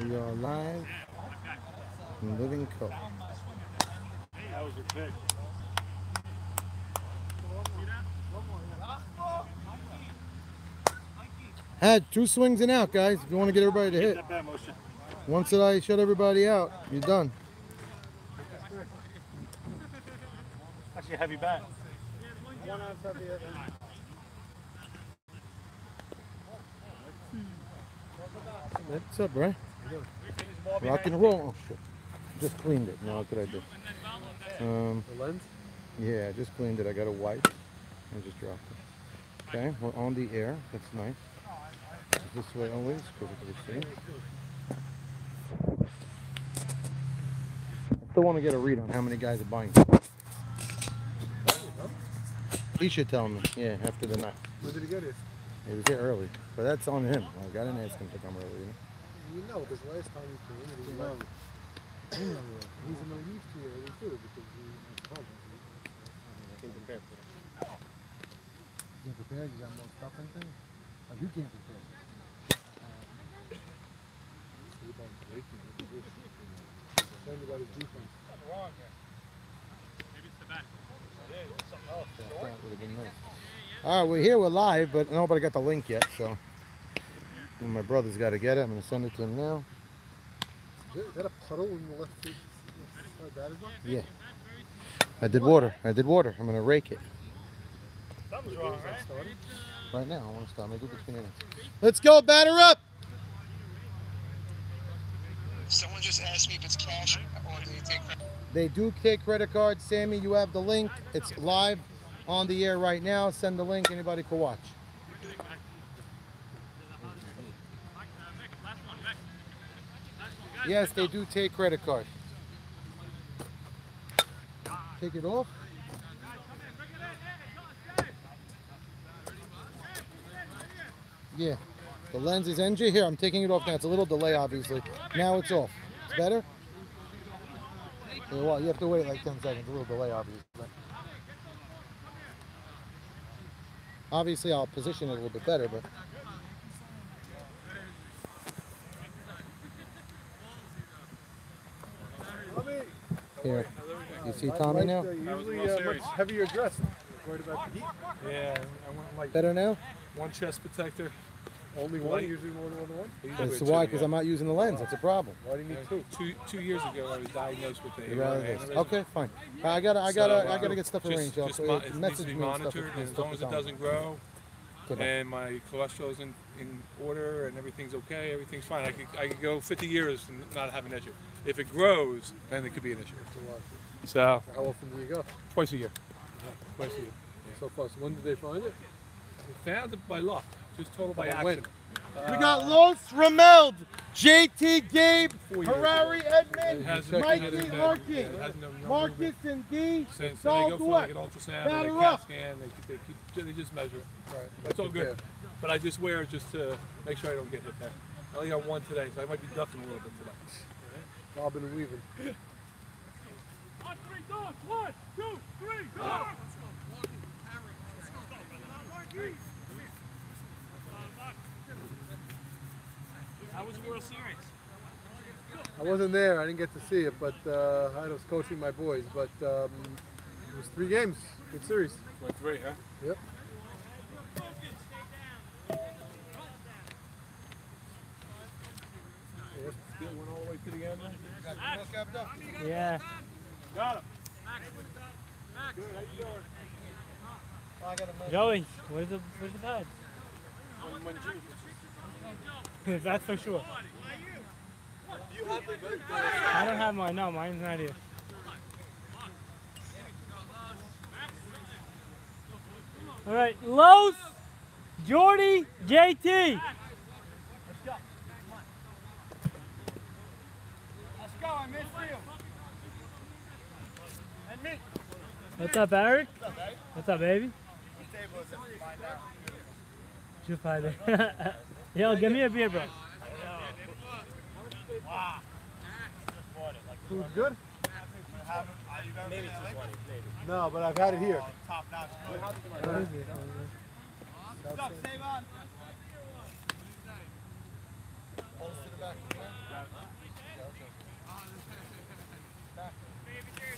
We are live in Living Co. That was a pick. Had 2 swings and out, guys. If you want to get everybody to hit. That bad motion. Once that I shut everybody out, you're done. Actually, a heavy bat. One on top of the other. What's up, bro? Rock and roll. Oh, shit. Just cleaned it. Now what could I do? The lens? Yeah, I just cleaned it. I got a wipe. I just dropped it. Okay, we're on the air. That's nice. This way always, because of the see. I still want to get a read on how many guys are buying. He should tell me. Yeah, after the night. When did he get it? He was here early, but that's on him. Like, I didn't ask him to come early. You know? You know, because last time he came, he was like, he's in the leaf here early too, because he has problems. Can't compare to him. You can't prepare, you got more stuff and things? Like, you can't prepare. Tell me about his defense. Maybe it's the back. That would have been nice. All right, we're here. We're live, but nobody got the link yet, so my brother's got to get it. I'm going to send it to him now. Is that a puddle in the left field? That is one? Yeah. I did water. I'm going to rake it. Something's wrong, right? Right now, I want to start. Maybe between innings. Let's go, batter up! Someone just asked me if it's cash or do you take credit? They do take credit cards. Sammy, you have the link. It's live on the air right now. Send the link. Anybody can watch. Yes, they do take credit cards. Take it off. Yeah. The lens is NG. Here, I'm taking it off now. It's a little delay, obviously. Now it's off. It's better? Yeah, well, you have to wait like 10 seconds. A little delay, obviously. Obviously, I'll position it a little bit better, but... Here. You see Tommy now? Usually much heavier dressed. Worried about the heat? Yeah, I went like Better now? one chest protector. Only one? Usually more than one? That's why, because I'm not using the lens. That's a problem. Why do you need two? Two years ago, I was diagnosed with You'd rather a this. Okay, fine. I gotta get stuff arranged. Just So it needs to message be me and stuff. monitored, and as long as it doesn't grow, Good. and my cholesterol's in order, and everything's okay, everything's fine. I could go 50 years and not have an issue. If it grows, then it could be an issue. So How often do you go? twice a year. Twice a year. So far. So when did they find it? I found it by luck, just total by When? accident. We got Los Rameld, JT Gabe, 4 years Harari It Edmond, hasn't- Mikey it hasn't- Larkin, it hasn't no Marcus movement. and D. Since It's they all go the for way. like an ultrasound, Batter or a CAT up. scan, they just measure it. Right. It's all good. But I just wear it just to make sure I don't get hit back. I only got one today, so I might be ducking a little bit today. Bobbing and weaving. On three, dogs. 1, 2, 3, go! How was the World Series? I wasn't there. I didn't get to see it, but I was coaching my boys. But it was 3 games. Good series. Went 3, huh? Yep. Still went all the way to the end. Yeah. Got him. Joey, where's the pad? That's for sure. I don't have mine. No, mine's not here. All right, Los, Jordy, JT. Let's go. I missed you. And me. What's up, Eric? What's up, baby? What's up, baby? What table is it? Find out. Just find it. Yo, give me a beer, bro. Wow. Food's good? Maybe 220. No, but I've had it here. Top notch. What is it? What's up, Savon? Hold us to the back.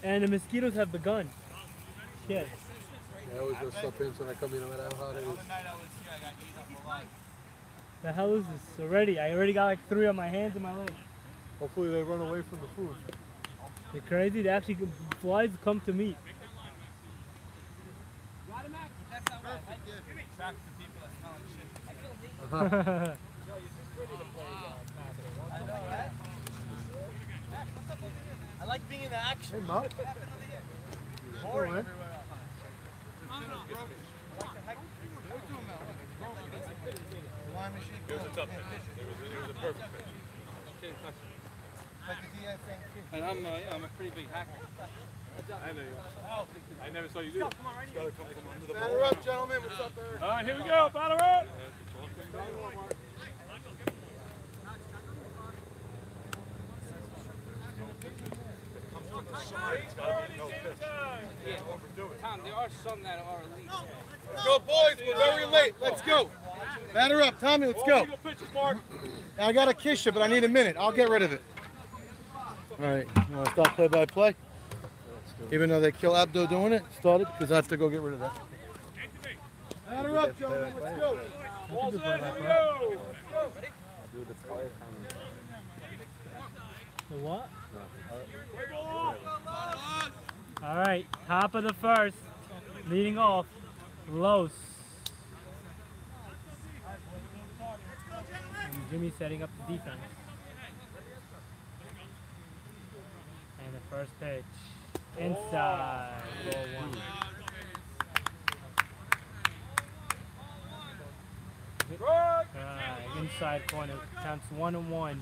And the mosquitoes have begun. Shit. I always go stuff in when I come in, no matter how hot it is. The hell is this already? I already got like 3 on my hands and my legs. Hopefully they run away from the food. They're crazy. They actually flies come to meet. I like being in the action. Hey, Mom. Boring. Man. It was a tough pitch. It was a perfect pitch. And I'm a pretty big hacker. I know you are. I never saw you do it. Batter up, gentlemen. What's up, Eric? All right, here we go. Batter up. Tom, there are some that are elite. Go, boys. We're very late. Let's go. Batter up, Tommy. Let's go. I got to kiss you, but I need a minute. I'll get rid of it. All right, you want to start play-by-play? Even though they kill Abdo doing it, started because I have to go get rid of that. Batter up, gentlemen. Let's go. The what? All right, top of the first, leading off, Los. And Jimmy setting up the defense. And the first pitch, inside, ball 1. Inside corner, counts 1-1.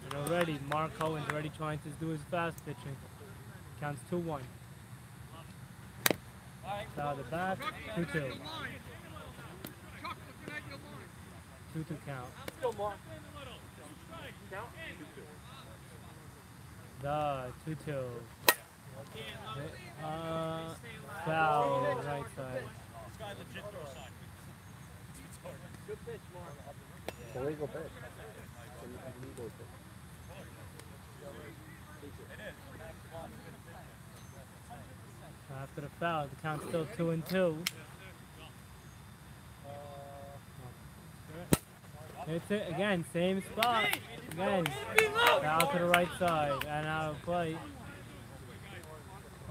And already, Mark Cohen's already trying to do his fast pitching. Counts 2-1. Out of the back, 2-2. 2-2 count. The 2-2. Foul, right side. Illegal pitch. After the foul, the count's still 2-2. It's it again, same spot. Again, foul to the right side and out of play.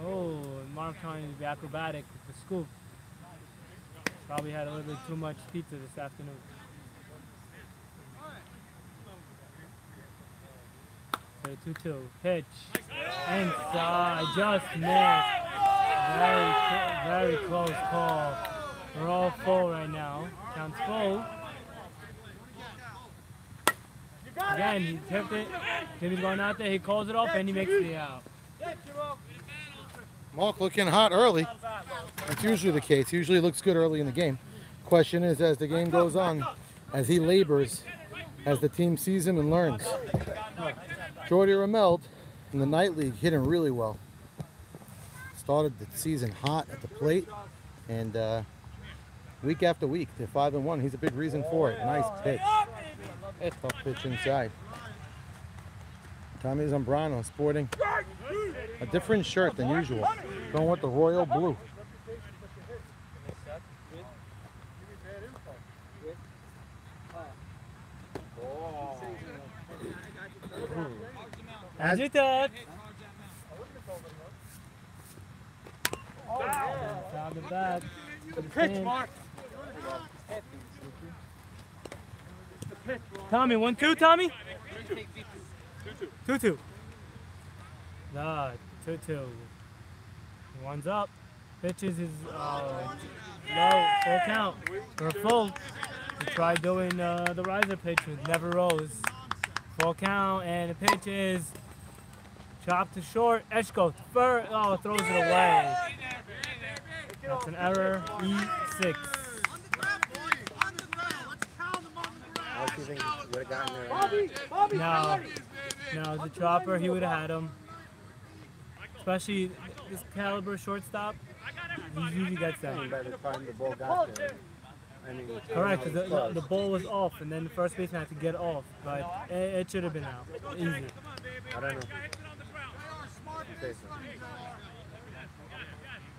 Oh, Mark trying to be acrobatic with the scoop. Probably had a little bit too much pizza this afternoon. So 2-2. Pitch. Inside. Just missed. Very close call. We're all full right now. Counts full. Again, he tipped it. Jimmy's going out there. He calls it off and he makes the out. Mark looking hot early. That's usually the case. Usually looks good early in the game. Question is, as the game goes on, as he labors, as the team sees him and learns. Jordy Rameld in the night league hit him really well. Started the season hot at the plate, and week after week, they're 5-1. He's a big reason for it. Nice pitch. Tough pitch inside. Tommy Zambrano sporting a different shirt than usual. Going with the royal blue. As you thought. Down the back. Pitch, Mark. Tommy, 1-2, Tommy? 2-2. No, 2-2. One's up. Pitches is low, full count. We're full. We tried doing the riser pitch with never rose. Full count, and the pitch is chopped to short. Eshko, throws it away. That's an error. E6. I think he would have gotten there. No, the chopper, he would have had him. Especially this caliber shortstop, he usually gets that. By the time the ball got there, I mean, Correct, 'cause the ball was off, and then the first baseman had to get off, but it should have been out. Easy. I don't know. Okay, so.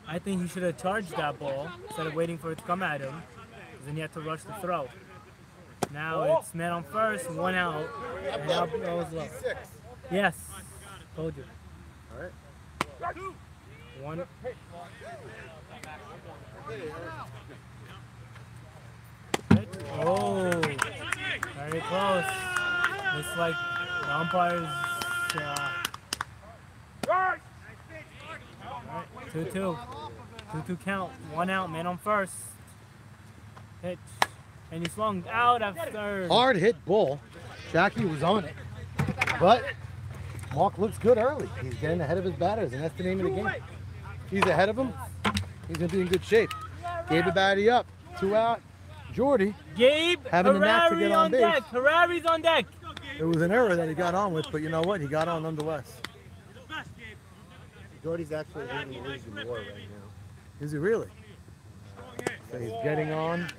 I think he should have charged that ball instead of waiting for it to come at him, 'cause then you have to rush the throw. Now it's man on first, 1 out, and now goes low. Yes, told you. All right. 1. Oh, very close. It's like the umpires. Alright, 2-2. 2-2 count. 1 out, man on first. Pitch. And he swung out at third. Hard hit ball. Jackie was on it. But Mark looks good early. He's getting ahead of his batters, and that's the name of the game. He's ahead of him. He's going to be in good shape. Gave the baddie up. 2 out. Jordy. Gabe having the knack to Harari get on base. deck. Harari's on deck. It was an error that he got on with, but you know what? He got on nonetheless. Jordy's actually leading the league in WAR right now. Is he really? So he's getting on.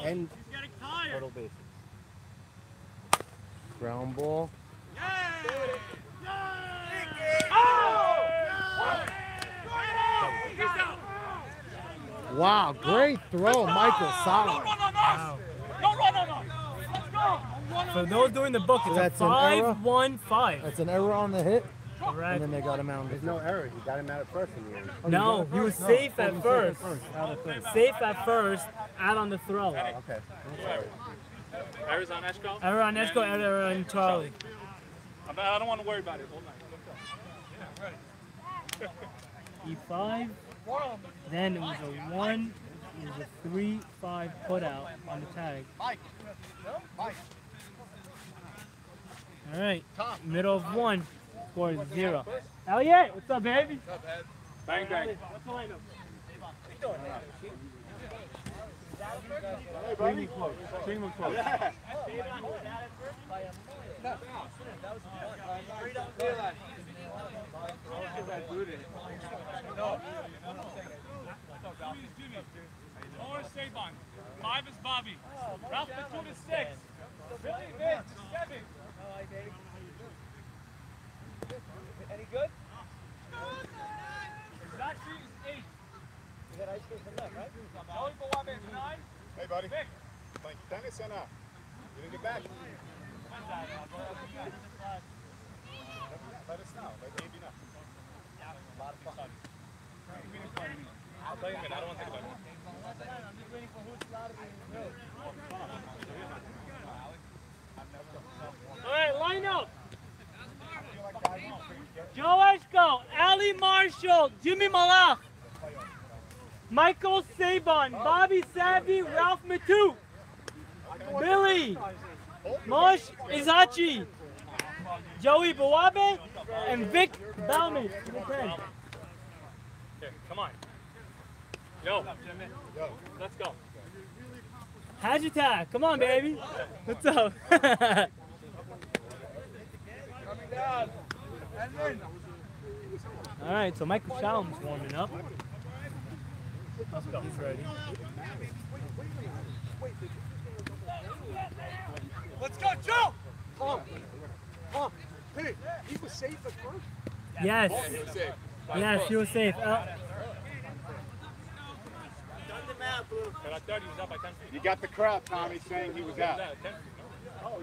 And total bases. Ground ball. Wow, great throw, Michael Solomon. Wow. Don't run on us. Let's go. For those doing the book, it's a That's an error? 5-1-5. That's an error on the hit, and Correct. then they got him out. There's no error. He got him out at first in the end. No, he was safe at first. Out of third. Safe at first, out on the throw. Okay. Errors on Eshko? Error on Esco, error on Charlie. I don't want to worry about it. Hold on. E5. Then it was a 1. It was a 3-5 put out on the tag. All right. Middle of 1. Score is 0. Elliot, what's up, baby? Bang, bang. Extremely close. Extremely close. Morris Sabon. 5 is Bobby. Ralph Matute is 6. Billy Vince is 7. Any good? Zachary is 8. You got ice cream from left, right? Joey Bawabe is 9. Hey, buddy. Vic. Playing tennis or not? You didn't get back? Let us know. Let Gabe know. A lot of fun. I'll tell you in a minute. I don't want to think about it. All right, line up. Joe Eshko, Ali Marshall, Jimmy Malach, Michael Sabon, Bobby Savvy, Ralph Matute, Billy, Mosh Izachi, Joey Bawabe, and Vic Bauman. Here, come on. Yo. Let's go. Hashtag, come on, baby. What's up? All right, so Michael Shalom's warming up. He's ready. Let's go, Joe! Hey, he was safe at first. Yes. Yes, he was safe. You got the crowd, Tommy, saying he was out. All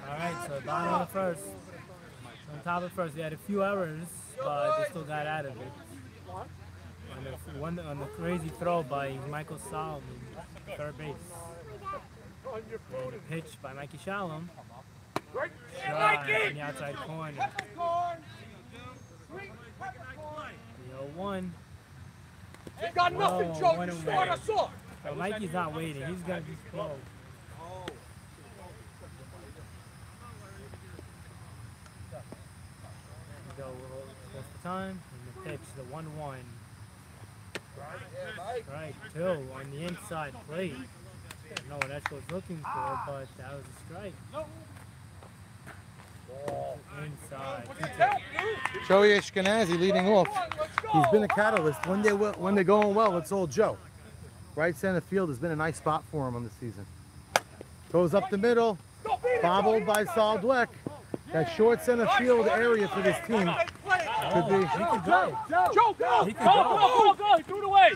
right, so bottom of the first. On top of the first, they had a few errors, but they still got out of it. On the crazy throw by Michael Solomon, third base. And a pitch by Mikey Shalom. Shot in the outside corner. 3-0-1. You got nothing, Whoa, Joe. one You away. start us off. So Mikey's not waiting. He's gonna be slow. Go a little close to time. And the pitch, the 1-1. Right, 2 on the inside plate. I don't know what Eshko was looking for, but that was a strike. Inside. Joey Ashkenazi leading off. He's been a catalyst. When they're going well, it's all Joe. Right center field has been a nice spot for him on the season. Goes up the middle, bobbled by Saul Dweck. That short center field area for this team could be. He could go. Joe, go! He could Go, go. go, go! He threw it away!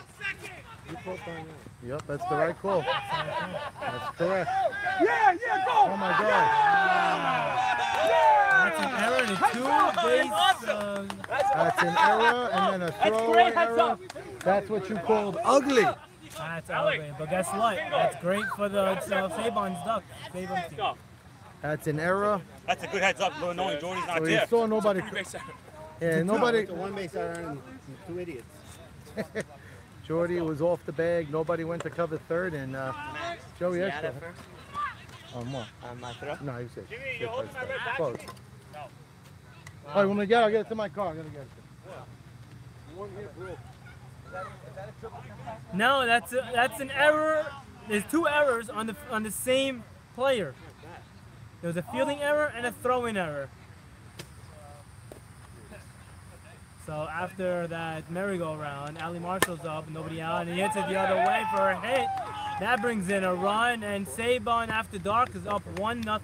Yep, that's the right call. That's correct. Yeah, yeah, go! Oh my God. That's an error and a two-base. That's an error and then a throwaway great, heads error. up. That's what you called ugly. That's elevated. But guess what? That's great for the Sabon's Duck. Sabon's team. Go. That's an error. That's a good heads up, knowing Jordy's not So you there. saw nobody. Yeah, nobody. It's a one base error and two idiots. Jordy was off the bag. Nobody went to cover third, and Joey Eshko. On what? On my throw. No, he said. Close. All right, when we get, I'll get it to my car. I'm gonna get it. No, that's an error. There's two errors on the same player. There's a fielding error and a throwing error. So after that merry-go-round, Ali Marshall's up, nobody out, and he hits it the other way for a hit. That brings in a run, and Sabon after dark is up 1-0.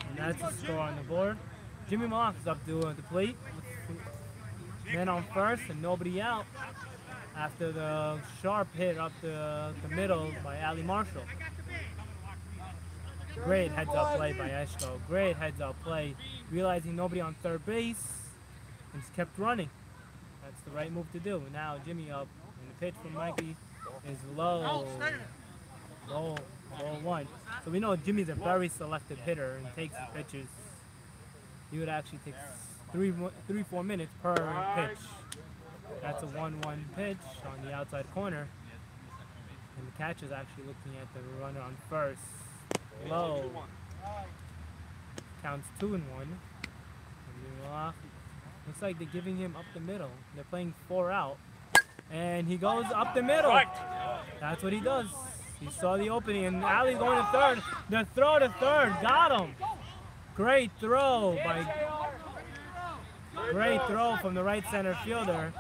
And that's the score on the board. Jimmy Mock is up to the plate. Men on first and nobody out after the sharp hit up the middle by Ali Marshall. Great heads-up play by Eshko. Great heads-up play. Realizing nobody on third base, and just kept running. That's the right move to do. Now Jimmy up, and the pitch from Mikey is low. Low one. So we know Jimmy's a very selective hitter and takes the pitches. He would actually take 3-4 minutes per pitch. That's a 1-1 pitch on the outside corner. And the catcher's actually looking at the runner on first. Low. Counts 2-1. Looks like they're giving him up the middle. They're playing 4 out. And he goes up the middle. That's what he does. He saw the opening, and Ali's going to third. The throw to third, got him. Great throw from the right center fielder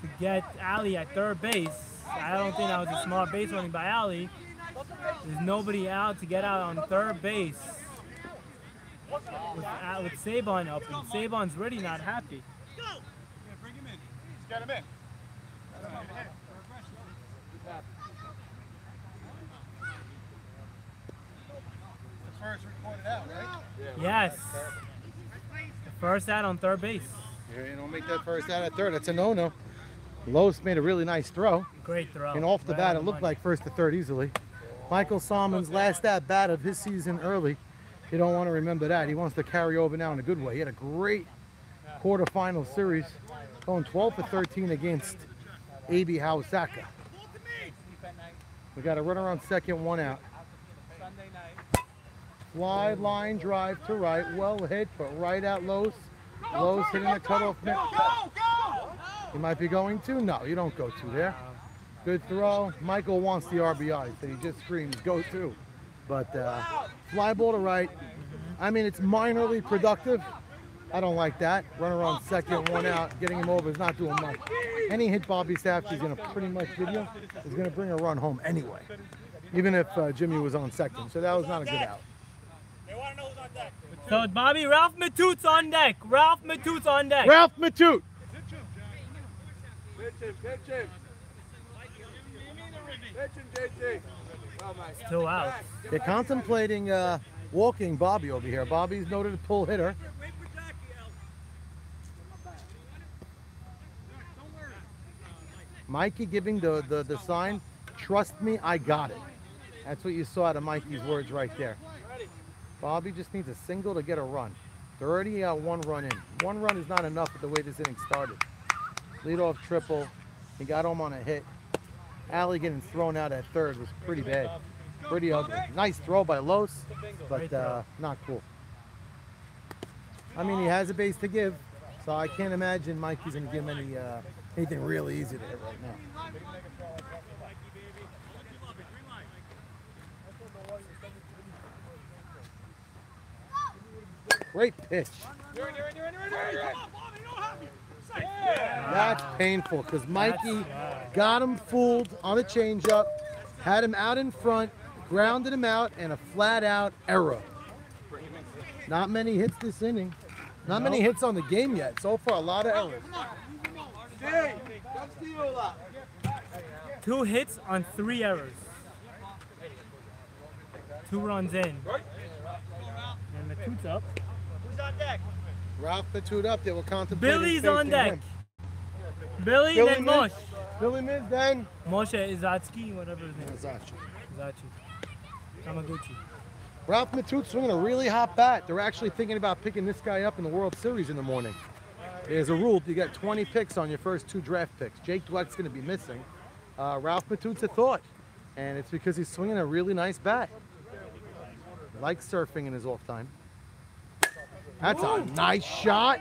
to get Ali at third base. I don't think that was a smart base running by Ali. There's nobody out to get out on third base with Sabon up, and Sabon's really not happy. Bring him in. Get him in. First recorded out, right? Yes. The first out on third base. Yeah, you don't make that first out at third. That's a no-no. Los made a really nice throw. Great throw. And off the Right bat, on it looked money. like first to third easily. Michael Salmon's last at-bat of his season early. You don't want to remember that. He wants to carry over now in a good way. He had a great quarterfinal series, going 12 for 13 against A.B. Hawasaka. We got a runner on second, 1 out. Wide line drive to right, well hit, but right at Los. Los hitting the cutoff net. You might be going to? No, you don't go to there. Good throw. Michael wants the RBI, so he just screams, go to. But fly ball to right. I mean, it's minorly productive. I don't like that. Runner on second, 1 out. Getting him over is not doing much. Any hit Bobby Safdie is going to pretty much give you is going to bring a run home anyway, even if Jimmy was on second. So that was not a good out. So it's Bobby, Ralph Matut's on deck. Ralph Matut's on deck. Ralph Matute. Pitch him. Pitch him, JT. Oh, my. 2 outs. They're contemplating walking Bobby over here. Bobby's noted pull hitter. Mikey giving the sign, trust me, I got it. That's what you saw out of Mikey's words right there. Bobby just needs a single to get a run. They're already 1 run in. 1 run is not enough with the way this inning started. Leadoff triple. He got home on a hit. Allie getting thrown out at third was pretty bad. Pretty ugly. Nice throw by Los, but not cool. I mean, he has a base to give. So I can't imagine Mikey's going to give him anything really easy to hit right now. Great pitch. That's painful because Mikey got him fooled on a changeup, had him out in front, grounded him out, and a flat-out error. Not many hits this inning. Not many hits on the game yet. So far, a lot of errors. 2 hits on 3 errors. 2 runs in. And the toot's up. Ralph Patoot up there. We're contemplating. Billy's facing on deck. him. Billy, Billy then Miz. Mosh. Billy Miz, then Moshe Izatsky, whatever his name is. Zachi. Zachi. Kamaguchi. Ralph Patoot swinging a really hot bat. They're actually thinking about picking this guy up in the World Series in the morning. There's a rule. You get 20 picks on your first 2 draft picks. Jake Dweck's going to be missing. Ralph Patoot's a thought. And it's because he's swinging a really nice bat. He likes surfing in his off time. That's a nice shot.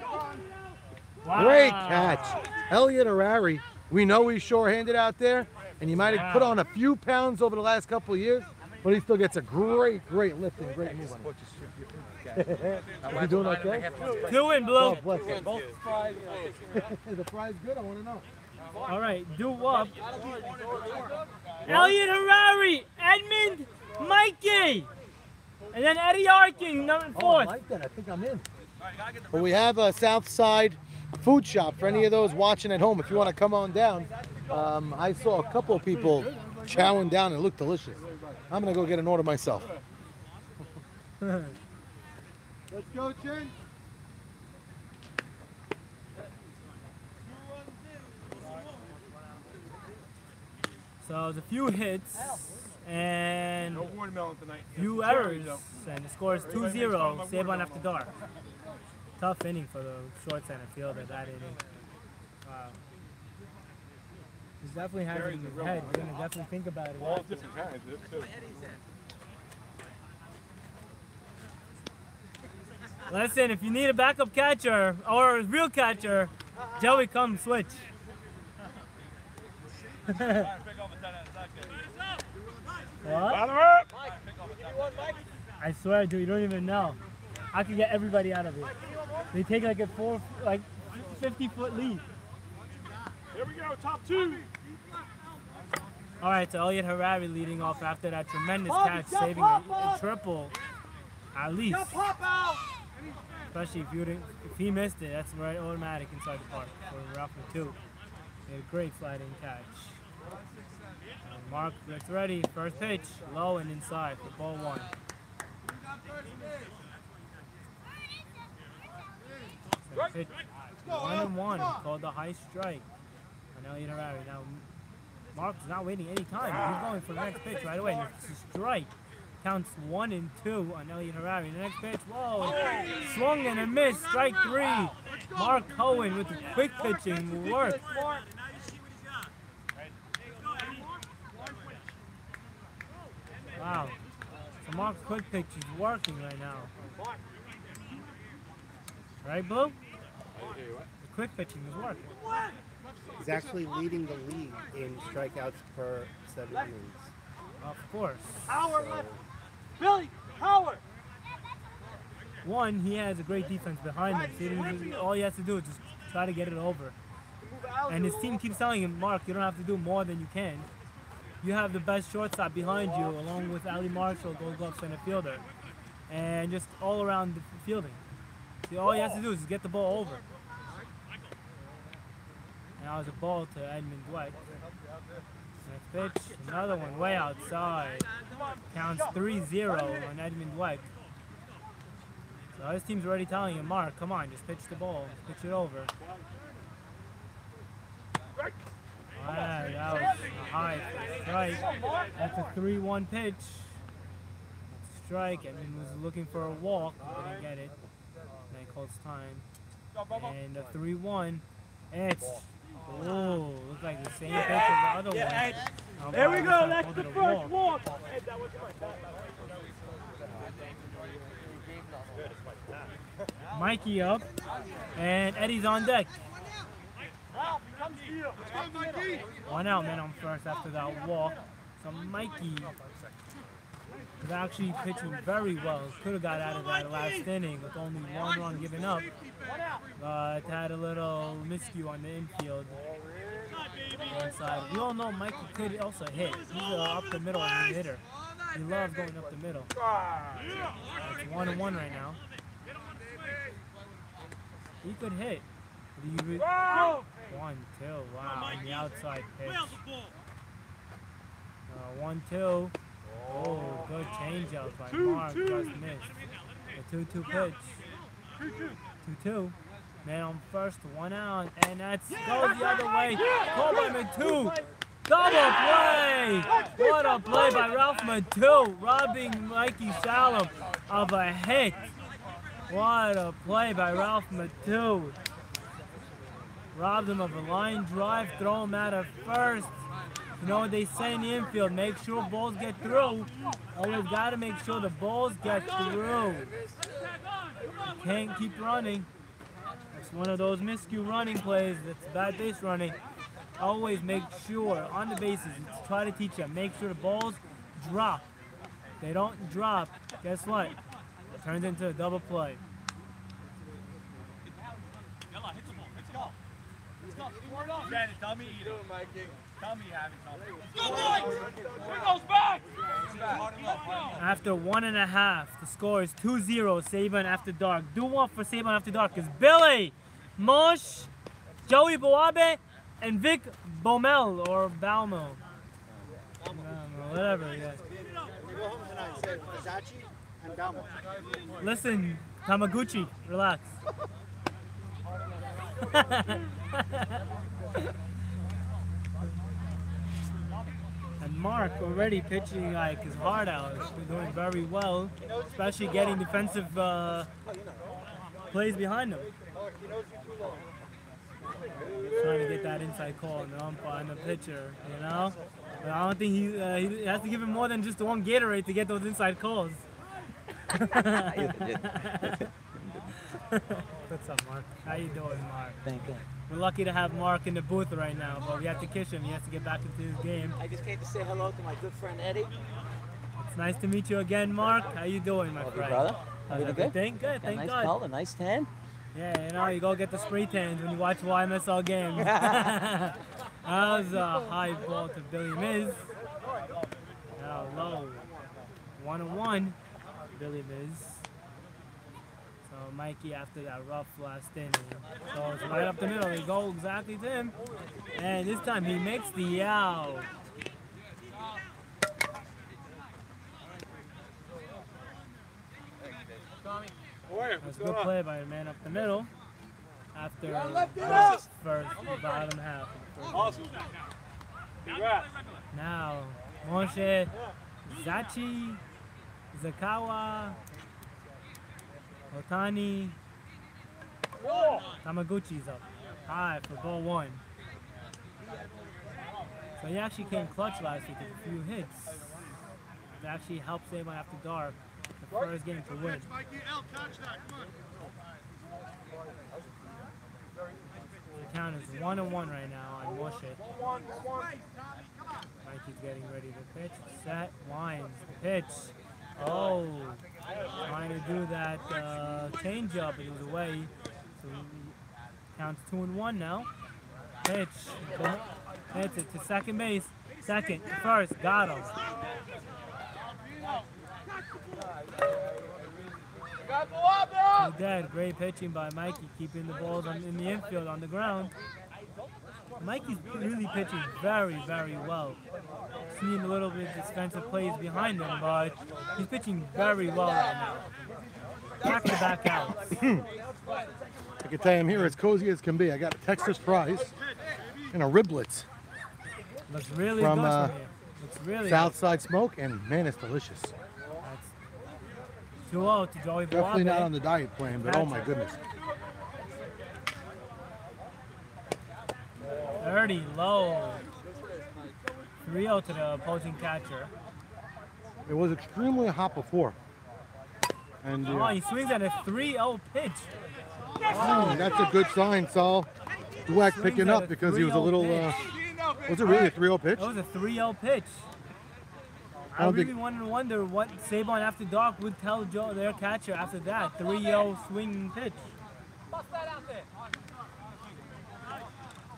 Wow. Great catch. Elliot Harari, we know he's short-handed out there, and he might have put on a few pounds over the last couple of years, but he still gets a great lift and great move on it. You doing okay? 2 in blue. Oh, bless you. The prize good? I want to know. All right, do up. Elliot Harari, Edmund, Mikey, and then Eddie Arkin, number 4th. Oh, I like that. I think I'm in. Well, we have a Southside food shop for any of those watching at home. If you want to come on down, I saw a couple of people chowing down and it looked delicious. I'm going to go get an order myself. Let's go, Chin. So there's a few hits and No watermelon tonight. few errors, and the score is 2-0. Savon after dark. Tough inning for the short center fielder that inning. Wow. He's definitely has it in his head. He's gonna definitely think about it. All different kinds, too. Listen, if you need a backup catcher or a real catcher, Joey, come switch. What? I swear, dude, you don't even know. I could get everybody out of it. They take like a 50-foot lead. Here we go, top 2. All right, so Elliot Harari leading off after that tremendous catch, saving a triple at least. Especially if he missed it, that's right automatic inside the park for Ralph Patoot. He had a great sliding catch. And Mark gets ready. First pitch, low and inside for ball 1. Second pitch, 1-1, called the high strike on Elliot Harari. Now, Mark's not waiting any time. He's going for the next pitch right away. And it's a strike. Counts 1 and 2 on Elliot Harari. The next pitch, whoa, swung and a miss. Strike 3. Mark Cohen with the quick pitching will work. Wow. So Mark's quick pitch is working right now. Right, Blue? The quick pitching is working. He's actually leading the league in strikeouts per 7 innings. Of course. Billy, Howard. One, he has a great defense behind him. So all he has to do is just try to get it over. And his team keeps telling him, Mark, you don't have to do more than you can. You have the best shortstop behind you, along with Ali Marshall, Gold Glove center fielder, and just all around the fielding. See, all he has to do is get the ball over. Now it's a ball to Edmund Dweck. Next pitch, another one way outside. Counts 3-0 on Edmund Dweck. So his team's already telling him, Mark, come on, just pitch the ball, pitch it over. Alright, that was a high strike. That's a 3-1 pitch. Strike, Edmund was looking for a walk, but didn't get it. And he calls time. And a 3-1. It's, oh, looks like the same pitch as the other one. There we go, that's the first walk. Mikey up, and Eddie's on deck. One out, man, on first after that walk. So Mikey is actually pitching very well. Could have got out of that last inning with only one run given up. But had a little miscue on the infield. Inside. We all know Mikey could also hit. He's up the middle hitter. He loves going up the middle. It's 1-1 right now. He could hit. 1-2. Wow, on the outside pitch. 1-2. Oh, good changeup by Mark. Just missed. The 2-2 pitch. 2-2. Man on first, 1 out, and that goes the other way. Called by Matu. Double play! What a play by Ralph Matu, robbing Mikey Salem of a hit. What a play by Ralph Matu. Robbed him of a line drive, throw him out of first. You know what they say in the infield, make sure balls get through. Always got to make sure the balls get through. You can't keep running. It's one of those miscue running plays. That's bad base running. Always make sure on the bases, try to teach them, make sure the balls drop. If they don't drop, guess what? It turns into a double play. Shannon, tell me you doing, Mikey. Tell me you having something. Here goes back! After 1.5, the score is 2-0, Saban After Dark. Do one for Saban After Dark is Billy, Mosh, Joey Boabe, and Vic Baumel, or Balmo. Whatever, yeah. Go home tonight and say Versace and Balmo. Listen, Tamaguchi, relax. And Mark already pitching like his heart out. He's been doing very well, especially getting defensive plays behind him. Trying to get that inside call on the umpire and the pitcher, you know? But I don't think he has to give him more than just the one Gatorade to get those inside calls. What's up, Mark? How you doing, Mark? Thank you. We're lucky to have Mark in the booth right now, but we have to kiss him. He has to get back into his game. I just came to say hello to my good friend Eddie. It's nice to meet you again, Mark. How you doing, my friend? Brother. Everything good? Thank Got a nice God. color, nice tan. Yeah, you know, you go get the spray tans when you watch YMSL games. That was a high ball to Billy Miz. Now low. 1-1, Billy Miz. So Mikey after that rough last inning. So it's right up the middle. They go exactly to him. And this time he makes the out. That's a good play by the man up the middle. After first bottom half. Awesome. Congrats. Now, Moshe, Zachi, Zakawa, Otani, Tamaguchi's up. High for ball 1. So he actually came clutch last week with a few hits. It actually helped Saban After Dark the first game to win. The count is 1-1 right now on Moshe. Mikey's getting ready to pitch. Set, winds, pitch. Oh, trying to do that change-up, but it was away. So counts 2-1 now. Pitch. Hits it to second base. Second, first, got him. He did. Great pitching by Mikey, keeping the balls in the infield on the ground. Mikey's really pitching very, very well. Seeing a little bit of defensive plays behind him, but he's pitching very well right now. Back-to-back outs. I can tell you I'm here as cozy as can be. I got a Texas fries and a riblets. Looks really from good from here. Looks really Southside Smoke, and man, it's delicious. That's 2-0 to Joey Boabe. Definitely not on the diet plan, but oh my goodness. 30 low. 3-0 to the opposing catcher. It was extremely hot before. And Oh, he swings at a 3-0 pitch. that's a good sign, Saul. Dweck Swings picking at up a because he was a 3-0 little. pitch. Was it really a 3-0 pitch? That was a 3-0 pitch. I I don't really think- want to wonder what Sabon After Dark would tell Joe, their catcher after that 3-0 swinging pitch.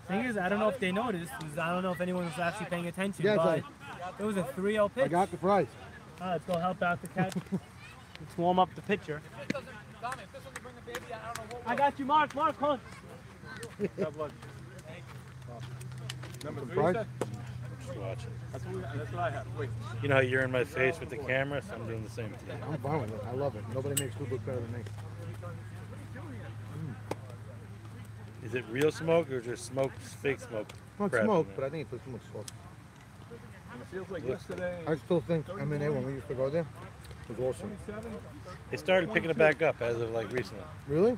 Thing is, I don't know if they noticed, because I don't know if anyone was actually paying attention, Yes, but it was a 3-0 pitch. I got the price. Let's go help out the catcher. Let's warm up the pitcher. I got you, Mark. Mark, hold. Number The 3, price? That's what I have. Wait. You know how you're in my face with the camera, so I'm doing the same thing. I'm fine with it. I love it. Nobody makes food look better than me. Is it real smoke or just smoke, fake smoke? Well, it's crap in smoke, there? but I think it's too much smoke. It feels like yesterday. I still think M&A when we used to go there was awesome. They started picking it back up as of like recently. Really?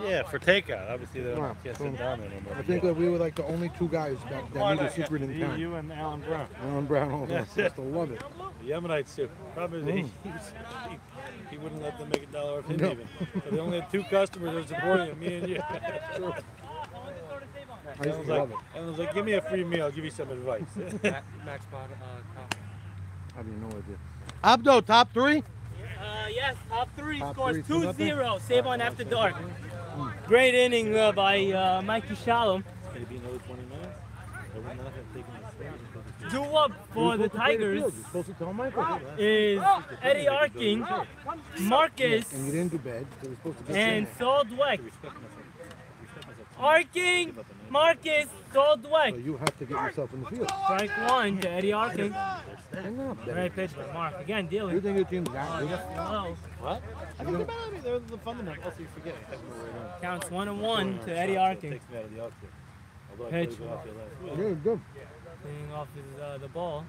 Yeah, for takeout. Obviously, they Wow. can't sit down there no more. I think that we were like the only two guys that knew the secret in town. You and Alan Brown. Alan Brown, all of us. I still love it. The Yemenites too. Problem is he wouldn't let them make $1 off him No. even. So they only had 2 customers that were supporting him, me and you. I used to love it. Alan's like, give me a free meal, I'll give you some advice. Max Bot, I have no idea. Abdo, top 3? Yes, top 3 Top scores 3, 2-0. Sabon After Dark. Great inning by Mikey Shalom. Maybe another 20 minutes. I would not have taken the 2 up for the Tigers You're supposed to tell Michael. is Eddie Arking, Marcus, And you didn't do bad. So you're supposed to get and in. Saul Dweck. Arking, Marcus, Saul So Dweck. you have to get yourself in the field. Strike 1 to Eddie Arking. Hang up, Betty. Great pitch by Mark. Again, You dealing. think your team's that good? Hello. What? I mean, they're the fundamentals. Also, you forget. Counts 1-1 to Eddie Arking. Takes me out of the outfield. Although I Pitch. played the outfield last Yeah, good. Cleaning off his, the ball.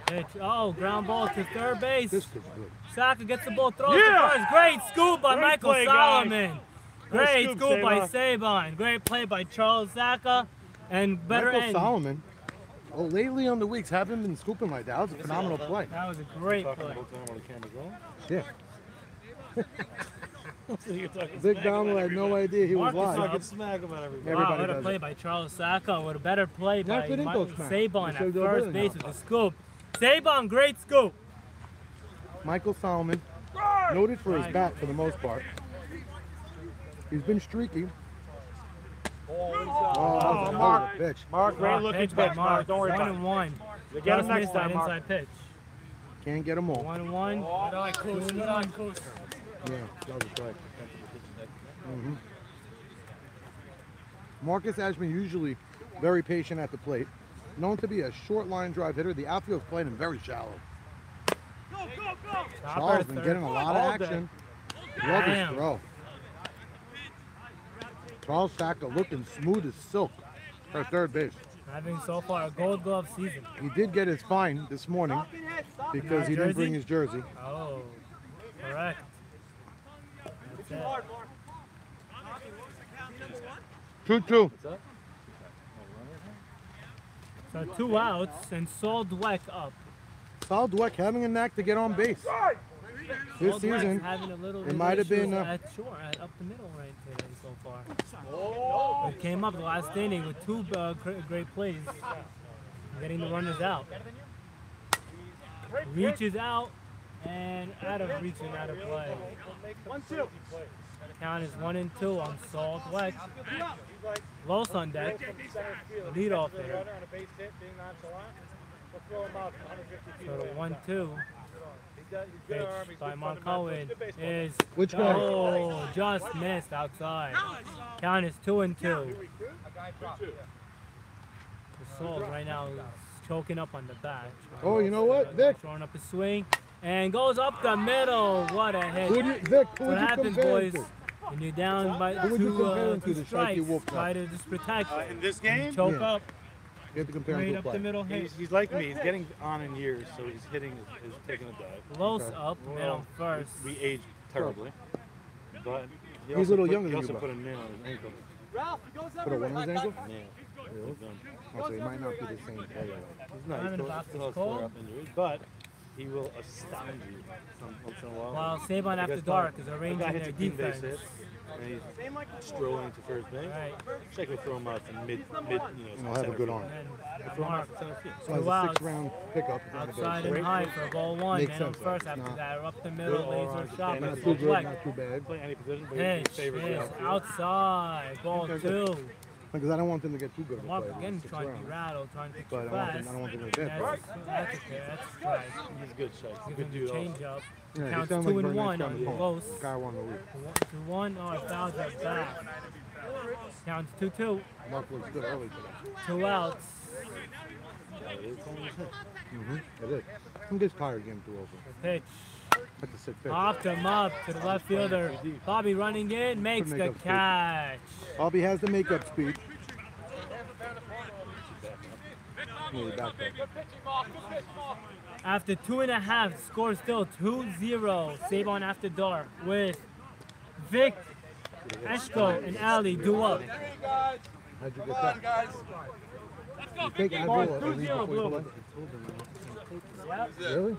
Pitch. Oh, ground ball to third base. This kid's good. Saka gets the ball, throws to first. Great scoop by Great Michael play, guys. Solomon. Great scoop, scoop by Sabon. Sabon. Great play by Charles Saka. And better Michael end. Solomon. Oh, lately on the weeks, haven't been scooping like that. That was a phenomenal play. That was a great Talking play. about the camera's on. Yeah. So you're talking Big smack Donald about had no everybody. idea he was Marcus live. Talking smack about everybody. Wow, Everybody what a does play it. by Charles Saka. What a better play by That's an Michael info smack. Sabon You at should do first better base now. with the scoop. Sabon, great scoop. Michael Solomon, noted for his bat for the most part. He's been streaky. Oh, that was a hell of a pitch. Mark, great Mark, looking pitch by pitch, Mark. Don't worry about it. 1-1. You get him Just next missed that time, Mark. inside pitch. Can't get them all. 1-1. Yeah, that was a strike. Marcus Ashman usually very patient at the plate. Known to be a short line drive hitter, the outfield's playing him very shallow. Charles been getting a lot of action. Love his Damn. throw. Charles Saka looking smooth as silk at third base. Having so far a Gold Glove season. He did get his fine this morning because he didn't bring his jersey. Oh, correct. That's it. 2-2. So 2 outs and Saul Dweck up. Saul Dweck having a knack to get on base. This Saul Dweck's season, having a little it might have been at short, up the middle right today so far. It came up the last inning with 2 great plays, getting the runners out. Reaches out and out of reach and out of play. Count is 1-2 on Saul Dweck. Los on deck. Lead off there. So the 1-2 pitch by Mark Cohen is Which guy? oh, just missed outside. Count is 2-2. The Saul right now is choking up on the bat. Oh, you know what, Vic? Throwing up a swing and goes up the middle. What a hit! Who do you, Vic, who What would you happens, compare boys? him to? When you're down by Who would you compare him to, two the Sharky strikes, Wolf guy? try to just protect. In this game, Choke Yeah. up, You have to compare him right to a up the player. middle hit. he's like me. He's getting on in years, so he's hitting is taking a dive. Close up, man on first. We age terribly, but he He's also a little put, younger he than also you, put bro. a nail on his ankle. Put a one on his ankle? Nail. Really? Oh, so he might not be the same player. No, Diamond he's still, box still is has cold. flare-up injuries, but he will astound you once in a while. While Saban After Because Dark the is guy arranging hits their a team base defense. hit, and he's strolling to first base. Right. Check me throw him out to mid, He'll have a good arm. And Throw him Mark, out to center field. So as two a outs. 6th round pickup. Outside and high for ball one. Makes Man on sense, first though. after Not- that. Up the middle, Good laser arm, shot. and Not It's too good, deflect. not too bad. Play any position, but Pitch he favors the is outfield. outside. Ball two. Because I don't want them to get too good of a Mark play. again 6 trying to be rounds. rattled, trying to pitch But I fast. don't want them to get That's bad. that's okay. That's a strike. He's a good shot. He's a Give good him dude the also. change up. Yeah, he Counts sounds 2 like and very 1 nice on guy. close. Guy won the lead. 2-1. Oh, fouls are back. Counts 2-2. Mark looks good early today. 2 outs. It is. He gets tired getting too open. Pitch. That's a sick pitch. Popped him up to the left fielder. Bobby running in, makes Could the make up speed. catch. Bobby has the makeup speed. Yeah, he backed up. After 2.5, score still 2-0. Saban After Dark with Vic, Eshko, and Ali do up. How'd you get that? You take Advil and leave before you play? Yep. Really?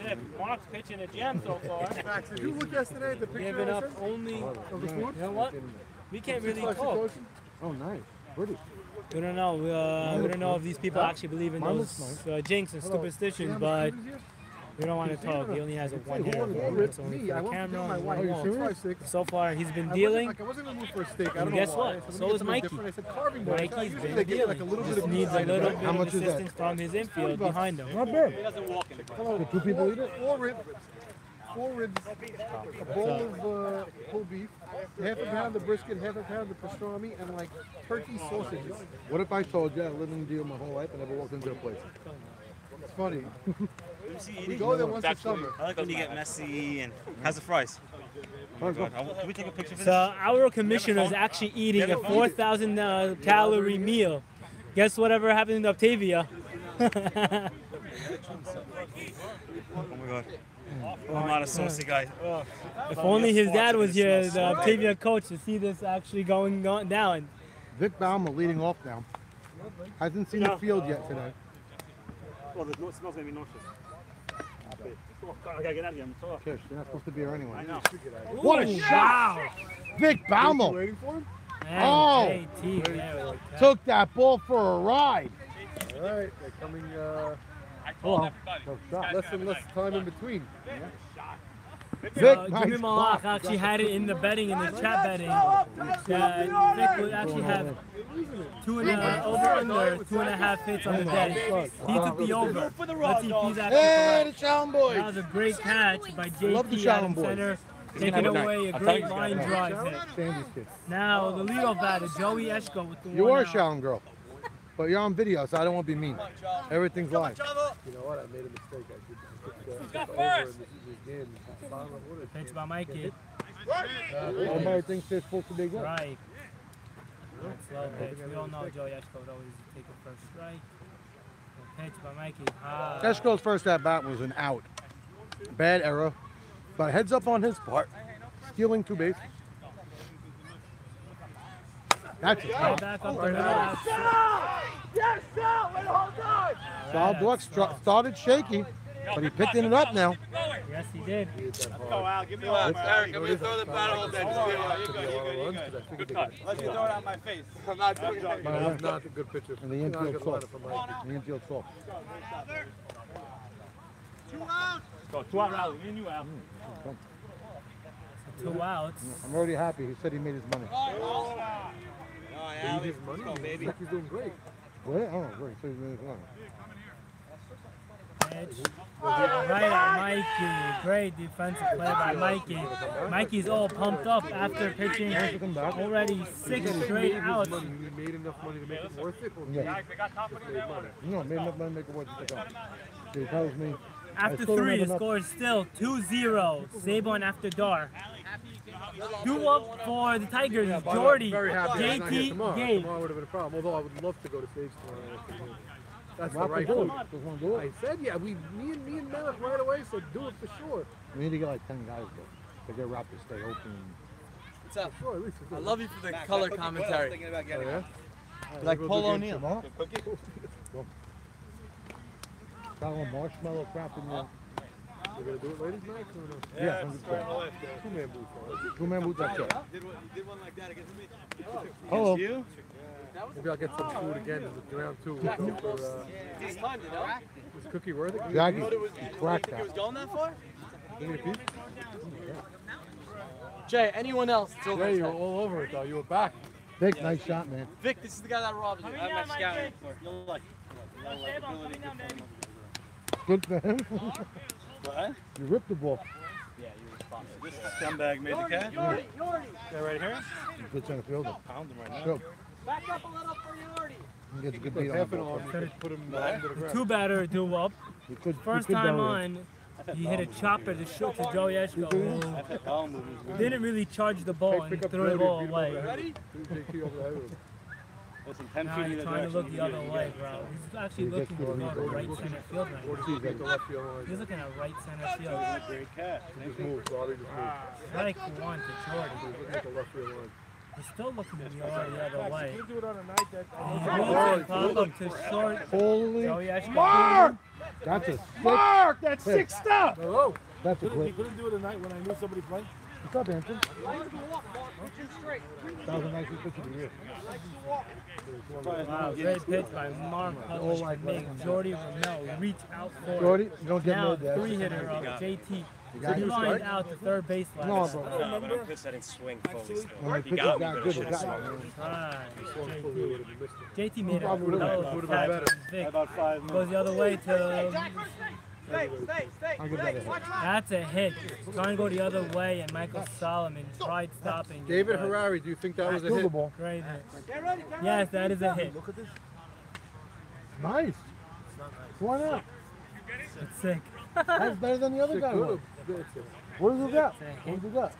Yeah, Mark's pitching a gem so far. Max, did you look yesterday at the picture Giving I up sent only. of the food? You know what? We can't really Flexi talk. Potion? Oh, nice. Pretty. We don't know. We don't know if these people actually believe in Mine those looks jinx and superstitions, but we don't want to talk. He only has a one hair. It's only for the camera. My and wife. he won't. Sick. So far, he's been I dealing. wasn't in the mood for a steak. I And don't guess know why. what? I said, So let me is get something Mikey. different. I said carving board. Mikey's Usually been they give you dealing. like a little bit Just of needs a little bit How of much is that? assistance from his infield behind him. Not bad. He doesn't walk in. The 2 people eat it? Four ribs, a bowl of pulled beef, half a pound of brisket, half a pound of pastrami, and like turkey sausages. What if I told you I lived in the deal my whole life and never walked into a place? It's funny. We We go there once a summer. I like when you get messy and how's the fries? Let's go. Can we take a picture of this? So our commissioner is actually eating a 4,000 calorie meal. Guess whatever happened to Octavia? Oh my god. I'm not a saucy guy. Ugh. If only his dad was here, the Octavia coach, to see this actually going down. Vic Bauma leading off now. Hasn't seen the field yet today. Well, the smells gonna be nauseous. I gotta get out of here. I'm tough. Kish, you're not supposed to be here anyway. I know. What a shot! Wow! Vic Bauma Waiting for him? Oh! JT, there we go. took that ball for a ride. All right, they're coming. Oh, Less and less time in between. Vic, Jimmy nice Malak block. actually had it in the betting, in the chat betting, that Vic would actually have over 2.5 hits on the day. He took the over. Let's see if he's actually Hey, correct. the Challenge Boys. That was a great catch by Love the JT Challenge Adam Boys. Center, He's taking gonna have a away night. a I'll great tell you. line drive hit. Sandy's kid. Now the leadoff batter, Joey Eshko with the You one are a out. Challenge girl, but you're on video, so I don't want to be mean. Everything's live. You know what? I made a mistake. I took the over in this game. Pitch by Mikey. Everybody thinks they're supposed to be good. Right. Slow pitch. We all know Joey Eshko would always take a first strike. Pitch by Mikey. High. Eshko's first at bat was an out. Bad error, but heads up on his part. Stealing 2 bases. That's it. Right back up the middle. Saul Dweck started shaky, but he picked it up now. Yes, he did. Go, Al. Give me one. Eric, I'm going to throw the battle on that. You're good. Let you throw it out my face. I'm not doing it. That's not a good pitcher. And the Not a infield good soft. lineup for Mike. The infield soft. Go, 2 out rally. Me and you, Al. 2 outs. I'm already happy. He said he made his money. Made his money. Looks like he's doing great. What? I don't know. Where he said he made his money. Pitch. Right at Mikey. Great defensive play by Mikey. Mikey's all pumped up after pitching already 6 straight outs. Money. He made enough money to make it worth it. Or Yeah. No, made enough money to make it worth it to go. He tells me. I After still don't 3, have the enough- score is still 2-0. Saban After Dark. Due up for the Tigers, Jordy, Very happy he's not here JT, tomorrow. Gabe. Tomorrow would have been a problem. Although I would love to go to stage tomorrow afternoon. That's the Rock right will do food. it. Just want to do I it. said, yeah, me and Malik right away said do it for sure. We need to get like 10 guys though. To get Raptors stay open. What's up? Sure, at least it's I good. love you for the color commentary. Oh, yeah? Like We'll Paul do games O'Neill. tomorrow? Follow marshmallow crap in your. We're gonna do it ladies night or no? Yeah, it's right on the left there. Two-man booth. Two-man booth, that's it. You did one like that against me. Hello. You? Maybe I'll get some food again in round 2. We'll go for, He's timed it, huh? is Cookie worth it? Jackie, You crack think it that. was going that far? Give me a piece? Jay, anyone else? It's over. Yeah, you were all over it though. You were back. Vic, nice shot, man. Vic, this is the guy that robbed you. I'm not scouting for. You'll like ability. Good for him. What? You ripped the ball. This scumbag made the catch. Yeah, right here. You put center fielder. Pound him right now. Go. Back up a little for Yordi. He gets a good Put beat on half the an ball. arm. You could put him under the The ground. two batter do up. You could, First you could time bury it. on, he hit a chopper to shoot to Joey Eshko, who didn't really charge the ball and Pick up threw the Brody, ball beat him away. over the head. JT over the head with him. Listen, 10 Now feet he's either trying to direction. look the other way, bro. He's actually He gets looking to good. go to right center field right now. Ortiz beat the left field line. He's looking at right center field. Great catch. Just move, Bobby, just move. Strike one to Jordan. He's looking at the left field line. He's still looking to the other way. do it on a night that. He pop up to short. Holy Joey Eshko. Mark! That's a sick. Mark! That's Pick. 6 stuff! Hello. That's a He clip. couldn't do it at night when I knew somebody played. What's up, Anthony? That was a nice pitch of the year. Wow, great pitch by Mark Hutchins to make Jordy Ramel reach out for it. Jordy, you don't get Now, no dash. three-hitter of JT. got He this lined right? out to third base line. No, bro. When I pitched, I didn't swing fully still. When I You pitch got it me, that but I good, should it have got swung. me. Right, JT made a Probably would've hell been of a better. catch. Vic About 5 minutes. goes the other way to. I'll give that a hit. That's a hit. Trying to go the other way, and Michael Solomon tried stopping it. David but Harari, do you think that was a Field hit? the ball. Great hit. Yes, that is a hit. Nice. Why not? It's sick. That's better than the other guy. was. What does he got? What does he got?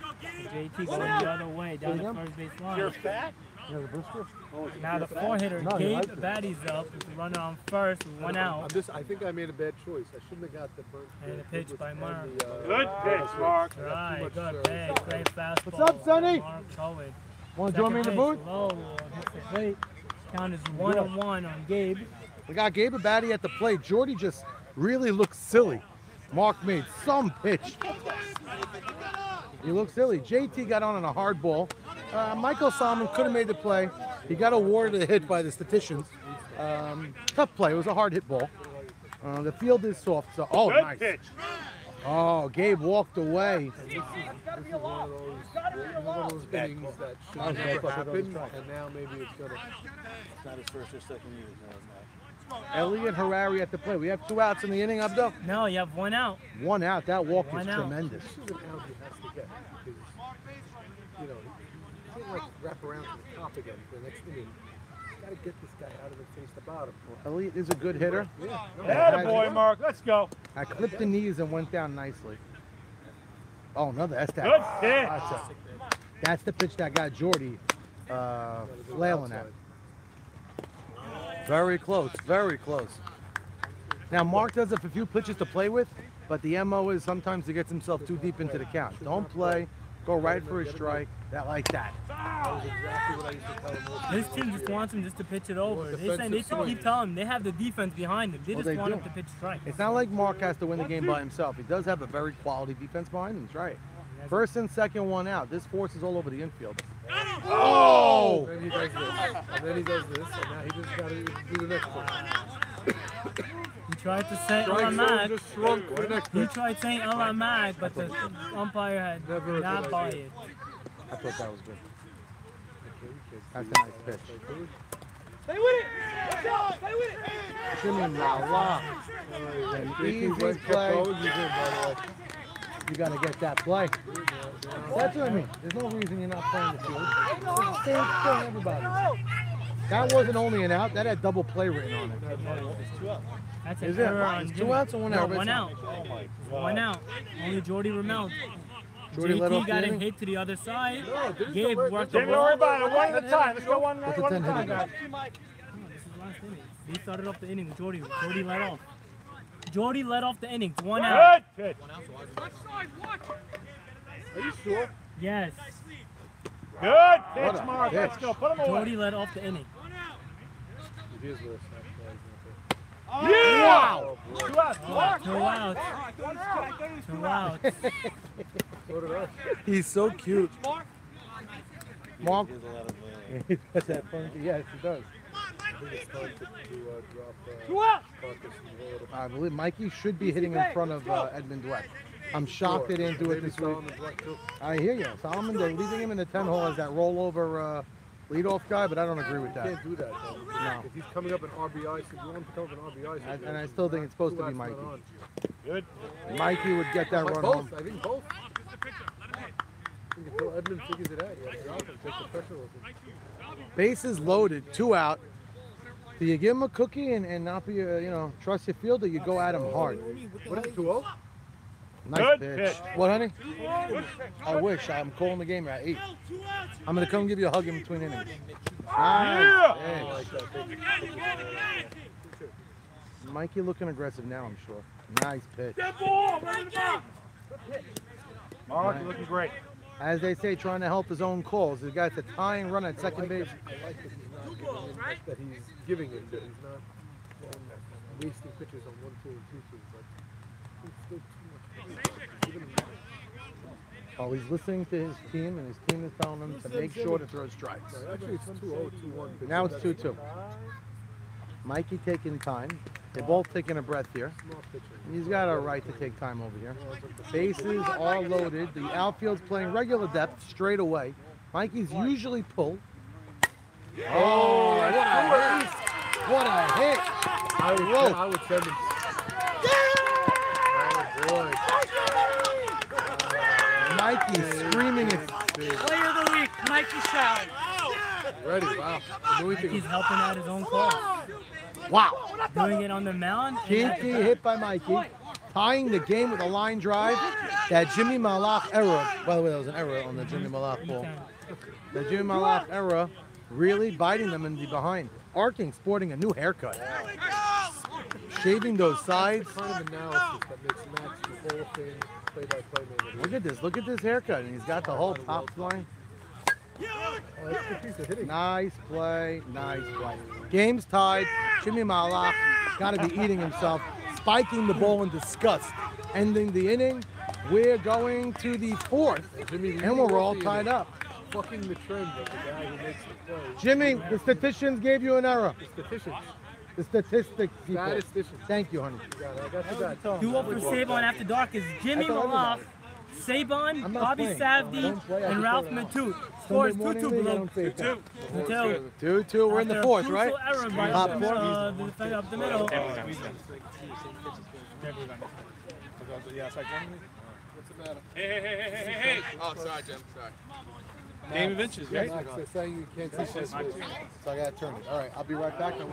JT going the other way down the first base line. You're fat? You have a brisker? Now the four-hitter No, he Gabe likes it. Batty's up with the runner on first, with one out. I think I made a bad choice. I shouldn't have got the burnt. And a pitch by Mark. Good pitch, Mark. Right, good pitch, great fastball. What's up, Sonny? Mark Cohen. Want to join me in the booth? Low, hits the plate. Count is 1-1 on Gabe. We got Gabe Abadie at the plate. Jordy just really looks silly. Mark made some pitch. He looks silly. JT got on a hard ball. Michael Solomon could have made the play. He got awarded a hit by the statisticians. Tough play. It was a hard hit ball. The field is soft. So, oh, Good nice. pitch. Oh, Gabe walked away. This is one of those innings that should never happen, and now maybe it's gonna. It's not his first or second year. No, it's not. Elliot Harari at the plate. We have 2 outs in the inning, Abdul. No, you have 1 out. 1 out. That walk One is out. tremendous. This is an out he has to get because you know he can't like wrap around to the top again for the next inning. He's got to get this guy out of it face the bottom. Elliot is a good hitter. Atta boy, Mark. Let's go. I clipped the knees and went down nicely. Oh, another. That's that. Good pitch. That's the pitch that got Jordy flailing at. Very close. Very close. Now, Mark does have a few pitches to play with, but the MO is sometimes he gets himself too deep into the count. Don't play. Go right for a strike. That like that. This team just wants him just to pitch it over. They should keep telling him they have the defense behind him. They Well, just they want do. him to pitch strike. It's not like Mark has to win the game by himself. He does have a very quality defense behind him. That's right. First and second, 1 out. This force is all over the infield. Oh! And then he does this, and then he does this, and now he just got to do the next one. He tried to say Strike zone Mag. just shrunk for the next He pitch. tried saying Mag, but the umpire had Never a not good by idea. it. I thought that was good. That's a nice pitch. Stay with it! Watch out! Stay with it! Jimmy Lala. An easy play. You got to get that play. That's what I mean. There's no reason you're not playing the field. It's the same thing, everybody. That wasn't only an out. That had double play written on it. That's Is an it? error on It's 2 Jimmy. outs or 1 No, out? 1 out. 1 out. Only Jordy Ramel. Jordy let off JT the got a inning? hit to the other side. Gabe worked the Don't worry ball. about it. One at a time. Let's go one What's the at a 10 time, hitter? guys. This is last inning. He started off the inning with Jordy. Jordy led off. Jordy led off the innings. 1 out. Good pitch. Are you sure? Yes. Good What pitch, a Mark. Let's pitch. go. Put him away. Jordy led off the inning. It is worse. Wow! Two outs. Two outs. He's so cute. Mark. He does that funky. Yes, he does. I believe Mikey should be hitting in front of Edmund Dweck. I'm shocked they didn't do it this week. I hear you. Solomon, they're leaving him in the 10 hole as that rollover leadoff guy, but I don't agree with that. You can't do that. No. If he's coming up in RBI, so you want him to come up in RBI. So And I still think it's supposed to be Mikey. Good. Mikey would get that run both. home. I think both. I think until Edmund figures it out, yeah, drop him, take the pressure off him. Bases loaded, 2 out. Do you give him a cookie and not be, trust your fielder? You go at him hard. What is it, 2-0? Nice Good pitch. pitch. What, honey? I wish. I'm calling the game at 8. I'm going to come give you a hug in between innings. Nice pitch. Mikey looking aggressive now, I'm sure. Nice pitch. Mark, you're looking great. As they say, trying to help his own calls. The guy's a tying run at second base. I like that he's not that he's giving it, that he's not wasting pitches on 1-2 and 2-2, but he's still too much. Oh, he's listening to his team, and his team is telling him to make sure to throw strikes. Actually, it's 2-0, 2-1. Now it's 2-2. Mikey taking time. They're both taking a breath here. And he's got a right to take time over here. Bases are loaded. The outfield's playing regular depth straight away. Mikey's usually pull. Oh, what a hit! I would send him. Oh, boy. Mikey screaming it. Player of the week, Mikey Shalley. Ready, wow. He's helping out his own cause. Wow. Doing it on the mound. Kinky hit by Mikey. Tying the game with a line drive. That Jimmy Malach error. By the way, that was an error on the Jimmy Malach ball. The Jimmy Malach error really biting them in the behind. Arking sporting a new haircut. Shaving those sides. Kind of analysis that makes Max the whole thing play-by-play man. Look at this. Look at this haircut. And he's got the whole top line. Nice play. Nice play. Game's tied. Jimmy Malach got to be eating himself. Spiking the ball in disgust. Ending the inning. We're going to the 4th. And we're all tied up. Fucking the trend of the guy who makes the play. Jimmy, the statisticians gave you an error. The statisticians. The statistics people. Statisticians. Thank you, honey. I got you back. Duo for Sabon After Dark is Jimmy Malach, Sabon, Bobby Savdi, and Ralph Matute. Scores 2-2 below. 2-2. We're in the 4th, right? Error by Top the 4. defender up the middle. What's the matter? Hey. Oh, sorry, Jim. Sorry. Game of inches, right? Max, they're saying you can't see this. So I got to turn it. All right, I'll be right back. Yeah,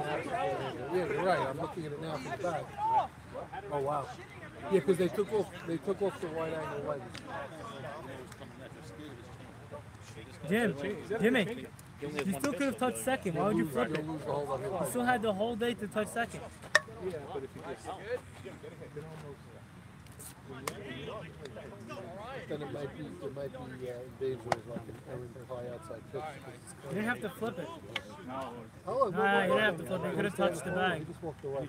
you're right. I'm looking at it now from the back. Oh wow. Yeah, because they took off the wide angle lens. Jimmy, you still could have touched second. Why would you flip it? You still had the whole day to touch second. Yeah, but if you just then it might be dangerous, like an errant high outside pitch. You didn't have to flip it. Oh, You didn't have to flip it. You could have touched the bag. He just walked away.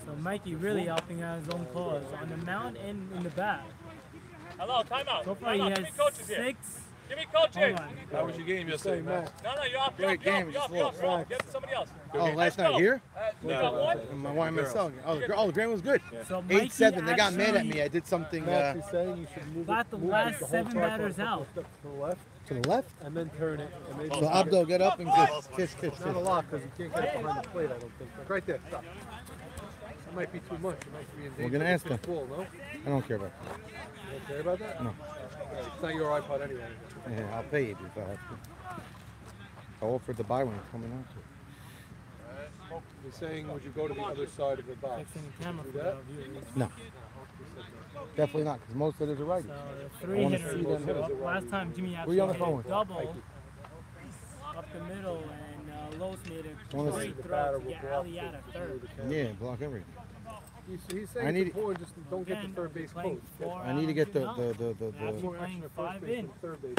So Mikey really helping out his own cause on the mound and in the back. Hello, timeout. So far he has 6. Give me coaches. How was your game yesterday, Matt? No, you're off. Great game, just lost. Get somebody else. Oh, last night here? No. Why am I selling it? Oh, the game was good. So Mikey 8-7. They got mad at actually me. I did something Max is saying you should move got the move last the whole 7 tripod batters a couple out. steps to the left, to the left. and then turn it. And maybe So Abdo, get up and kiss. not a lot because you can't get it behind the plate. I don't think. Like right there. Stop. It might be too much. It might be in danger. We're gonna ask them. Ball, no? I don't care about that. You don't care about that? No. It's not your iPod anyway. Yeah, I'll pay you if I have to. I offered to buy one coming out. You're saying would you go to the other side of the box? Fixing the camera Do for that? the viewers. No. Definitely not, because most of it is a righty. So the I 3 wanna hitters. see them. Last time Jimmy Who you on the actually phone hit a with? double up the middle, and Los made a Wanna great see throw to get Ali out of third. Yeah, block everything. He's saying I need it's important, just don't get the third base Playing coach. 4 I need to get out, the After playing 5 in. Third base.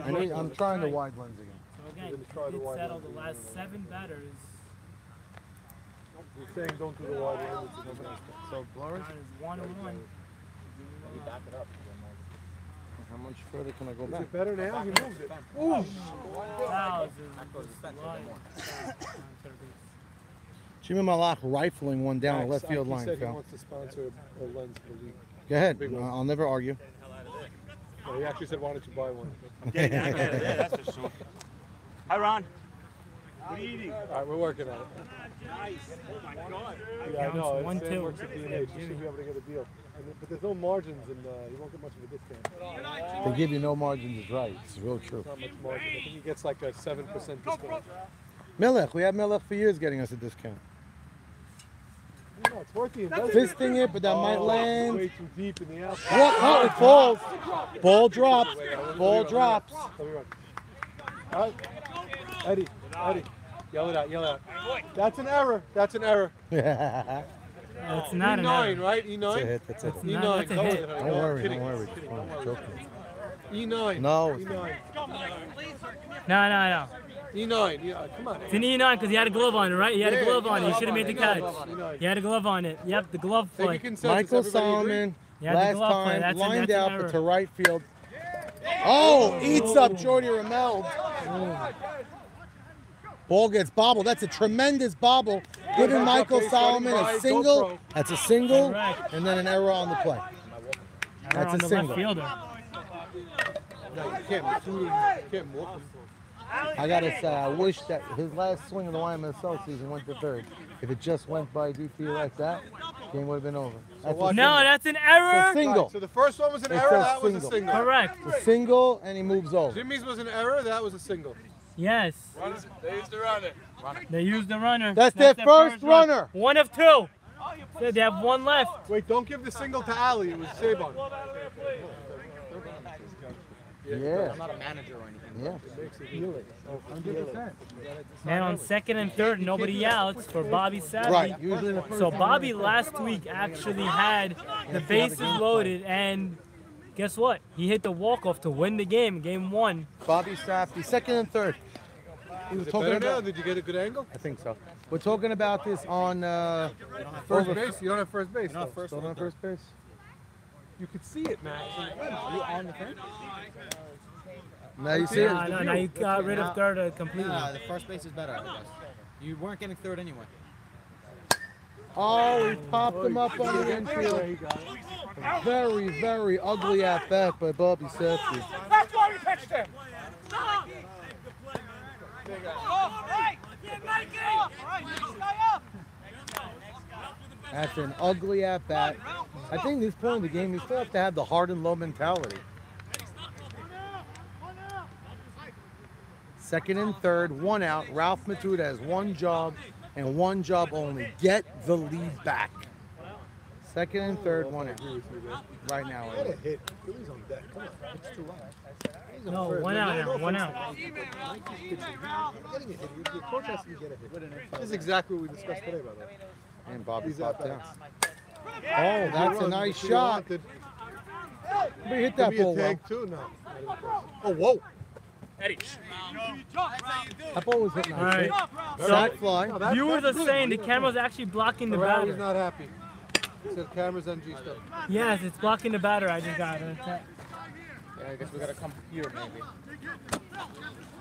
I'm trying the wide lens again. So again, We're gonna try the did wide settle ones. the last 7 batters. You're saying don't do the wide one. So Lawrence, Count is 1-1. how much further can I go Is back? it better now? You moved it. Ooh! Fouls is Jimmy Malak rifling one down the Max, left field he line. said he Foul. wants to sponsor a lens for the league. Go ahead. Big one. I'll never argue. No, he actually said, why don't you buy one? I'm getting out of there, that's for sure. Hi, Ron. What are you eating? All right, we're working on it. Nice. Oh my God. Yeah, I know. Counts Sam 1-2. works at D&H. You should be able to get a deal. But there's no margins, and you won't get much of a discount. They give you no margins is right. It's real true. Not much margin. I think he gets like a 7% discount. Melech, we had Melech for years getting us a discount. No, it's worth the investment. Fisting it, but that might land. Way too deep in the outfield. What? Oh, it falls. Ball drops. Ball drops. All right. Eddie, yell it out, yell it out. That's an error. That's an error. It's not an E9, error. right? E9? That's a hit. That's a hit. E9. That's a hit. Don't worry. Don't worry. I'm joking. E9. No. it's- E9. No. E9. Yeah, come on. It's an E9 because he had a glove on it, right? He had a glove on it. He should have made the catch. E9. He had a glove on it. Yep, the glove Take a play. consensus. Michael Everybody agree? Solomon, Yeah, the last glove play. time, That's lined an out error. to right field. Oh, eats up Jordy Ramel. Ball gets bobbled. That's a tremendous bobble. Giving Michael Solomon a single. That's a single, Correct. and then an error on the play. Error That's on a the single. left fielder. No, you can't walk him. I gotta say, I wish that his last swing of the YMSL season went to third. If it just went by DT like that, game would have been over. That's a watch single. No, that's an It's error. a single. So the first one was an It's error, a that was a single. single. Correct. A single, and he moves over. Jimmy's was an error, that was a single. Yes. They used to run it. They used the runner. That's their first run. runner. 1 of 2. So they have 1 left. Wait, don't give the single to Ali, it was Sabon. Yeah. I'm not a manager or anything. Yeah. 100%. Man, on 2nd and 3rd, nobody outs for Bobby Savvy. Right. Usually the first So time Bobby they- last week actually had the bases loaded, and guess what? He hit the walk-off to win the game, game 1. Bobby Safdie, 2nd and 3rd. He was Is it talking better now? about. Did you get a good angle? I think so. We're talking about this on First over- base? You don't have first base. Still don't have first base. You could see it, Max. You on the third? Now you see it. No, now you got rid of 3rd completely. Nah, the first base is better, I guess. You weren't getting third anyway. Oh, he popped him up on the infield. Very, very ugly at bat by Bobby Safdie. That's why we pitched him. That's an ugly at bat. I think this point in the game, you still have to have the hard and low mentality. 2nd and 3rd, 1 out. Ralph Matuda has 1 job and 1 job only. Get the lead back. 2nd and 3rd, 1 out. Right now. What a hit. Philly's on deck. Come on. It's too loud. No, 1 out now, 1 out. Getting a hit. Your coach has to get a hit. This is exactly what we discussed today, by the way. And Bobby He's popped out down. there. Oh, that's a nice shot. He hit Could that be a ball well. tag too? No. Oh, whoa. Eddie. That ball was hit All nice. right. Sack fly. Viewers are saying the camera's actually blocking the Ferrari's batter. not happy. He said cameras NG stuff. Yes, it's blocking the batter. I just got it. Yeah, I guess we gotta come here maybe.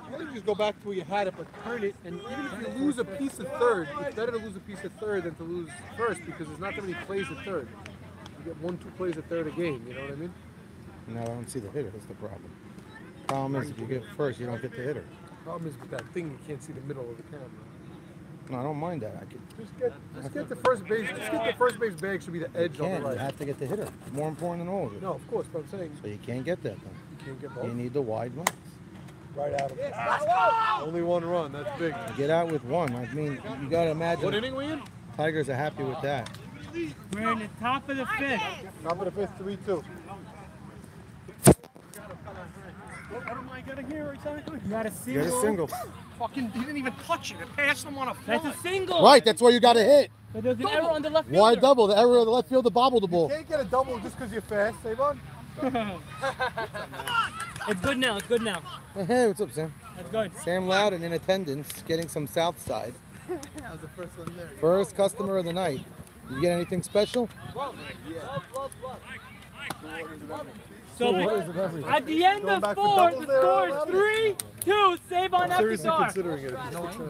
Why don't you just go back to where you had it, but turn it, and even if you lose a piece of third, it's better to lose a piece of third than to lose first because there's not that many plays at third. You get 1-2 plays at third a game, you know what I mean? No, I don't see the hitter. That's the problem. Problem is, if you get first, you don't get the hitter. Problem is with that thing, you can't see the middle of the camera. No, I don't mind that. I can. Just get the first base. Just get the first base bag should be the edge on the You right. have to get the hitter. It's more important than all of it. No, of course, but I'm saying So you can't get that then. you can't get both. You need the wide ones. Right out of it. Only 1 run. That's big. Get out with 1. I mean, you got to imagine. What inning we in? Tigers are happy with that. We're in the top of the 5th. Top of the 5th, 3-2. What am I gonna hear exactly? You got a Get single. a single. Fucking, he didn't even touch it. It passed him on a fly. That's a single. Right, that's where you got to hit. But there's an error on the left fielder. Wide double. The error of the left fielder bobbled the ball. You can't get a double just because you're fast, Savon. It's good now. It's good now. Hey, what's up, Sam? That's good. Sam Loudon in attendance, getting some South Side. That was the first one there. First customer of the night. You get anything special? So at the end of 4, the score is 3-2. Save on after Seriously dark. considering it.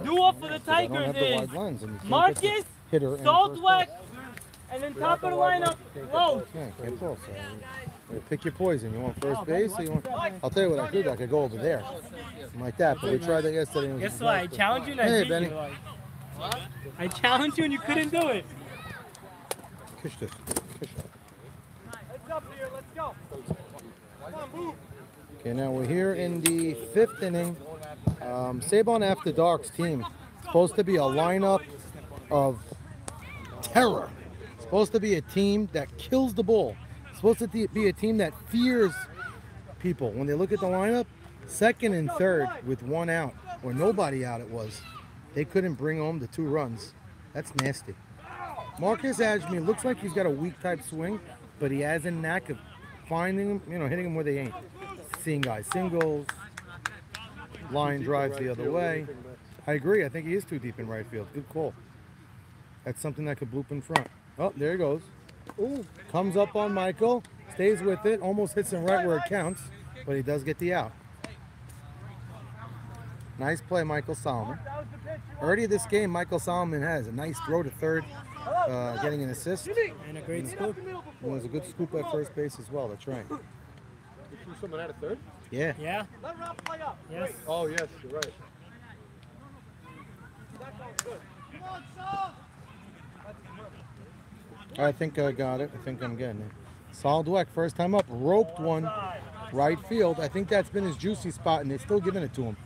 Duo for the I don't Tigers have the wide is lines. And you can't Marcus, get the hitter and Saltwack, and then top of the lineup, Lowe. Yeah, can't throw. So you pick your poison. You want first base, or you want? I'll tell you what I could. I could go over there, something like that. But we tried that yesterday. And it was Guess what? I challenged you and I Hey, beat Benny. you. I challenged you and you couldn't do it. Kish this. Kish it. Let's up here. Let's go. Come on, move. Okay, now we're here in the 5th inning. Sabon After Dark's team supposed to be a lineup of terror. Supposed to be a team that kills the ball. Supposed to be a team that fears people. When they look at the lineup, 2nd and 3rd with 1 out, or nobody out it was. They couldn't bring home the 2 runs. That's nasty. Marcus Ashby looks like he's got a weak type swing, but he has a knack of finding them, hitting them where they ain't. Seeing guys singles, line drives the other way. I agree. I think he is too deep in right field. Good call. That's something that could bloop in front. Oh, there he goes. Ooh, comes up on Michael, stays with it, almost hits him right where it counts, but he does get the out. Nice play, Michael Solomon. Already this game, Michael Solomon has a nice throw to third, getting an assist. And a great scoop. And there's a good scoop at first base as well. That's right. Someone had a third? Yeah. Yeah. Let Ralph play up. Yes. Oh, yes, you're right. I think I got it. I think I'm getting it. Saul Dweck, first time up, roped one, right field. I think that's been his juicy spot, and they're still giving it to him.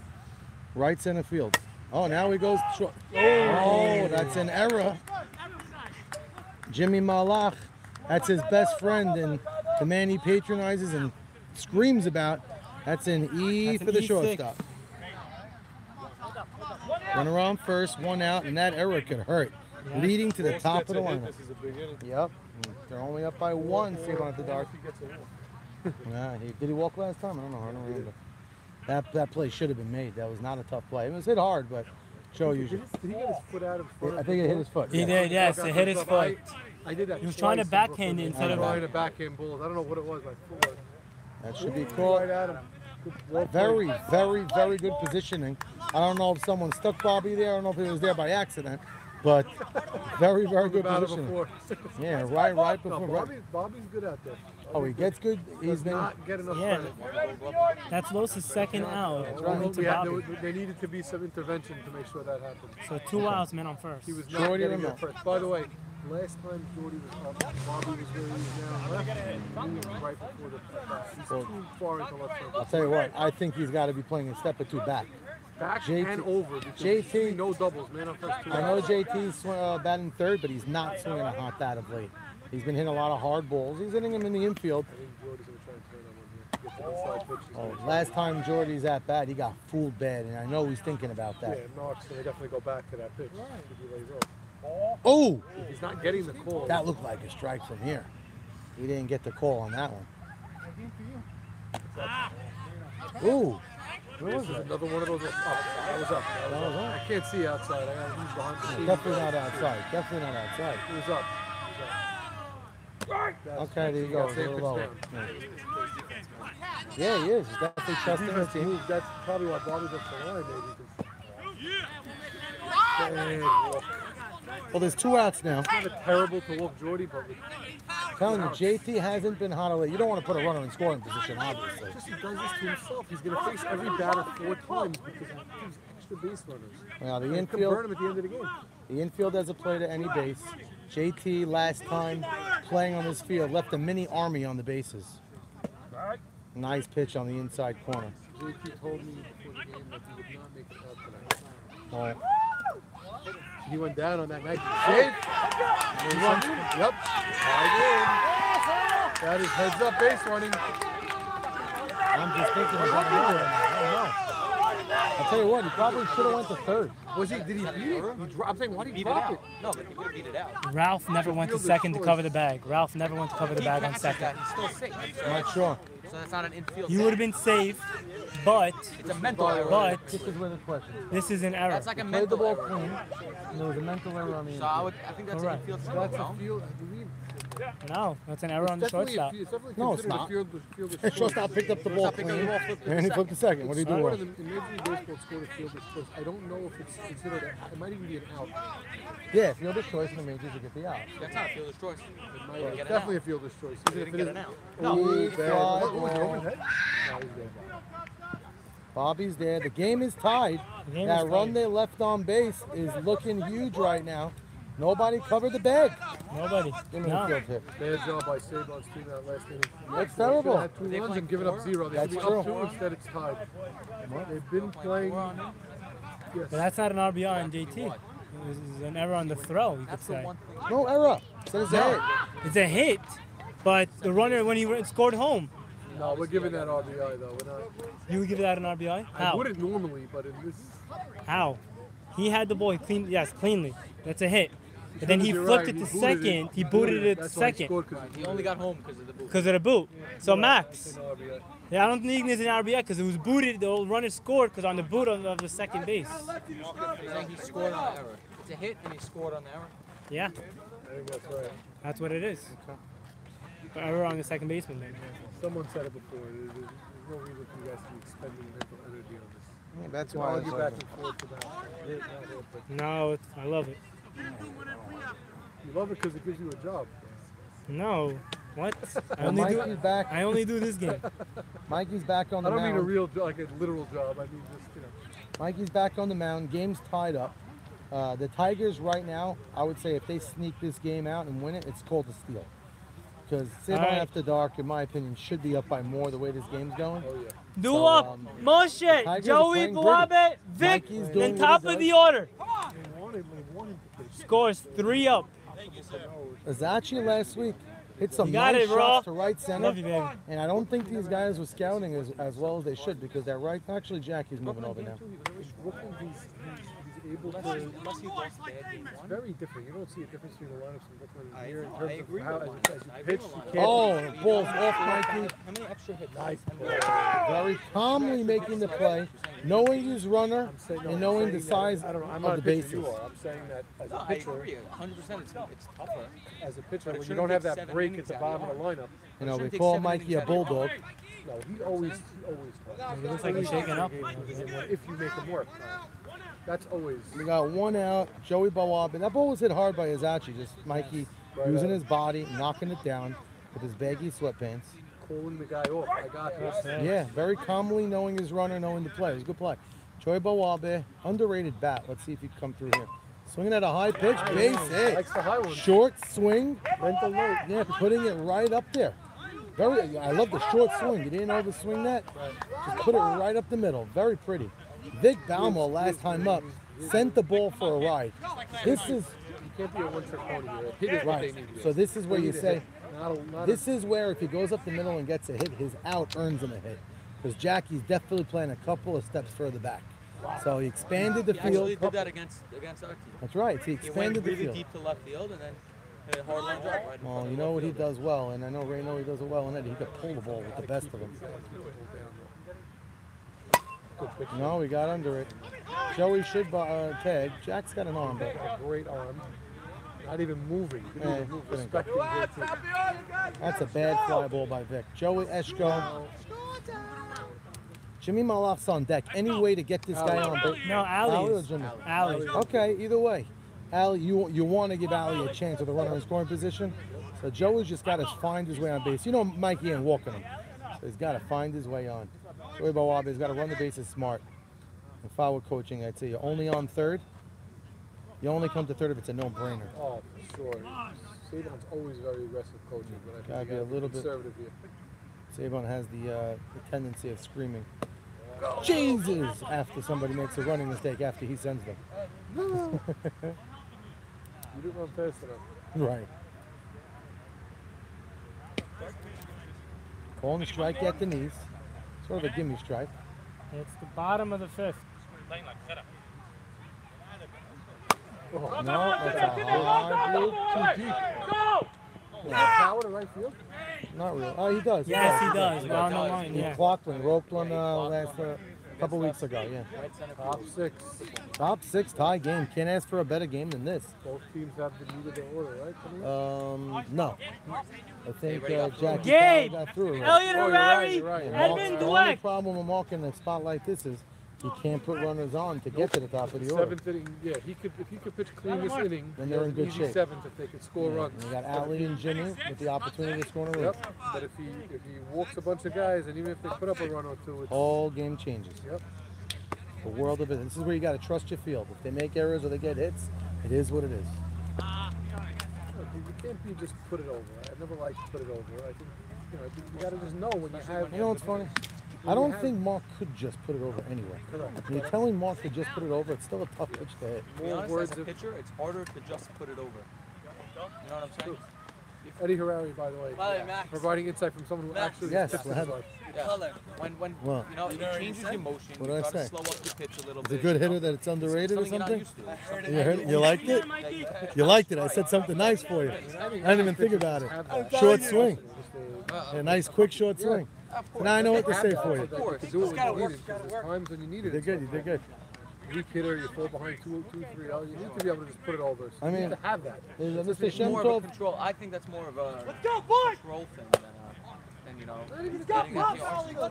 Right center field. Oh, now he goes. Oh, that's an error. Jimmy Malach, that's his best friend, and the man he patronizes and screams about. That's an E for the shortstop. Run around first, 1 out, and that error could hurt. Leading to the top of the lineup. Yep. They're only up by 1, Sabon After Dark. Did he walk last time? I don't know. I don't remember. That play should have been made. That was not a tough play. It was hit hard, but Joe usually. Did he get his foot out in front of I think it hit his foot. He did, yes. It hit his foot. I did that. He was trying to twice in backhand Brooklyn. instead of trying to backhand bulls. I don't know what it was. That should be called. Right at him. Very, very, very good positioning. I don't know if someone stuck Bobby there. I don't know if he was there by accident, but very, very good positioning. Yeah, right before. Bobby's good out there. Oh, he gets good. He's been not get enough Yeah. credit. That's Lowe's second out. Going to Bobby. There needed to be some intervention to make sure that happened. So 2 outs, man on first. He was not getting there first. By the way, last time Jordy was up, Bobby was where he was now left, and he was right before the he's too far into left field. I'll tell you what. I think he's got to be playing a step or 2 back. Back and over. JT, no doubles, man on first 2. I know JT's batting third, but he's not swinging a hot bat of late. He's been hitting a lot of hard balls. He's hitting them in the infield. Oh, last time Jordy's at bat, he got fooled bad, and I know he's thinking about that. Yeah, Mark's going to definitely go back to that pitch. Oh! He's not getting the call. That looked like a strike from here. He didn't get the call on that one. Ooh! Where was it? Another one of those. That was up. I can't see outside. I got who's behind the scenes. Definitely not outside. Definitely not outside. It was up. Okay, there you go. A little lower. Yeah, he is. He's definitely trusting his team. That's probably why Bobby's up the line, maybe. Well, there's 2 outs now. It's kind of terrible to walk Jordy, but I'm telling you, JT hasn't been hot lately. You don't want to put a runner in scoring position, obviously. He does this to himself. He's going to face every batter 4 times because he gives extra base runners. Well, the He can infield. burn him at the end of the game. The infield has a play to any base. JT last time playing on this field left a mini army on the bases. Nice pitch on the inside corner. JT told me before the game that he would not make it out tonight. He went down on that night. Yep. That is heads up base running. I'm just thinking about it. I don't know. I tell you what, he probably should have went to third. Was he? Did he beat it? I'm saying, why did he drop it? No, but he would have beat it out. Ralph never went to second to cover the bag. Ralph never went to cover the bag on second. He's still safe. I'm not sure. So that's not an infield. You would have been safe, but It's a mental error. but This is where the question is. this is an error. That's like a Played the mental ball error. clean, and there was a mental error on the So I think that's Correct. an infield That's single, a no? field, I believe. No, that's an error on the Definitely shortstop. It's definitely No, it's considered not. a field Shortstop picked up the ball picked up clean, the ball, flipped it and he to flipped the second. What did he do Scored wrong? in Major League Baseball scored a fielder's choice. I don't know if it's considered, it might even be an out. Yeah, fielder's choice in the majors to get the out. That's not a fielder's choice. It's get an definitely a fielder's choice. He didn't get an out. Ooh, bad. fly Was he ball. overhead? No, he's dead. Bobby's there. The game is tied. The game That is run tied. they left on base is looking huge right now. Nobody covered the bag. Nobody. Give me a No. field hit. Bad job by Saban's team that last inning. That's They should've terrible. had 2 runs and given up 0. They should That's be true. up 2, instead it's tied. They've been playing. Yes. But that's not an RBI on JT. It was an error on the throw, you could say. No error. So it's a hit. It's a hit, but the runner, when he scored home, No, we're giving that RBI though. We're not. you would give that an RBI? I How? wouldn't normally, but in this. How? He had the ball clean. Yes, cleanly. That's a hit. But then he You're flipped right, it to he booted second. He booted it to That's why he second scored, 'cause He only got home because of the boot. because of the boot. So Max, it's an RBI. yeah, I don't think it's an RBI because it was booted. The old runner scored because on the boot of the second base. He's saying he scored on the error. It's a hit and he scored on the error. Yeah, I think that's right. that's what it is. Error on the second baseman. Then. Someone said it before. There's no reason for you guys to be expending mental energy on this. Yeah, that's You why. argue back and forth about hit, not hit, but No, I love it. you love it because it gives you a job. No, what? I Well, only Mikey's back. I only do this game. Mikey's back on the I don't mound. mean a real job, like a literal job. I mean just, you know. Mikey's back on the mound. Game's tied up. The Tigers right now, I would say if they sneak this game out and win it, it's called a steal. Because Savon right. After Dark, in my opinion, should be up by more the way this game's going. Oh yeah. Do So, up, Moshe, Tigers are Joey, playing Buabe, Vic, Mikey's doing and what top he of does. the order. They wanted to play. Scores 3 up. Azachi last week hit some You got nice it, bro. shots to right center. Love you, baby. And I don't think these guys were scouting as well as they should because they're right. Actually, Jackie's moving over now. Brooklyn, he's able to. Unless he lost bad game It's one. very different. You don't see a difference between the lineups in Brooklyn and I- here in I terms agree of how, with as Lawrence. you I agree pitch, with you Lawrence. can't. Oh, ball's off Mikey. How many extra hit Nice balls? play. Very calmly making the play, knowing his runner I'm saying, no, and I'm knowing the saying that- size I don't know. I'm of not the a pitcher, bases. you are. I'm saying that as No, a I pitcher, agree. 100%. It's tougher. as a pitcher, But it when you shouldn't don't have take that 7 break at innings the out bottom of of the lineup, You know, we Shouldn't take call 7 Mikey a innings out of bulldog. no, he always It looks like he's shaking up. if you make him work. That's always. We got one out. Joey Bawabe. That ball was hit hard by Azachi. Just Mikey using his body, knocking it down with his baggy sweatpants. Calling the guy off. I got this. Yeah, very calmly knowing his runner, knowing the play. It was a good play. Joey Bawabe, underrated bat. Let's see if he can come through here. Swinging at a high pitch, base hit. Likes the high one. Short swing. Mental note. Yeah, putting it right up there. Very. I love the short swing. You didn't overswing that. Just put it right up the middle. Very pretty. Vic Balmo, last time up, sent the ball for a ride. This is You can't be a one-trick pony here. Hit is what they right. need. So this is where They you need a say, hit. Not this is where if he goes up the middle and gets a hit, his out earns him a hit. Because Jackie's definitely playing a couple of steps further back. So he expanded the He actually field. did that against our team. That's right. He He went expanded the really field. deep to left field and then hit a hard line drive right in Well, front of you the know left what he fielder. does well, and I know Ray he does it well, and that he could pull the ball with the best of them. No, we got under it. Joey should tag. Jack's got an arm, but a great arm. Not even moving. He didn't Yeah, even move. couldn't Respecting JT. that's a bad fly ball by Vic. Joey Eshko. Jimmy Malaf's on deck. Any way to get this guy on? No, Ali or Ali. Jimmy? Ali. Okay, either way. Ali, you want to give Ali a chance with a runner in scoring position. So Joey's just got to find his way on base. You know Mikey ain't walking him. So he's got to find his way on. Joey Bawabe's got to run the bases smart. If I were coaching, I'd say you're only on third. You only come to third if it's a no-brainer. Oh, for sure. Saban's always very aggressive coaching, but I think Gotta you be a gotta little bit- conservative here. Savon has the tendency of screaming, Jesus, after somebody makes a running mistake after he sends them. You didn't run fast enough. Right. Calling a strike at the knees. Sort of a gimme strike. It's the bottom of the 5th. No, that's a high blue. Too deep. Power to right field? Not really. Oh, he does. Yes, he does. Around the line, He yeah. clocked one, roped one last couple weeks ago. Yeah. Top 6. Top 6 tie game. Can't ask for a better game than this. Both teams have the lead of the order, right? Coming up? No. I think Jackie Gabe! got through it. Elliot Oh, Harari! you're right. Edmund The only Dweck! problem with Mark in a spot like this is he can't put runners on to get to the top of the order. 7th inning, yeah. If he could pitch clean this inning, Then they're in good easy shape. 7th if they could score runs. And you got Ali and Jimmy with the opportunity to score in a run. Yep. But if he walks a bunch of guys, and even if they put up a run or two, it's Whole game changes. Yep. The world of it. This is where you got to trust your field. If they make errors or they get hits, it is what it is. Look, you can't be just put it over. I never like to put it over. I think you got to just know when you have. You know what's funny? I don't think Mark could just put it over anyway. Correct. When you're telling Mark to just put it over, it's still a tough pitch to hit. To be honest, as a pitcher, it's harder to just put it over. You know what I'm saying? Eddie Harari, by the way, providing insight from someone who actually Yes, pitched well, his life. Yeah. When Well, you know, it changes your motion. What You did I gotta say? slow up your pitch a little It's bit. a good hitter that it's underrated or Something you're not something? used to. You heard it? You liked it? You liked it. I said something nice for you. I didn't even think about it. Short swing. A nice quick short swing. So now I know what to say for you. Of course. You do it when you need it, because there's times when you need You it. did good. You did good. Weak hitter, you fall behind 2-3. You need to be able to just put it over. I You mean, need to have that. Mr. It's more of a Shemkov, control. I think that's more of a go, boys! control thing than you know. Getting at the arsenal.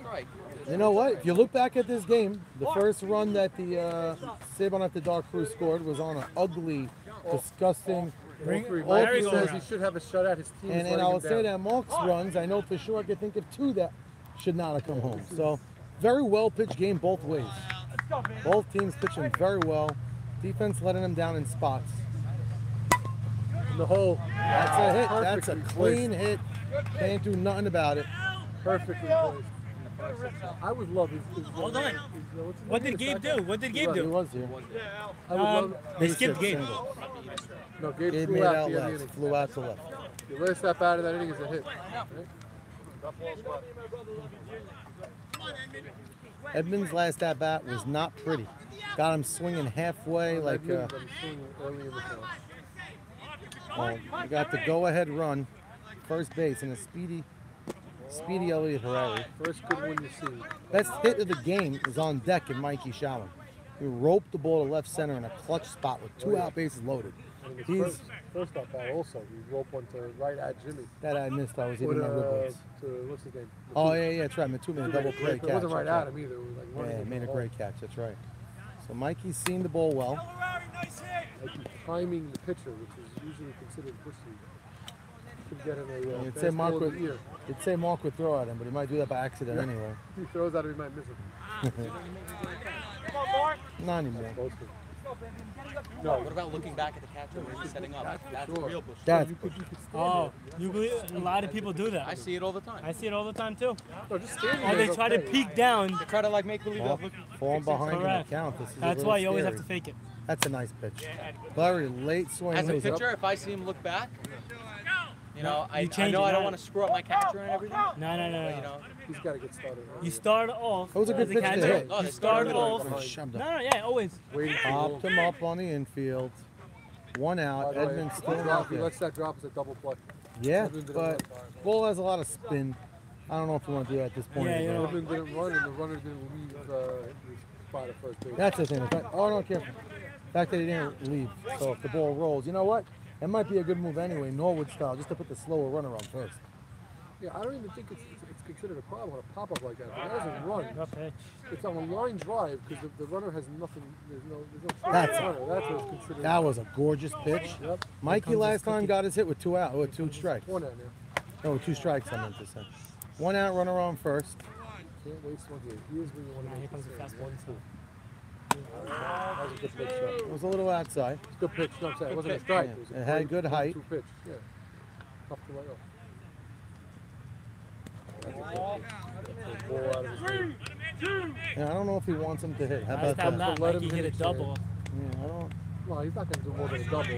Strike. you know what? If you look back at this game, the first run that the Sabon at the Dark Crew scored was on an ugly, disgusting. Mike says he should have a shutout. His team And I would say that Mark's runs, I know for sure I could think of 2 that should not have come home. So, very well pitched game both ways. Both teams pitching very well. Defense letting them down in spots. in the hole. That's a hit. That's a Perfectly clean placed. hit. Can't do nothing about it. Perfectly placed. I would love his Hold on. What did Gabe do? What did Gabe He do? was here. I would love. They skipped Gabe. No, Gabe Gabe flew made out out the end of the left. inning. Flew out to left. The last step out of that inning is a hit. Edmonds' last at bat was not pretty. Got him swinging halfway like I'm swinging early in the count. we got the go-ahead run, first base, and a speedy Elliot Harari. First good one you see. Best hit of the game is on deck in Mikey Shallon. He roped the ball to left center in a clutch spot with 2 out bases loaded. And his He's first up bat also. He roped one to right at Jimmy. that I missed. I was With, eating my ribs. what's his name? Oh yeah, that's right. Matuma made a double play It catch. wasn't right that's at him either. It was like Yeah, running he in made the a hole. great catch. That's right. So Mikey's seen the ball well. Like timing the pitcher, which is usually considered risky. Could get in a You'd say Mark fastball would, in the ear. you'd say Mark would throw at him, but he might do that by accident anyway. If he throws out, he might miss it. Not anymore. Supposed to. No. What about looking back at the catcher when he's setting up? That's sure. real bullshit. That's You could stand Oh, you believe a lot of people do that. I see it all the time. I see it all the time too. there. No, just stand Or there they is try to okay. peek down. They try to like make believe. falling behind in the Correct. count. This is a That's little why you always have scary. to fake it. That's a nice pitch. Very late swing. As a He's up. pitcher, if I see him look back, you know, I change know it, I don't no. want to screw up my catcher and everything. No. But, you know, He's got to get started. You start off. That was a good as pitch to catcher. hit. Oh, You they start started off. behind. Shoved No, him. yeah, always. Waiting for Popped the him up on the infield. 1 By out. the way, Edmonds the still drop, out he there. lets that drop as a double play. Yeah, Edmonds didn't but run. ball has a lot of spin. I don't know if you want to do that at this point. Yeah, in the you game. know. Edmonds didn't run, and the runner didn't leave his spot at first base. That's the thing. Oh, I don't care. The fact that he didn't leave. So if the ball rolls, you know what? It might be a good move anyway, Norwood style, just to put the slower runner on first. Yeah, I don't even think it's considered a problem on a pop-up like that. If it doesn't run, Good pitch. it's on a line drive because the runner has nothing. There's no That's runner. That's what's considered. That was a gorgeous pitch. Yep. Mikey last time got his hit with 2 out, with 2 strikes. One out now. No, with 2 strikes, I meant to say. 1 out, runner on first. Can't waste one here. Here's where you want to Here make comes the the save. fastball. 1-2. That was a good pitch shot. It was a little outside. It's a good pitch. No, I'm saying it wasn't a strike. Yeah, It was a it had great good height. 1-2 pitch. Yeah. Tough to let go. That's a good pitch. Ball out of his way. Yeah, I don't know if he wants him to hit. How Last about time that? not, Let Mikey him hit a hit it, double. Yeah, I don't. Well, he's not going to do more than a double. You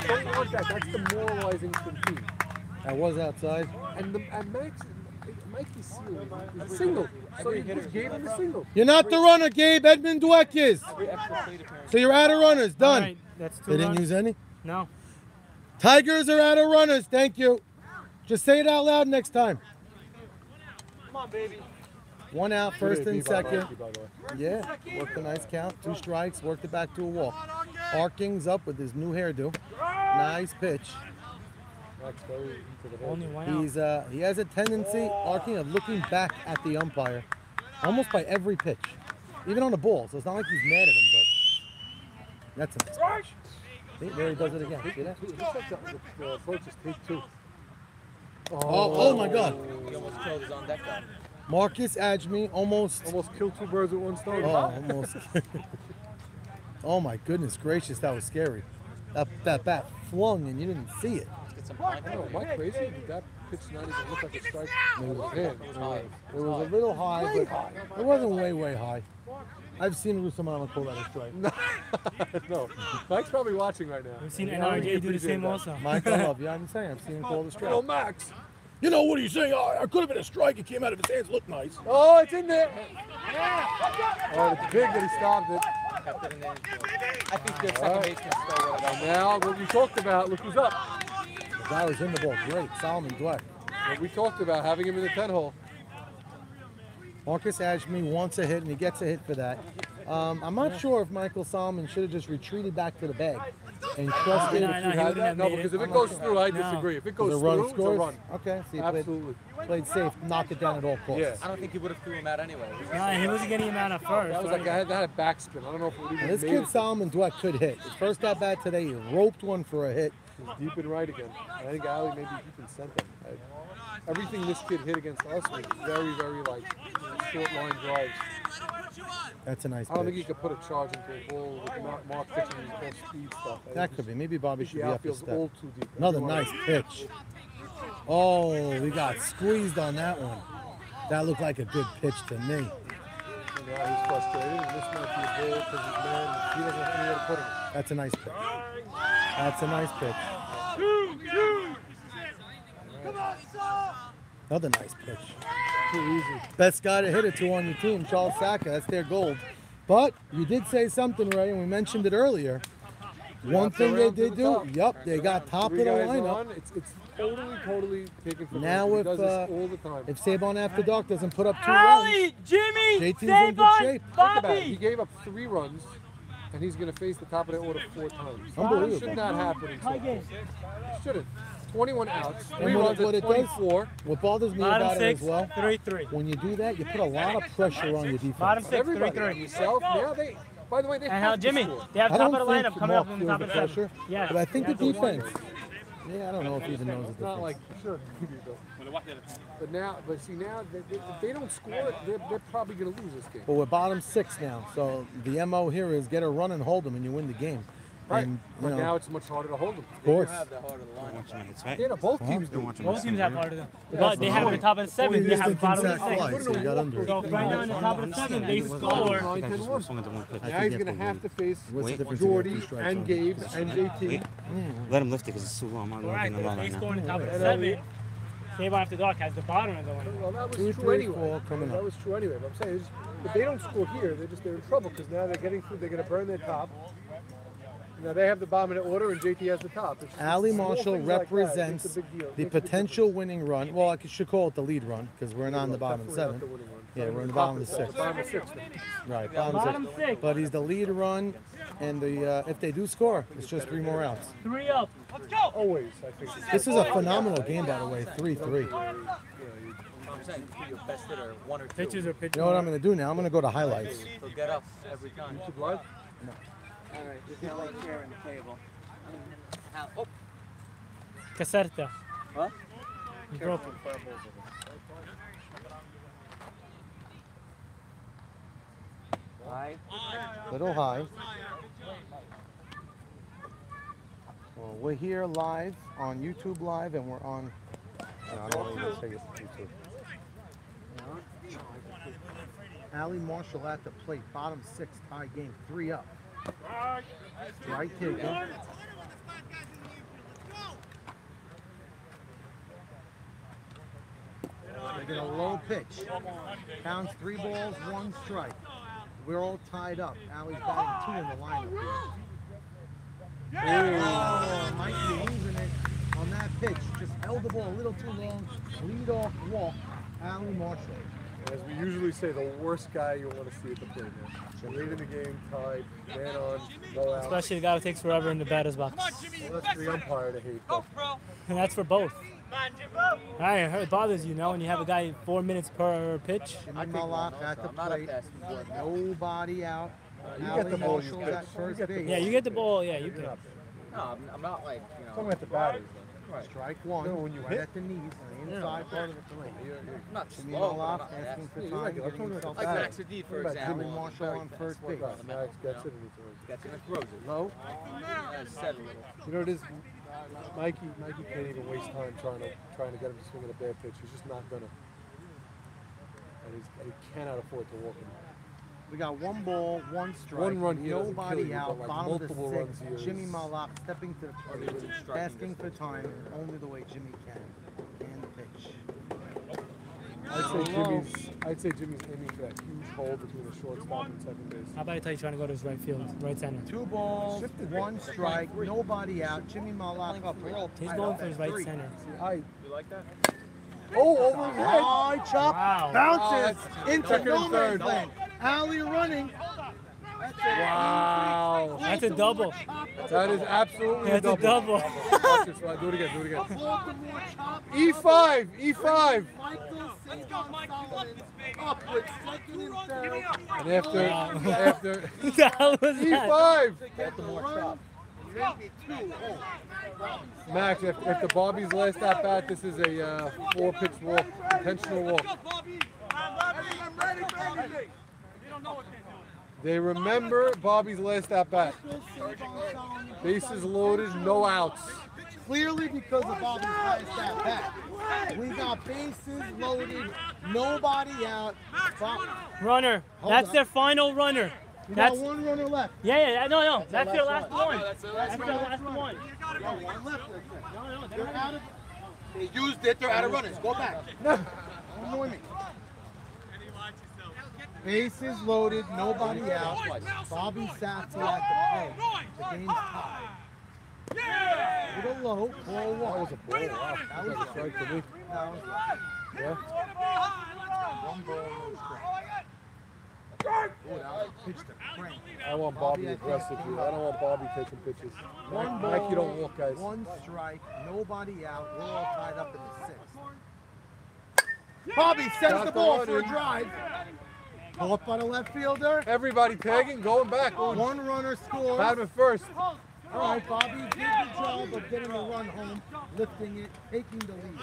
don't want that. That's demoralizing for the team. That was outside. And Max Mikey Seal. It's a single. So you just gave him a single. You're not the runner, Gabe. Edmund Dweck is. So you're out of runners. Done. All right, that's 2 They didn't runs. use any? No. Tigers are out of runners. Thank you. Just say it out loud next time. Come on, baby. 1 out, first and Good by second. Mikey, by the way. Yeah, worked a nice count. 2 strikes, worked it back to a walk. Arking's up with his new hairdo. Nice pitch. That's very into the head. Only 1 out. He has a tendency, Arking, of looking back at the umpire almost by every pitch, even on the ball. So it's not like he's mad at him, but that's a nice pitch. See, there he does it again. See that? Looks like the approach is take 2. Oh my God. He almost killed his own deck guy. Marcus Ajmi almost killed 2 birds with 1 stone. Oh, almost. Oh my goodness gracious, that was scary. That bat flung and you didn't see it. I don't know, am I crazy? Did that pitch not even look like a strike? It was him. It was a little high, but it wasn't way high. I've seen Rusamana call that a strike. No. Mike's probably watching right now. We've seen Yeah, NRJ do the appreciate same that. also. Mike, I love you. I'm saying, I've seen him call the strike. Yo, Max. You know, what are you saying? Oh, I could have been a strike. It came out of his hands. Looked nice. Oh, it's in there. Oh, it's big that he stopped it. Kept it in the infield. I think the second baseman still would have. And now, what we talked about, look who's up. The guy was in the ball. Great. Solomon Dweck. What we talked about, having him in the 10 hole. Marcus Ajmi wants a hit, and he gets a hit for that. I'm not sure if Michael Solomon should have just retreated back to the bag and trusted. No, he wouldn't have No, made because it. if it goes through, I disagree. If it goes through, it's a run. Okay, so you Absolutely. played safe, knock it down at all costs. Yeah. I don't think he would have threw him out anyway. No, he wasn't getting him out at first. That was like, that had a backspin. I don't know if it would even This made kid it. Solomon Dweck could hit. His first at bat today, he roped one for a hit. He's deep and right again. I think Ali maybe deep and center. Everything this kid hit against us was very, like short line drives. That's a nice I don't think pitch. he could put a charge into a ball with Mark pitching his ball speed stuff. That could be. Maybe Bobby should The be up his outfield's step. all too deep. Another nice pitch. Oh, we got squeezed on that one. That looked like a good pitch to me. And now he's frustrated, and this might be a ball because he's man. He doesn't have anywhere to put him. That's a nice pitch. That's a nice pitch. Another nice pitch. Too easy. Best guy to hit it to on your team, Charles Saka. That's their gold. But you did say something, Ray, and we mentioned it earlier. One thing they did do, they got top of the lineup. It's totally taken for Now granted. He does this if all the time. if Sabon After Dark doesn't put up 2 Ali, runs, Jimmy, JT's in good shape. Think about it. Bobby. He gave up 3 runs, and he's going to face the top of the order 4 times. Unbelievable. Should not happen. Shouldn't. 21 outs, 3 And runs what at it does, 24. what bothers me Bottom about it 6, as well, 3-3. when you do that, you put a lot of pressure on your defense. Bottom 6, Everybody, 3-3. yourself. Now they, by the way, they And have how to Jimmy, score. they have I top don't of the lineup think coming up Mark in the top feels of the the pressure, 7. Yeah, but I think the that's one. defense, I don't know if he even knows the It's not difference. like, sure, maybe, but see now, if they don't score, they're probably going to lose this game. But we're bottom 6 now, so the MO here is get a run and hold them, and you win the game. Right. And, you But know, now it's much harder to hold them. of course. Yeah, no, both teams do. Both teams have part of them. But they have the top of the 7, they have the bottom of the 6. So you got under it. So right now in the top of the 7, they score. Now he's going to have to face What's the difference in Jordy the 2 strikes and on? Gabe and JT. Let him lift it because it's too long. I'm not Correct. getting If along they right score now. in the top of the 7, Save After Dark has the bottom of the lineup. Well, that was 2, true 3, anyway. 4 coming That up. was true anyway. But I'm saying, if they don't score here, they're in trouble because now they're getting through. They're going to burn their top. Now they have the bottom of the order and JT has the top. It's Ali small Marshall things like that. represents It's a big deal. the Makes a big potential winning run. Well, I should call it the lead run because we're not in the bottom of the Definitely 7. not the winning one. Yeah, we're in the bottom of the 6. Bottom of 6. Right, Bottom bottom 6. 6. But he's the lead run, and the if they do score, it's just 3 more outs. 3 up. Let's go. Always, I think. This is a phenomenal game, by the way, 3-3. I'm saying for your best hitter, 1 or 2. Pitches are pitching. You know what I'm going to do now? I'm going to go to highlights. He'll get up every time. YouTube Live? All right, there's no like chair in the table. Oh. Caserta. What? He broke it. High. Little high. Well, we're here live on YouTube Live, and we're on. No, I don't know what to say it's YouTube. Ali Marshall at the plate, bottom 6 tie game, 3 up. Right taken. I get a low pitch. Counts 3 balls, 1 strike. We're all tied up. Allie's batting 2 in the lineup here. Oh, Mikey losing it on that pitch. Just held the ball a little too long. Lead off walk, Allie Marshall. As we usually say, the worst guy you want to see at the plate, man. So late in the game, tied, man on, no out. Especially the guy who takes forever in the batter's box. Well, that's for the umpire to hate. But And that's for both. I heard it bothers you, when you have a guy 4 minutes per pitch. Jimmy Malak at the plate. Nobody out. you Allie get the ball, Marshall you at first base. Yeah, you get the ball. Yeah, you can. No, I'm not like, talking about the batters, Right. Strike 1, No, when you right hit- at the knees, on the inside part of the plate. I'm not Jimmy slow, but I'm Malak not fast. asking for Yeah, time, you're getting right. himself Like out. Max Hadid, for What about example. Jimmy Marshall Very on fast. first Work base. on the Max mound, gets you it and he throws it. Gets it and throws it. Low. Set a little. You know what it is? Mikey can't even waste time trying to get him to swing at a bad pitch. He's just not gonna. And he cannot afford to walk him. We got 1 ball, 1 strike. 1 run here doesn't kill Nobody you, out. but like Bottom of the multiple 6th. runs here Jimmy is- Malak stepping to the plate, really striking asking for distance. time, only the way Jimmy can. And pitch. I'd say Jimmy's aiming for that huge hole between the shortstop and second base. How about I tell you trying to go to his right field, right center? 2 balls, 1 strike, nobody out. Jimmy Malak up. He's going for his right center. You like that? Oh, over his head. High chop, Wow. bounces into second no and man's third. land. Allie running. Wow. That's a double. That is absolutely That's a double. Watch this, do it again. E5, E5. Michael Solomon up with second and third. And after What the hell was that? E5. Baltimore chop. Maybe 2. Max, after Bobby's last at bat, this is a 4-pitch walk, intentional walk. They remember Bobby's last at bat. Bases loaded, no outs. Clearly because of Bobby's last at bat. We got bases loaded, nobody out. Runner. Hold That's on. their final runner. We That's got 1 runner left. yeah. No. That's their last one. That's their That's last their one. last one. One left. They're out of. They used it. They're out of runners. Go back. No. Don't annoy me. Bases loaded, nobody out. Bobby Saxon at the plate. The game's tied. Little low, ball 1. That was a ball. Wow. That was a strike to me. Yeah. 1 ball, no strike. Ooh, that was a pitch to Frank. I want Bobby aggressive here. I don't want Bobby taking pitches. 1 ball, Mike, you don't walk, guys. 1 strike, nobody out. We're all tied up in the 6th. Bobby sends Got the the ball run for a in. drive. Caught by the left fielder. Everybody tagging, going back. 1 runner scores. Batman first. All right, Bobby did the job of getting the run home, lifting it, taking the lead.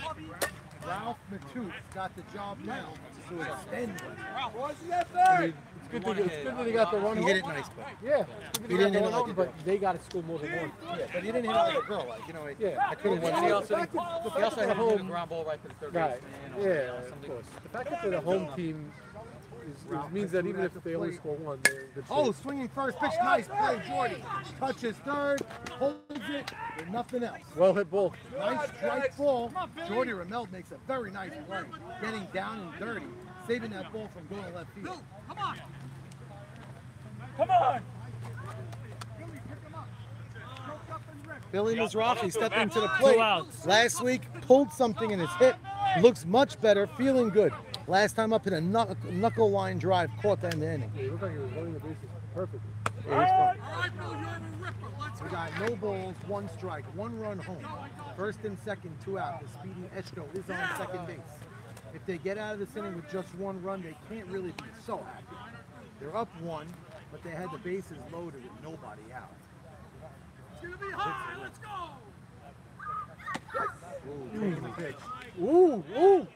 Ralph Matute got the job now to extend it. I mean, it's good that he got the run He home. hit it nice, but Yeah. He didn't hit it run like home, a but they got to score more than 1. yeah, but he didn't hit it like a girl, like Yeah. I could have won. He also The had fact that a home, ground ball right to the third right? baseman. Yeah, of course. The fact that they're the home team means that even if they only score 1, they're in good shape. Oh, swinging first pitch, nice play, Jordy. Touches third, holds it, with nothing else. Well hit ball. Nice strike ball. Jordy Ramel makes a very nice play, getting down and dirty, saving that ball from going left field. Come on! Billy Mizrahi stepping to the plate. 2 outs. Last week, pulled something in his hip. Looks much better, feeling good. Last time up in a knuckle line drive, caught that in the inning. Yeah, it looked like he was running the bases perfectly. Yeah, we got no balls, 1 strike, 1 run home. First and second, 2 out. The speedy Eshko is on second base. If they get out of this inning with just 1 run, they can't really be so happy. They're up 1, but they had the bases loaded with nobody out. It's gonna be high, let's go! Ooh, taking the pitch. Ooh, ooh.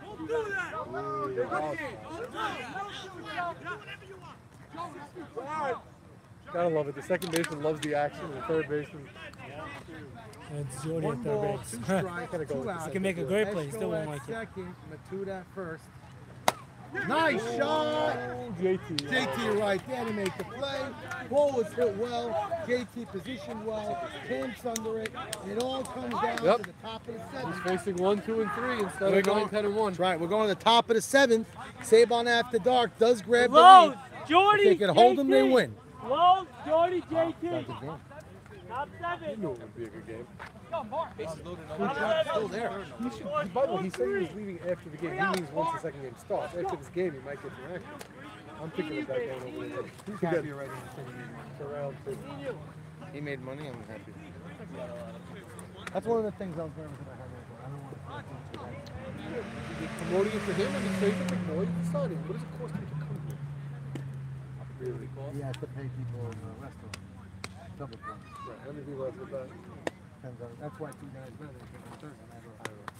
Don't do that! Don't do that! Gotta love it. The second baseman loves the action. The third baseman. It's Jordy 1 at ball, third 2 base. strikes, Gotta go 2 with the outs. He can make a great play, he still Eshko won't at like it. second, Matute at first. Nice shot. JT. JT right there to make the play. Ball was hit well. JT positioned well. Camps under it. And it all comes down to the top of the He's seventh. facing 1, 2, and 3 instead We're of 9, going- 10, and 1. That's right. We're going to the top of the seventh. Sabon After Dark does grab the Low, lead. Jordy, If they can hold them, they JT. win. Low, Jordy, JT. That's a game. Top You 7. knew it would be a good game. Bases loaded. Still there. By the way, he's saying he's leaving after the game. He means once the second game starts. After this game, he might get some action. I'm picking up that game over there. He's happy already. Around 2. He made money. I'm happy. That's one of the things I was nervous about. I don't want to. You're promoting it for him and he's saying like, no, he's deciding. What does it cost him to come here? Really? He has to pay people in the restaurant. Double price. Right. How many people have to that? Depends on. That's why 2 guys better than on Thursday night.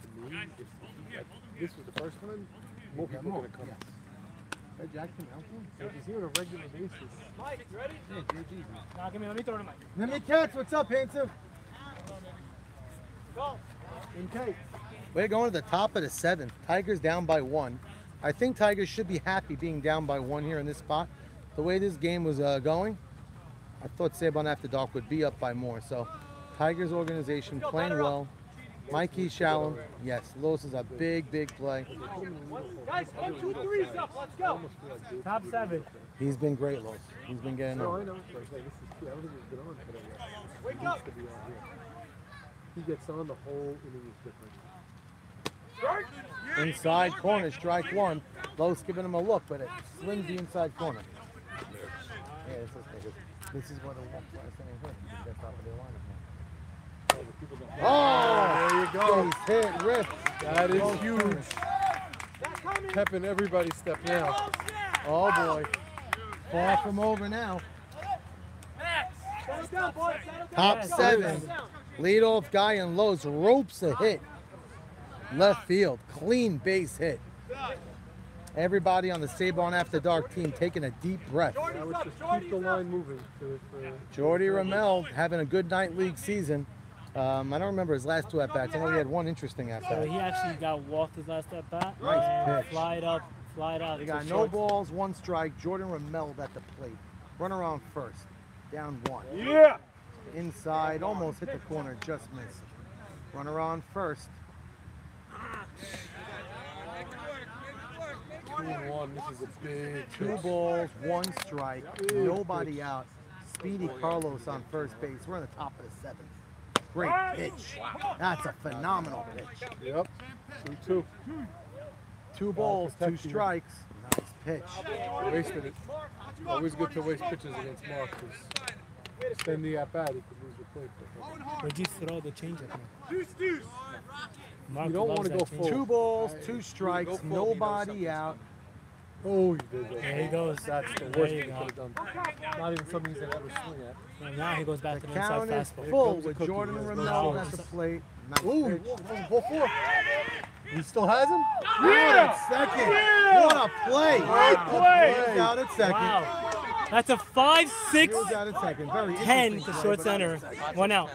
To me, if this was the first time, more people are going to come. Yes. Hey, Jackson, So if he's here on a regular basis. Mike, you ready? Yeah, JG. Now, give me, let me throw the mic. Let me catch. What's up, handsome? Go. Okay. We're going to the top of the seventh. Tigers down by 1. I think Tigers should be happy being down by 1 here in this spot. The way this game was going, I thought Sabon After Dark would be up by more. So, Tigers organization playing well. Mikey Shalom, yes, Los is a big, big play. Guys, 1, 2, 3's up. Let's go. Top 7. He's been great, Los. He's been getting No, I on. know. But this is key. I don't think he's been on today yet. Wake He up. needs to be on here. He gets on, the whole inning is different. Inside corner, strike 1. Los giving him a look, but it slims the inside corner. Yeah, this is what a walk last inning hurt. That's top of their lineup now. Oh, there you go. He's hit, ripped. That is huge. Pepping everybody's step now. Oh boy. Far from over now. Settle down, boys. Settle down. Top 7. Leadoff guy in Los ropes a hit. Left field. Clean base hit. Everybody on the Sabon After Dark team taking a deep breath. I would just keep the line moving. Jordy Ramel having a good night league season. I don't remember his last 2 at-bats. I know he had 1 interesting So at-bat. he actually got walked his last at bat. Nice and pitch. Flied out. They to got no short. balls, 1 strike. Jordan Ramel at the plate. Runner on first. Down 1. Yeah. Inside, almost hit the corner, just missed. Runner on first. 2-1. This is a big 2 balls, 1 strike. Nobody out. Speedy Carlos on first base. We're on the top of the 7th. Great pitch. That's a phenomenal pitch. Yep. 2-2. 2 balls, 2 protecting him. strikes. Nice pitch. Wasted it. Always good to waste pitches against Mark because extend the at-bat, he could lose the plate. Where'd you throw the changeup now? You Mark don't loves want to that go changeup. full. 2 balls, 2 strikes. Nobody out. Oh, you did that. There he goes. That's the There worst you thing he go. could have done. Not even something he's going to ever swing at. And now he goes back to The the inside count is fastball. full comes the with cookie. Jordan There's no Ramel choice. at the plate. Nice Ooh, pitch. ball 4. He still has him? Yeah! Second. What a play. Great play. He was out at second. Wow. That's a 5-6. He was out at second. Very 10 interesting to play, short but center. 1 out.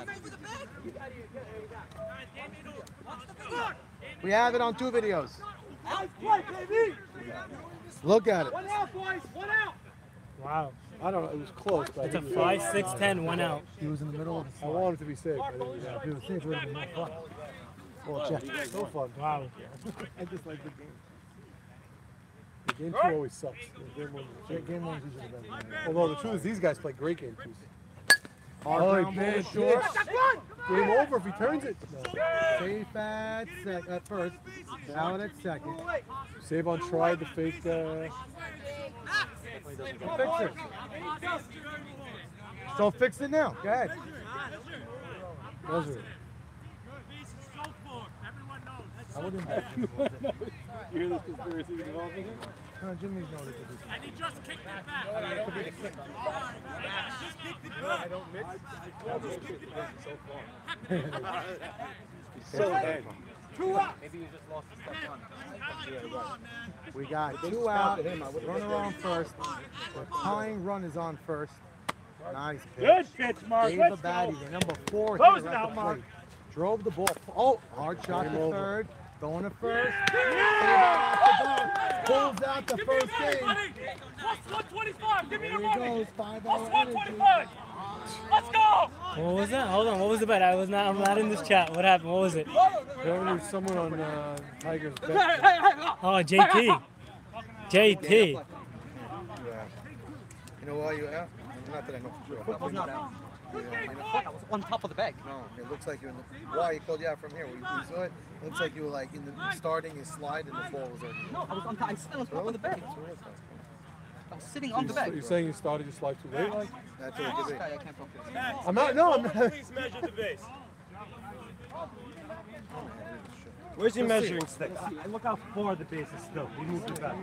We have it on 2 videos. Nice play, baby. Look at it. 1 out, boys. 1 out. Wow. I don't know. It was close. But It's a I didn't- 5-6-10, 1 out. He was in the middle of the I wanted to be safe. I didn't. If he was safe, it would have been more fun. Well, Jeff, So fun. Wow. I just like the game. The game 2 always sucks. The game 1 Game 1's usually better. Although the truth is, these guys play great game 2s. Hard Oh, ground ball big short. Game over if he turns it. Safe at first. Out at second. Savon tried to fake. Fix it. So fix it now. Go ahead. Was it? I wouldn't. You hear this conspiracy developing? No, Jimmy's noticed it. And he just kicked it back. Could be the kick. Just kicked it back. I don't mix. I just kicked it back so far. So bad. 2 out. Maybe you just lost the step one. We got 2 out. Runner on first. The tying run is on first. Nice pitch. Good pitch, Mark. Dave Let's Abadi, go. the number 4 Close hitter it at out, the Mark. plate. Drove the ball. Oh, hard shot Game to over. third. Going to first. Pulls out the first thing. Plus 125. Give me the There he money. goes. 5 Plus hour energy. 125. Let's go. What was that? Hold on. What was the bet? I'm not in this chat. What happened? What was it? Apparently someone on Tigers bet. Oh, JT. JT. Yeah. You know why you have? Not that I know for sure. I was not out. I was on top of the bag. No, it looks like you're in the. Why? He called you out from here. We saw it. It looks like you were like in the starting his slide and the ball was already. No, I was on top. I was on top of the bag. I was sitting on the bag. You're saying you started your slide too late? Like? That's what it could be. I can't focus. I'm not. No, I'm not. Please measure the base. Where's your measuring stick? Look how far the base is still. You moved it back.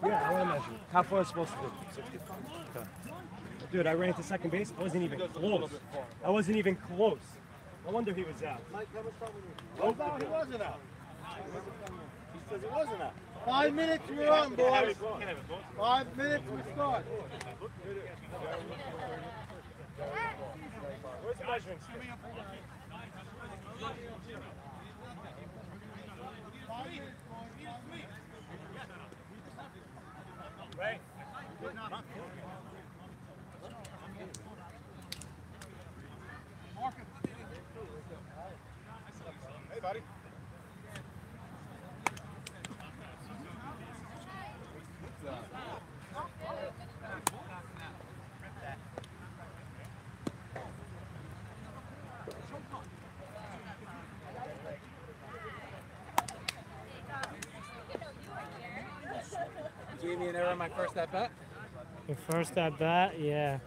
Yeah, I want to measure. How far is it supposed to be? 60. Okay. Dude, I ran to second base. I wasn't even close. I wasn't even close. No wonder he was out. He wasn't out. He says he wasn't out. 5 minutes, we're on, boys. 5 minutes, we start. Where's the measuring stick? Right. Hey, buddy. Did you give me an error on my first at bat? Your first at bat, yeah.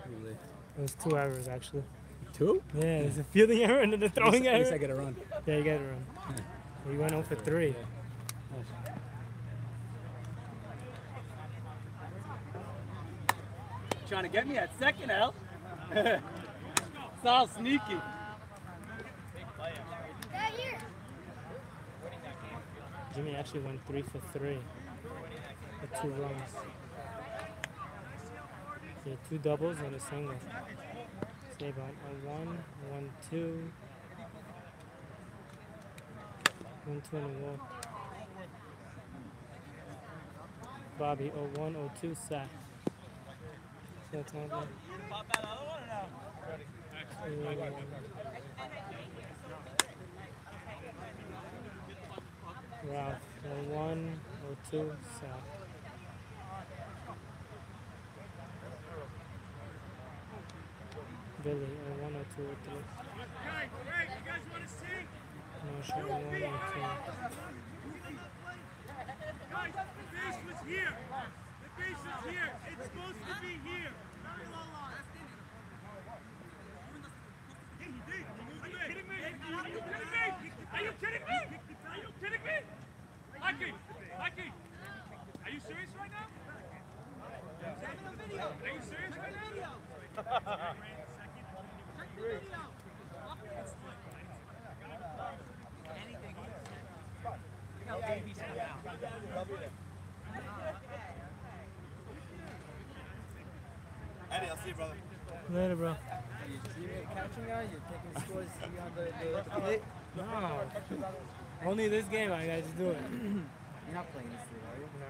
It was 2 errors actually. 2? Yeah, there's a fielding error and then the throwing At error. least I get a run. Yeah, you got it run. You went 0 for 3. Trying to get me at second, Al. It's all sneaky. Jimmy actually went 3 for 3 with 2 runs. Yeah, 2 doubles and a single. Save on a 1, 1, 2. 1, 2 and a walk. Bobby 0-1, 0-2 sack. That's all done. Ralph 0-1, 0-2 sack. Billy 0-1, 0-2, 0-3. No, sure, 1, 1, 2. Guys, the base was here. The base is here. It's supposed to be here. Are you kidding me? Are you kidding me? Aki, are you serious right now? Are you serious right now? Eddie, I'll see you, brother. Later, bro. You catching guy? You're taking scores beyond the plate? No. Only this game I got to do it. You're not playing this thing, are you? No.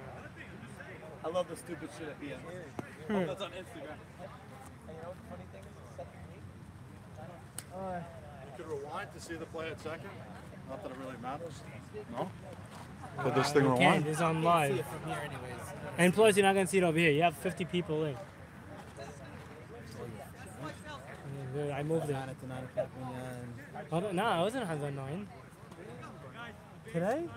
I love the stupid shit at BM. That's on Instagram. You could rewind to see the play at second. Not that it really matters. No? Could this thing rewind? It's on live. See it from here anyways. And plus, you're not going to see it over here. You have 50 people in. Yeah, I moved it. No, I wasn't hands on 9. Today?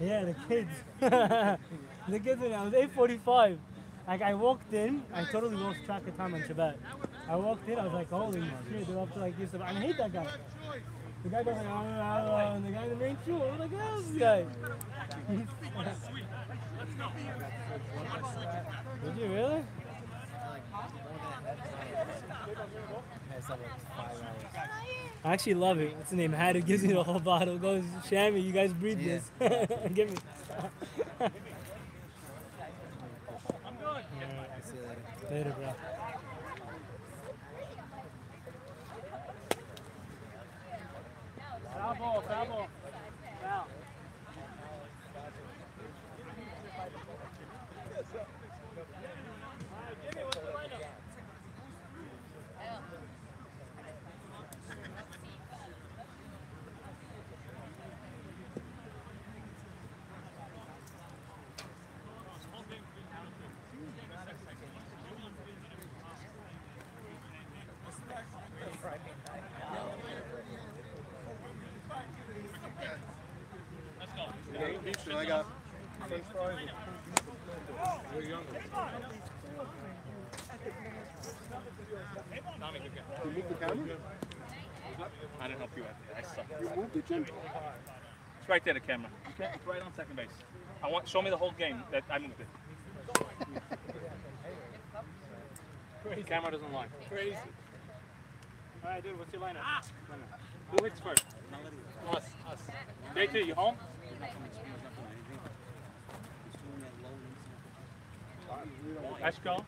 Yeah, the kids. The kids, I was 8:45. Like, I walked in, I totally lost track of time on Shabbat. I walked in, I was like, holy shit, they're up to like Yusuf. I hate that guy. The guy goes like, and the guy in the main shoe, I'm like, who's this guy? Did you really? I actually love it. What's the name? Hattie gives me the whole bottle. Goes, Shammy, you guys breed this. Give me. Alright, see you later. Later, bro. question. I got French fries. You're younger. You moved the camera? I didn't help you out there. I suck. You moved it, Jim? It's right there, the camera. Okay, it's right on second base. Show me the whole game that I moved it. The camera doesn't lie. Crazy. All right, dude. What's your lineup? Who hits first? Us. Day 2, you home? Let's go.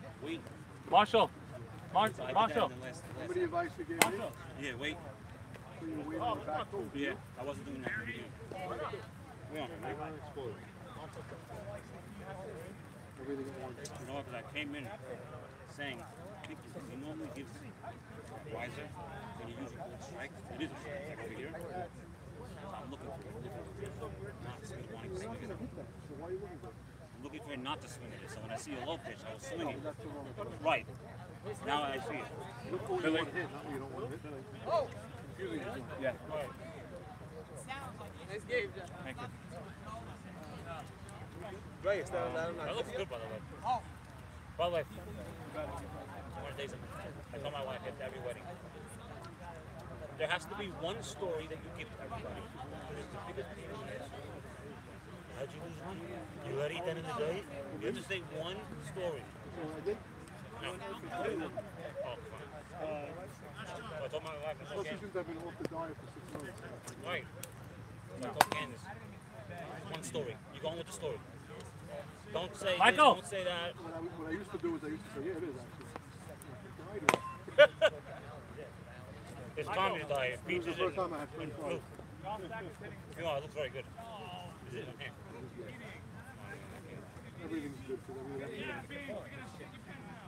Marshall. Marshall. Somebody advice you gave me? Yeah, wait. So you waited in the back door? Yeah, I wasn't doing that. We're on, right? Everything at once. You know, because I came in saying, he normally gives wiser when you use a cold strike. It is a strike over here. So I'm looking for it. Not swing, wanting to swing it. I'm looking for it not to swing it. So when I see a low pitch, I was swinging. Right. Now I see it. Look for what you want to hit, not what you don't want to hit. Oh! Confusing yourself. Yeah. Nice game, Jeff. Thank you. Right, it's down. That looks good, by the way. By the way, one of the days I told my wife at every wedding, there has to be one story that you give to everybody. How'd you lose money? You had eat that in the day? You have to say one story. No. Oh, fine. I told my wife, Especially since I've been off the diet for 6 months. right. I told Candace, one story. You go on with the story. Don't say this, don't say that. What I used to do is I used to say, yeah, it is actually. It's Tommy's diet. It was the first time I had French fries. You know, it looks very good. Is it? Okay. Everything's good for everything.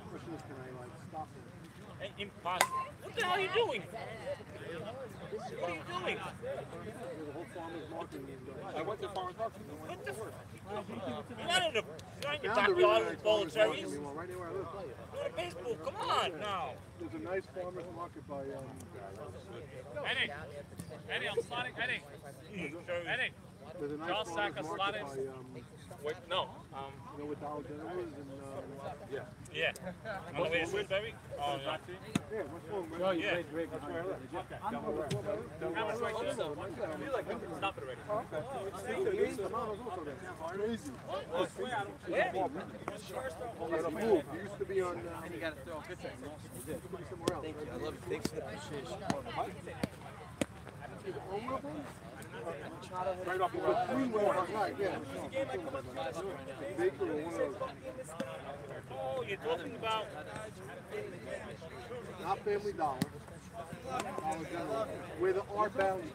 Question is, can I like stop it? Impossible. What the hell are you doing? What are you doing? There's a whole farmer's market. I went to farmer's market. What the fuck? You're not in the backyard with a bowl of cherries. Right near where I live. You're in baseball. Come on now. There's a nice farmer's market by Eddie, I'm sliding. Eddie. there's a nice Charles farmer's Sacca market slotted. by Wait, no. you know what Dollar General is and yeah. Yeah. On the way to Woodbury? Oh, no. Yeah, what's wrong, man? No, yeah. That's where I live. Stop it already. Crazy. He used to be on. And you got to throw a picture. Somewhere else. Thank you. I love it. Thanks for the appreciation. Right off the right, yeah. Baker or one of those. Oh, you're talking about... Not Family Dollar. Dollar General. Where the Art Bound is.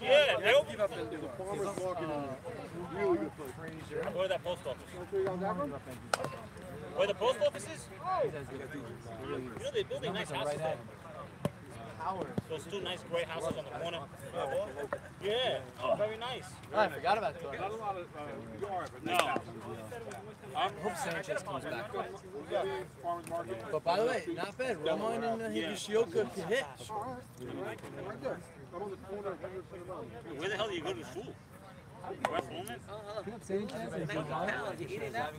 Yeah, they open There's a farmer's market in really good place. Where that post office? Want to show you on that one? Where the post office is? You know, they're building nice houses there. Those two nice gray houses on the corner. Yeah, very nice. I forgot about that. Not a lot of yard, but No. I hope Sanchez comes back. But by the way, not bad. Roman and Higashioka can hit. Right there. I'm on the corner of Henderson and Mountain. Where the hell do you go to school? West Pullman? Sanchez and Gonzalez. You eating that?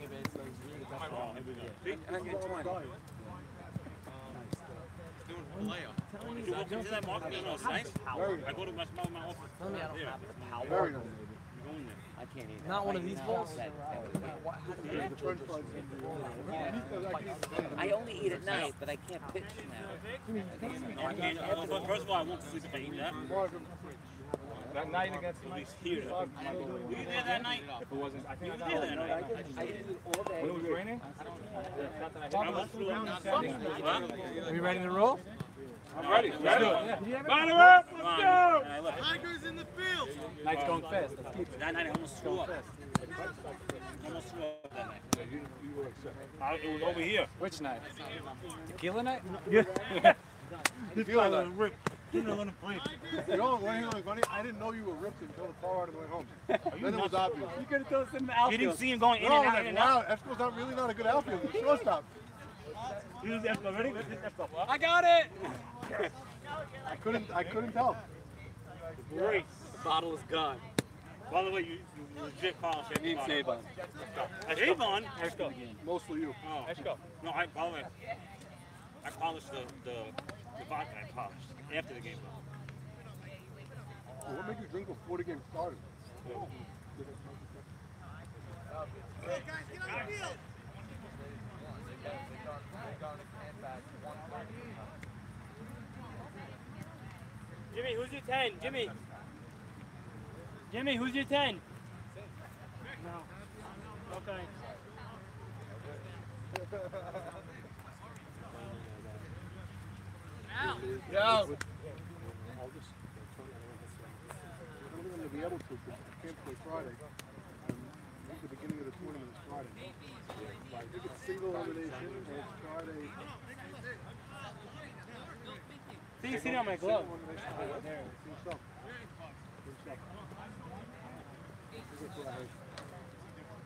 Did you walk into that market? You know, it's nice. I go to my office. Tell me I don't have power. Very nice. I can't eat. Not one of these balls. I only eat at night, but I can't pitch now. I can't, first of all, I won't sleep if I eat that. That night against At least here. Were you there that night? If it wasn't, I You were there that night. I did it all day. when it was raining. I was through. Huh? Are you ready to roll? I'm ready. Let's Ready? do it. Line up. Let's go. Tigers in the field. Night's going fast. Let's keep it. That night I almost threw up. Almost threw up that night. It was over here. Which night? Tequila night? Yeah. Tequila night. You know, funny. You know, funny? I didn't know you were ripped until the car ride went home. Then it was obvious. You could have told us in the outfield. You didn't see him going in and out, in and out. Wow, Esco's not really not a good outfield. He's shortstop. You was Esco, ready? I got it! I couldn't tell. Great. The bottle is gone. By the way, you legit call him Savon. Savon? Let's go. Mostly you. Oh. Let's go. No, by the way, I polished the vodka I polished after the game. Well, what made you drink before the game started? Hey guys, get on the field! Jimmy, who's your 10? Jimmy. Jimmy, who's your 10? No. Okay. Yo. I'm going to be able to, because I can't play Friday. The beginning of the tournament is Friday. I think it's single elimination, and it's Friday. See, you see on my glove.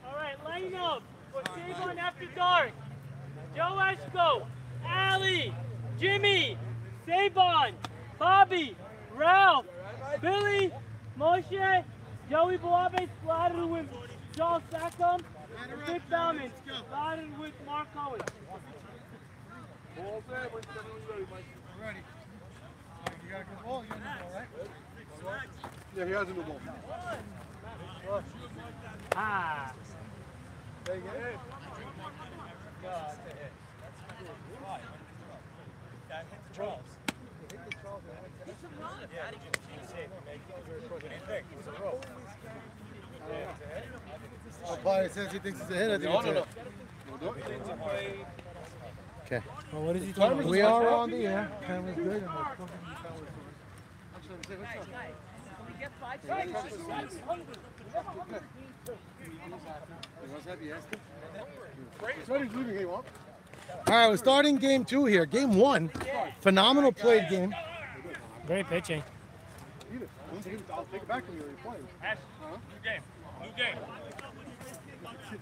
All right, line up for Savon After Dark. Joe Eshko, Ali, Jimmy, Savon, Bobby, Ralph, Billy, Moshe, Joey Boabe splattered with Charles Sackham, and Vic Bauman splattered with Mark Cohen. Ball's there, when you're ready, Mike. Ready. You got a good ball, you got a good ball, right? Yeah, he has a new ball. Ah. There you go. Umpire says he thinks it's a hit. I think it's a hit. Okay. Well, what is he talking about? We are on the air. Camera's good. All right, we're starting game 2 here. Game 1, phenomenal played game. Great pitching. I'll take it back from you. You're playing. New game. New game.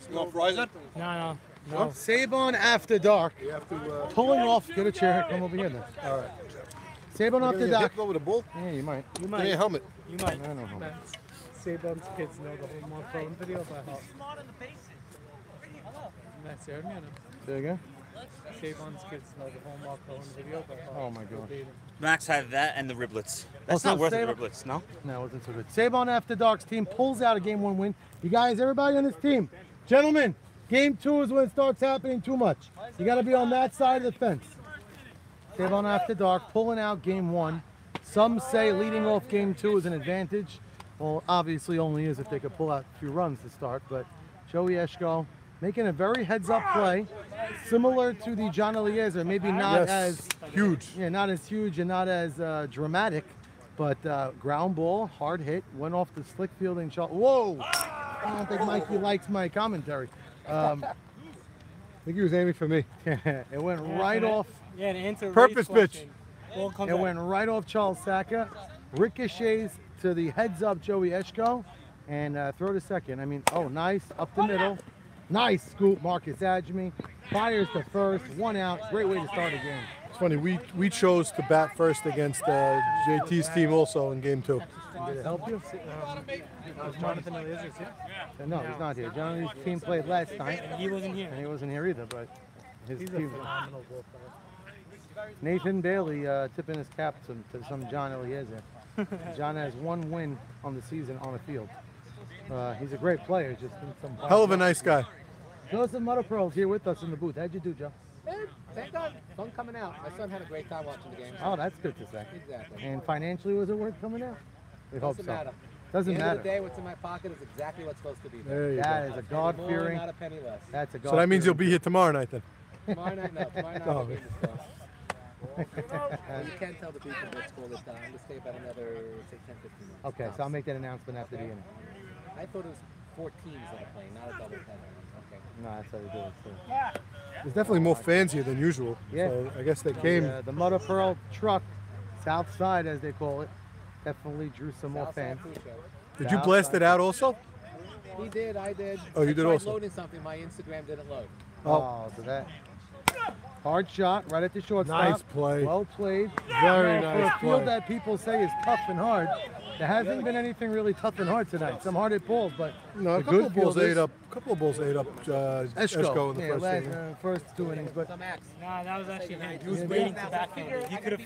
You want Verizon? No. Savon After Dark. You have to. Pulling off. Get a chair. Come over here then. All right. Savon After Dark. Over the bull? Yeah, you might. You Give me a helmet. You might. I don't know. Savon's kids know the whole more phone video by heart. That's it, man. Say again? Savon's kids know the whole more phone video by heart. Oh my gosh. Max had that and the riblets. That's Also, not worth the Savon- riblets, no? No, it wasn't so good. Savon After Dark's team pulls out a game 1 win. You guys, everybody on this team, gentlemen, game 2 is when it starts happening too much. You got to be on that side of the fence. Savon After Dark pulling out game 1. Some say leading off game 2 is an advantage. Well, obviously only is if they could pull out a few runs to start, but Joey Eshko making a very heads-up play, similar to the John Eliezer, maybe not as huge. Yeah, not as huge and not as dramatic, but ground ball, hard hit, went off the slick fielding shot. Whoa! I don't think Mikey likes my commentary. I think he was aiming for me. It went right off. Yeah, to answer Purpose pitch. It went right off Charles Saka, ricochets to the heads-up Joey Eshko, and throw to second. I mean, oh, nice, up the middle. Nice scoop, Marcus Adjemi. Fires to first, 1 out. Great way to start a game. It's funny, we chose to bat first against JT's team also in game 2. Did it help you? Jonathan Eliezer's here? No, he's not here. Johnny's team played last night. And he wasn't here. And he wasn't here either, but his He's a team. phenomenal ball player. Nathan Bailey tipping his cap to some John Eliezer. John has 1 win on the season on the field. He's a great player. Just been some Hell of a nice guy. Joseph Mutterpearl's here with us in the booth. How'd you do, Joe? Thank God. Fun coming out. My son had a great time watching the game. Oh, that's good to say. Exactly. And financially, was it worth coming out? We hope so. Doesn't matter. Doesn't At the end matter. of the day, what's in my pocket is exactly what's supposed to be There you That go. is a God-fearing. Not a penny less. That's a God. So that means you'll be here tomorrow night then. Tomorrow night, no. Tomorrow night, Oh. I'll be in the store. You can't tell the people what school this time. I'm going to stay about another, say, 10, 15 minutes. Okay, so I'll make that announcement after the inning. I thought it was 4 teams that are playing, not a double header. Okay. No, that's how you do it. So. There's definitely more fans here than usual. Yeah. So I guess they came. The Mother Pearl truck, South Side as they call it, definitely drew some more Southside fans. Food Show. Did you blast it out also? He did, I did. Oh, you I did tried also. loading something, my Instagram didn't load. Oh, so that hard shot right at the shortstop. Nice play. Well played. Very For nice a field play. that people say is tough and hard, There hasn't been anything really tough and hard tonight. Some hard hit balls, but No, a the couple good of balls fielders- ate up. A couple of balls ate up. Esco in the first inning. First 2 innings, but Nah, that was actually him. He was waiting to backfield it. He could have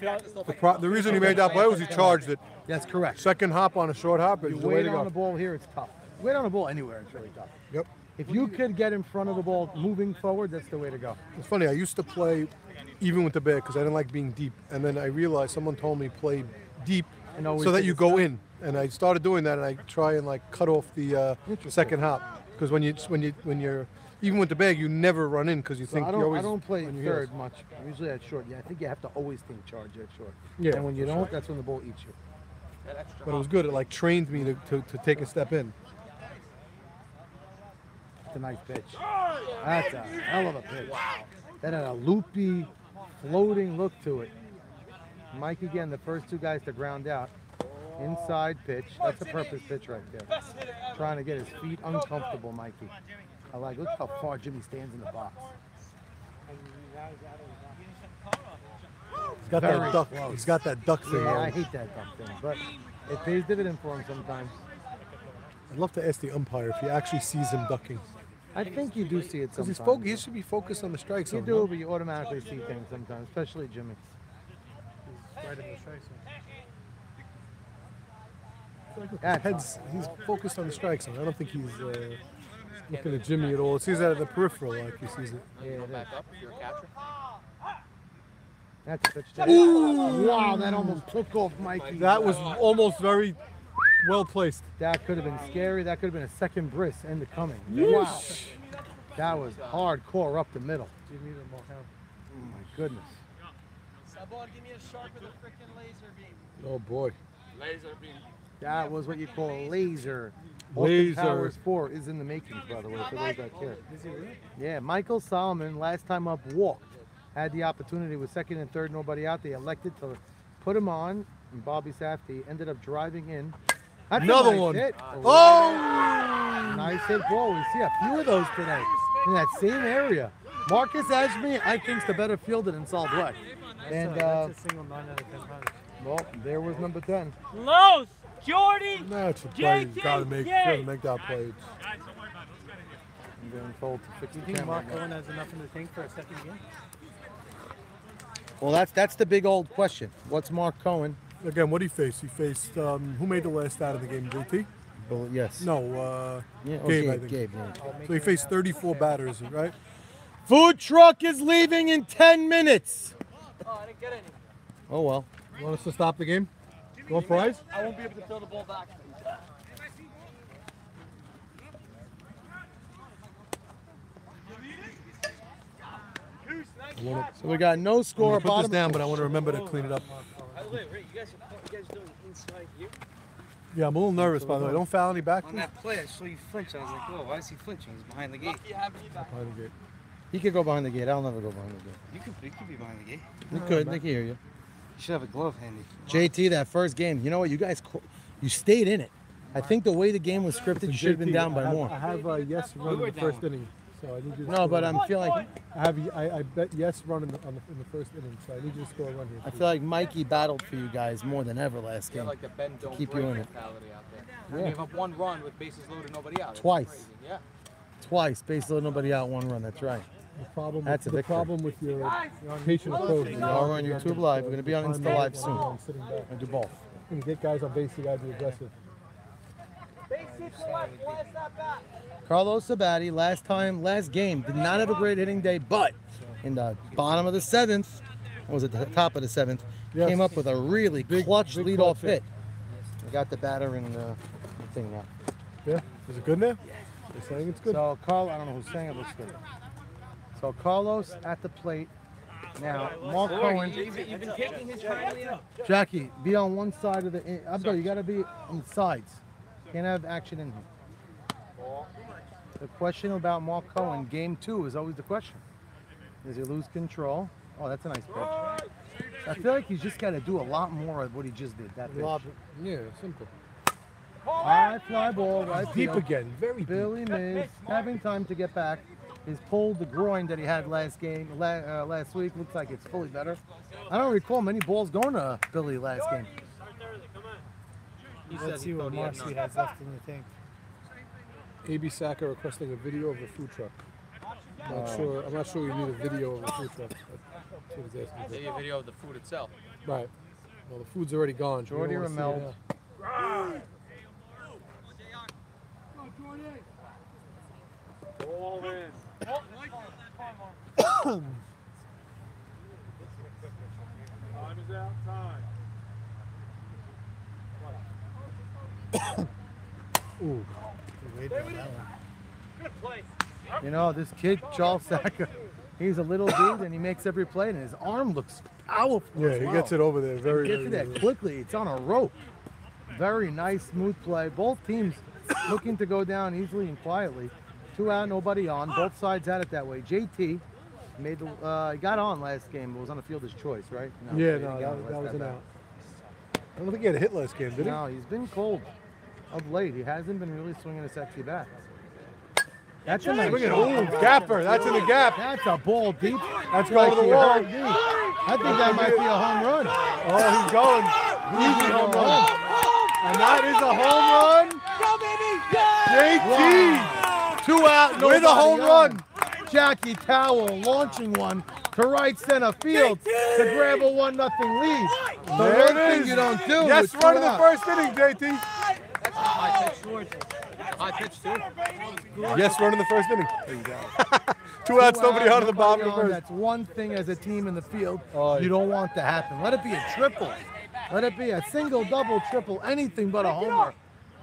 felt. The reason he made that play was he charged it. That's correct. Second hop on a short hop is You the way wait to on go. the ball here, it's tough. Wait on the ball anywhere, it's really tough. Yep. If you could get in front of the ball moving forward, that's the way to go. It's funny. I used to play even with the bat because I didn't like being deep, and then I realized someone told me play deep And always so that take you a go step. in, and I started doing that, and I try and like cut off the second hop because when you're even with the bag, you never run in because you So think I you always. don't play on your heels. third much. Usually at short. Yeah, I think you have to always think charge at short. Yeah. And when you don't, that's when the ball eats you. But it was good. It like trained me to take a step in. It's a nice pitch. That's a hell of a pitch. Wow. That had a loopy, floating look to it. Mike again, the first 2 guys to ground out. Inside pitch. That's a purpose pitch right there. Trying to get his feet uncomfortable, Mikey. I like, look how far Jimmy stands in the box. He's got Very that duck. close. He's got that duck thing. Yeah, on. I hate that duck thing, but it pays dividend for him sometimes. I'd love to ask the umpire if he actually sees him ducking. I think you do see it Because sometimes. he should be focused on the strike You zone. do, no? but you automatically see things sometimes, especially Jimmy. Right in the strike zone. He's focused on the strike zone. I don't think he's looking at Jimmy at all. It sees that at the peripheral, like he sees it. Yeah, it is. Back up if you're a catcher. That's a pitch to Wow, that almost took off Mikey. That was almost very well placed. That could have been scary. That could have been a second bris in the coming. Yeesh. Wow. That was hardcore up the middle. Give me the more help. Oh my goodness. Sabon, give me a sharp with a freaking laser beam. Oh boy. Laser beam. That was what you call a laser. Laser. Austin Powers 4 is in the makings, by the way, for those that care. Yeah, Michael Solomon, last time up, walked. Had the opportunity with second and third, nobody out. They elected to put him on, and Bobby Safdie ended up driving in. That's Another a nice one. Hit. Oh! Nice hit ball. We see a few of those today in that same area. Marcus Ashby, I think, is the better fielder than Saul Black. And, That's a single 9 out of 10 times. well, there was number 10. Los, Jordy, That's a play. JT, Gotta make that play. I'm going told to fix Do you the think camera. Mark Cohen has enough in the tank for a second game? Well, that's the big old question. What's Mark Cohen? Again, what did he face? He faced who made the last out of the game? JT? Well, yes. No, Yeah, oh, Gabe, I think. Gabe, yeah. So he faced 34 batters, right? Food truck is leaving in 10 minutes. Oh, I didn't get any. Oh, well. You want us to stop the game? You want prize? I won't be able to throw the ball back. So we got no I'm score. gonna put this Bottom. down, but I want to remember to clean it up. Wait, you guys doing inside here? Yeah, I'm a little nervous, by the way. Don't foul any back. On that play, I saw you flinch. I was like, whoa, why is he flinching? He's behind the gate. Behind the gate. He could go behind the gate. I'll never go behind the gate. You could be behind the gate. You could. They can hear you. You should have a glove handy. JT, that first game. You know what? You guys, you stayed in it. I think the way the game was scripted, you should have been down by more. I have a yes run in the first inning, so I need you to No, score but a I'm run. feel like I bet yes run in the first inning, so I need you to score a run here. I feel like Mikey battled for you guys more than ever last Yeah, game. like the bend don't Keep break you in it. mentality out there. Yeah. You give up one run with bases loaded, nobody out. It's Twice. crazy. Yeah. Twice, base load, nobody out, one run. That's right. That's a The victory. problem with your patient approach. We are on YouTube Live. We're going to be on Insta Live soon. Sitting back. I do both. When you get guys on base, you gotta be aggressive. Carlos Sabatti, last game, did not have a great hitting day, but in the bottom of the 7th, or was it the top of the 7th, Yes. came up with a really clutch big leadoff clutch hit. We got the batter in the thing now. Yeah, is it good now? They're saying it's good. So Carl, I don't know who's saying it looks good. So Carlos at the plate. Now Mark Cohen. You've been kicking his triangle. Jackie, be on one side of the. Abdul, you got to be on the sides. Can't have action in here. The question about Mark Cohen, game 2, is always the question. Does he lose control? Oh, that's a nice pitch. I feel like he's just got to do a lot more of what he just did. That pitch. Lob it. Yeah, simple. High fly ball, right Deep field. again, very deep. Billy Mays having time to get back. He's pulled the groin that he had last week. Looks like it's fully better. I don't recall many balls going to Billy last game. Let's see what Marcy has left in the tank. AB Saka requesting a video of the food truck. I'm not sure you need a video of the food truck. That's what he's asking for. Maybe a video of the food itself. Right. Well, the food's already gone. Jordy You don't wanna see Ramel. it All in. Time is out. Time. Ooh. Good play. You know, this kid, Charles Saka, he's a little dude and he makes every play and his arm looks powerful. Yeah, as he well. gets it over there very, He gets very it there quickly. It's on a rope. Very nice, smooth play. Both teams looking to go down easily and quietly. 2 out, nobody on. Both sides had it that way. JT made the, he got on last game, but was on the field his choice, right? Yeah, he no, didn't get on that was an bad. out. I don't think he had a hit last game, did he? No, he's been cold of late. He hasn't been really swinging a sexy bat. That's a nice Swinging. shot. Ooh, gapper. That's in the gap. That's a ball deep. That's Like going to the he wall. heard me. I think that might be a home run. Oh, he's going. Easy home run. And that is a home run. JT. 2 out, With a home run. Jackie Towell launching one to right center field to grab a 1-0 lead. The There one it thing is. you don't do Yes, is run in the out. first inning, JT. High pitch, George. High pitch, too. Yes, run in the first inning. There you go. 2 outs, nobody on in the bottom of the first. That's one thing as a team in the field Oh, you don't want to happen. Let it be a triple. Let it be a single, double, triple, anything but a homer.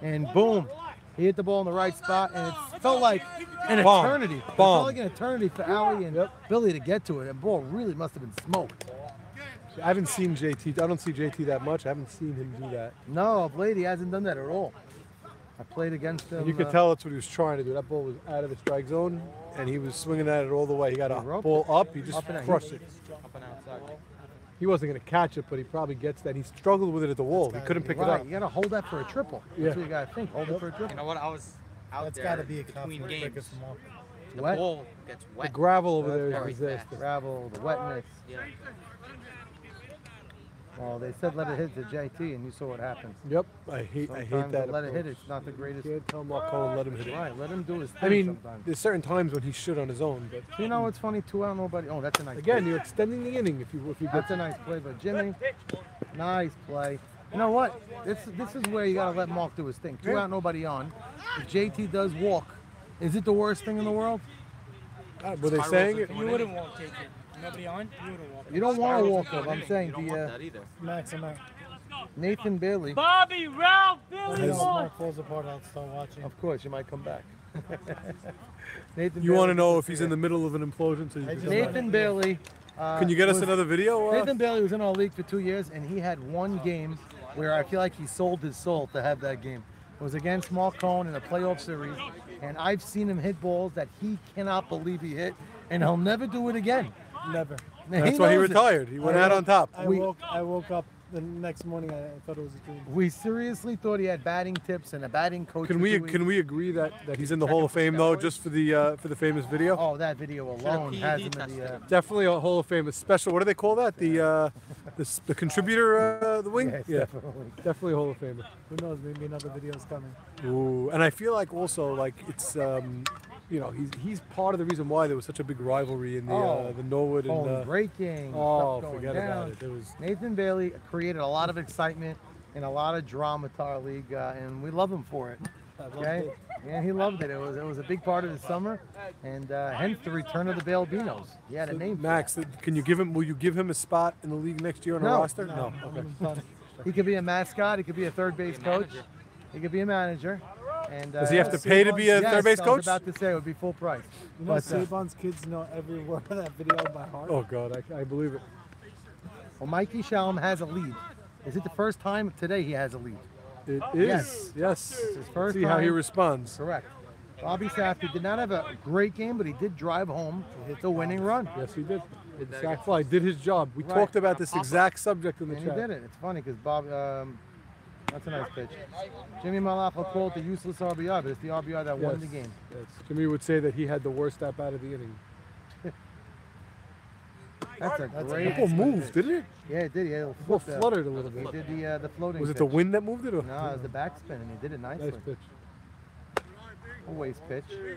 And boom, he hit the ball in the right spot, and it felt like an Bomb. eternity. It Bomb. felt like an eternity for Allie and Billy to get to it. That ball really must have been smoked. I haven't seen JT. I don't see JT that much. I haven't seen him do that. No, of late he hasn't done that at all. I played against him. And you could tell that's what he was trying to do. That ball was out of the strike zone, and he was swinging at it all the way. He got a ball up. He just Up and out. crushed it. Up and outside. He wasn't going to catch it, but he probably gets that. He struggled with it at the wall. He couldn't pick it Right, up. you got to hold that for a triple. Yeah. That's what you got to think. Hold it for a You triple. know what? I was out That's there got to be a between conflict breaker games. for Mark. The Wet. ball gets The wet. gravel over there Very is a disaster. Gravel, the wetness. Yeah. Well, they said let it hit to JT, and you saw what happened. Yep, I hate Sometimes that. let it hit. approach. It's not the greatest. You can't tell Mark Cohen let him hit it. Right, let him do his thing I mean, sometimes. there's certain times when he should on his own, but You know what's funny? 2 out, nobody. Oh, that's a nice again, play. you're extending the inning if you That's get a nice play, but Jimmy, nice play. You know what? This is where you got to let Mark do his thing. 2 out, nobody on. If JT does walk, is it the worst thing in the world? Were they saying it? You wouldn't walk, take it. Nobody on? You wouldn't walk. You don't want to walk up. I'm saying You don't want that either. Max, I'm out. Nathan Bailey. Bobby, Ralph, When Billy, this Mark. Mark falls apart, I'll start watching. Of course, you might come back. Nathan You want to Bailey. know if he's in the middle of an implosion? So you can Nathan Bailey. Can you get us was- another video? Nathan Bailey was in our league for 2 years, and he had one game where I feel like he sold his soul to have that game. It was against Mark Cohen in a playoff series, and I've seen him hit balls that he cannot believe he hit, and he'll never do it again. Never. That's why he knows it. retired. He went out on top. I woke up the next morning. I thought it was a dream. We seriously thought he had batting tips and a batting coach. Can for we 2 weeks. agree that he's in the Hall of Fame though, just for the famous video? Oh, that video alone has him in the. Definitely a Hall of Fame, a special. What do they call that? The contributor, the wing. Yes, definitely a Hall of Famer. Who knows? Maybe another video's coming. Ooh, and I feel like also like it's you know he's part of the reason why there was such a big rivalry in the Norwood and phone breaking. oh, stuff going forget down. about it. There was Nathan Bailey created a lot of excitement and a lot of drama to our league, and we love him for it. Okay, yeah, he loved it. It was a big part of the summer, and hence the return of the Balbinos. He had a name. Max. Can you give him? Will you give him a spot in the league next year on a No. roster? No. Okay. He could be a mascot. He could be a third base coach. He could be a manager. And Does he have to pay to be a yes, third base I coach? was about to say it would be full price. You know, But, Saban's kids know every word of that video by heart. Oh God, I believe it. well, Mikey Shalom has a lead. Is it the first time today he has a lead? It is. Yes. Yes. It's his first See how he time. responds. Correct. Bobby Safdie did not have a great game, but he did drive home the winning run. Yes, he did. The sack fly did his job. We Right. talked about this exact subject in the And chat. he did it. It's funny because Bob, that's a nice pitch. Jimmy Malafo called it the useless RBI, but it's the RBI that won the game. Yes. Jimmy would say that he had the worst at bat of the inning. That's a great. That ball moved, didn't it? Yeah, it did. Yeah, The ball fluttered a little bit. He did the floating. Was it pitch. the wind that moved it? Or? No, it was the backspin, and he did it nicely. Nice pitch. A waist pitch. See,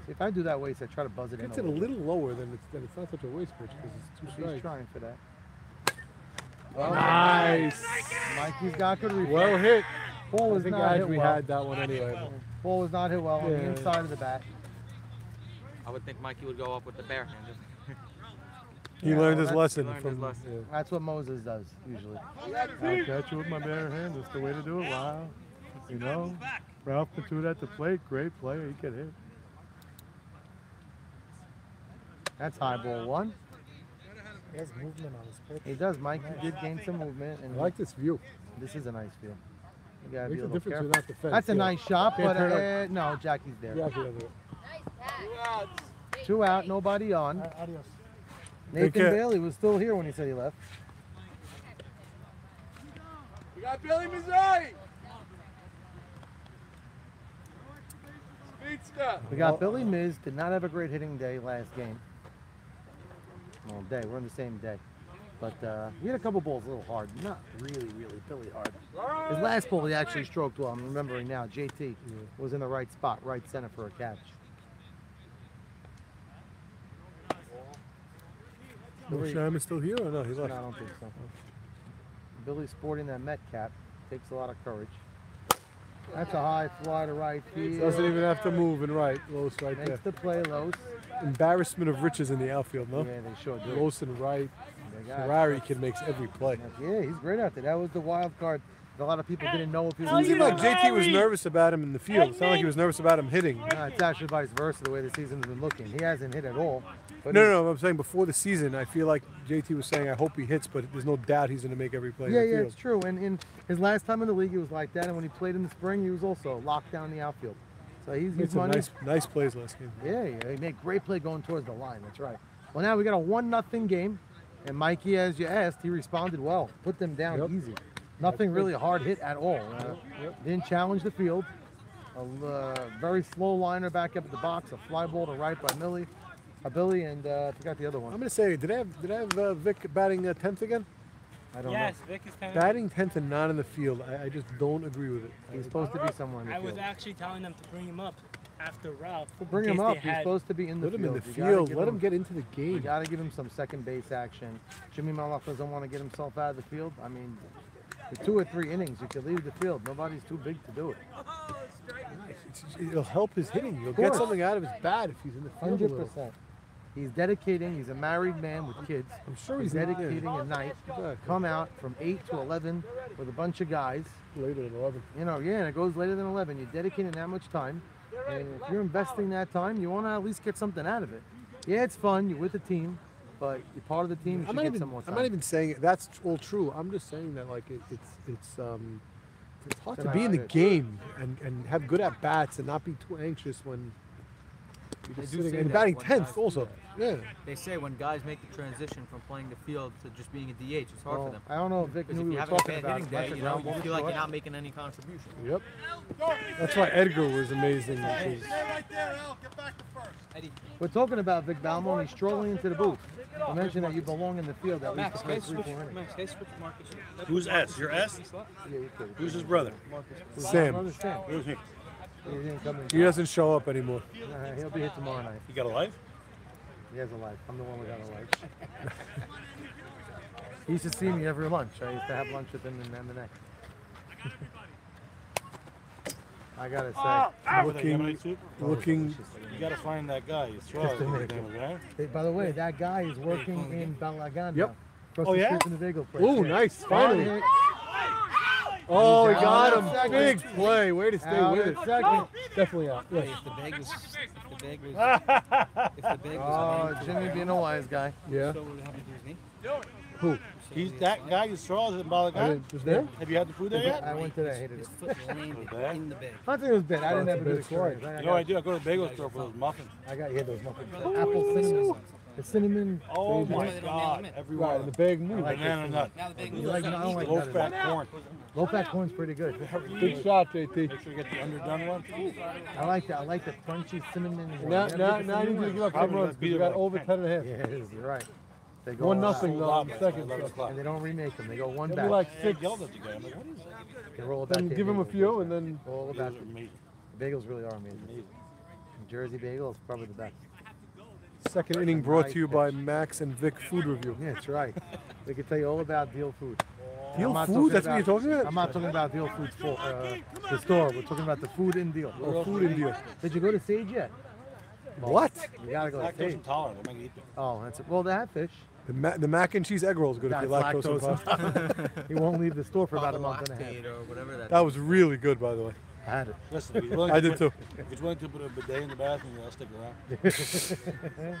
if I do that waist, I try to buzz it in. It's a little lower than it's not such a waist pitch because it's too straight. He's trying for that. Oh, nice. Mikey's got good reflex. Well hit. Ball I was think not hit we well. had that one anyway. Ball was not hit well on the Yeah. inside of the bat. I would think Mikey would go up with the bare hand. He learned his that's- lesson learned his from. lesson. Yeah. That's what Moses does usually. I'll catch you with my bare hand. That's the way to do it. Wow. You know, Ralph Patuda at the plate. Great player. He can hit. That's high ball one. He has movement on his pitch. He does. Mikey did gain some movement, and I like this view. this is a nice view. You gotta Makes be a a little difference careful. without the fence. That's a yeah. nice shot, Can't but turn up. no, Jackie's there. Jackie does it. 2 out, nobody on. Adios. Nathan care. Bailey was still here when he said he left. We got Billy Missouri. Speedster. We got Billy Miz, did not have a great hitting day last game. Well, day, we're on the same day. But he had a couple balls a little hard. Not really, really Billy hard. His last ball he actually stroked well. I'm remembering now. JT was in the right spot, right center for a catch. Sham is still here or no? He No, left. I don't think so. Billy sporting that Met cap takes a lot of courage. That's a high fly to right field. Doesn't even have to move and right. Los right Makes there. the play, Los. Embarrassment of riches in the outfield, no? Yeah, they sure do. Los and right. They got it. Ferrari kid makes every play. Yeah, he's great out there. That was the wild card. A lot of people didn't know if he was. It seemed like JT was nervous about him in the field. It's not like he was nervous about him hitting. No, it's actually vice versa the way the season's been looking. He hasn't hit at all. But No, I'm saying before the season, I feel like JT was saying, I hope he hits, but there's no doubt he's going to make every play Yeah, in the yeah, field. it's true. And in his last time in the league, it was like that. And when he played in the spring, he was also locked down the outfield. So He he's made some money. nice plays last game. Yeah, he made great play going towards the line. That's right. Well, now we got a 1-0 game, and Mikey, as you asked, he responded well. Put them down easy. Nothing really hard hit at all. Didn't challenge the field. A very slow liner back up at the box. A fly ball to right by Billy, and I forgot the other one. I'm going to say, did I have Vic batting 10th again? I don't Yes, know. Vic is 10th. Batting 10th and not in the field, I just don't agree with it. He's supposed to be somewhere in the I was field. actually telling them to bring him up after Ralph. Bring in him case up. they He's had- supposed to be in the Let field. him in the You gotta field. give Let him get into the You game. got to give him some second base action. Jimmy Malloff doesn't want to get himself out of the field. I mean, for 2 or 3 innings, you can leave the field. Nobody's too big to do it. It'll help his hitting. You'll Of get course. something out of his bat if he's in the field a little. 100%. He's dedicating. He's a married man with kids. I'm sure he's dedicating a night. Come out from 8 to 11 with a bunch of guys. Later than 11. You know, yeah, and it goes later than 11. You're dedicating that much time. And if you're investing that time, you want to at least get something out of it. Yeah, it's fun. You're with the team. But you're part of the team. You should get some more time. I'm not even saying it. That's all true. I'm just saying that like it's hard to be in the game and have good at bats and not be too anxious when you're just sitting and batting 10th also. Yeah. They say when guys make the transition from playing the field to just being a DH, it's hard for them. I don't know if Vic Because knew if we you were have a talking bad about hitting it. day, That's a you know, ground ball you to feel like short. you're not making any contribution. Yep. That's why Edgar was amazing. Stay right there, Al. Get back to first. We're talking about Vic Balmont. He's strolling into the booth. You mentioned that you belong in the field at least Max, the can I first 3 switch? 4 innings. Max, can I switch Marcus? Who's S? You're S? Yeah, you could. Who's his brother? Sam. Brother Sam. Who's he? He didn't come in. He doesn't show up anymore. He'll be here tomorrow night. You got a life? He has a life. I'm the one without a life. He used to see me every lunch. I used to have lunch with him in M&A. I gotta say, looking. You gotta find that guy. You throw Just a minute. right? Hey, by the way, that guy is working in Balagan. Yep. now. Across Oh, the yeah? street from the bagel place. Ooh, Yeah. nice. Finally. Hard hit. Oh, he He's got out him. in second. Big play. Way to stay Out with in it. second. Definitely out. Hey, Yes. if the bag was, if the bag was, if the bag was Oh, Jimmy being a wise guy. Yeah. so what happened to his knee? Who? He's that guy you saw in Balagan? Was there? Have you had the food there yet? I went today. I hated it. His foot landed in the bag. I think it was bad. I didn't Oh, have a good it's a bad experience. You know what I do? I go to the bagel store for those muffins. I got those muffins. The apple cinnamon. The cinnamon. Oh baby. my They don't nail God! them in. Every Right, one and of the them. bag moved. Banana nut. Now the bag You moves. like, I don't like Low none of fat that. corn. Low fat corn's pretty good. Big shot, JT. Make sure you get the underdone one. I like that. I like the crunchy cinnamon. Now I need you to give up some runs because you got over 10 and a half. Yeah, it is. You're right. They go 1-0 though in the second. and they don't remake them. They go one They'll back. be like 6. They roll it back. Then to give them a bagels. few and then. Roll it back. The bagels really are amazing. Jersey bagels probably the best. Second inning brought to you by Max and Vic Food Review. Yeah, that's right. They can tell you all about Deal Food. Deal I'm not Food? talking That's what you're talking about? I'm not talking about Deal Food's the store. We're talking about the food in Deal. Oh, food in Deal. Did you go to Sage yet? What? You gotta go to Sage. intolerant. I'm not eat them. Oh, that's it. Well, they have fish. The mac and cheese egg roll is good if you're That's lactose intolerant. lactose. He won't leave the store for about a month and a half. Or whatever that. That was really good, by the way. I had it. Listen, if he's willing I to did put- too. If he's willing to put a bidet in the bathroom, I'll stick around.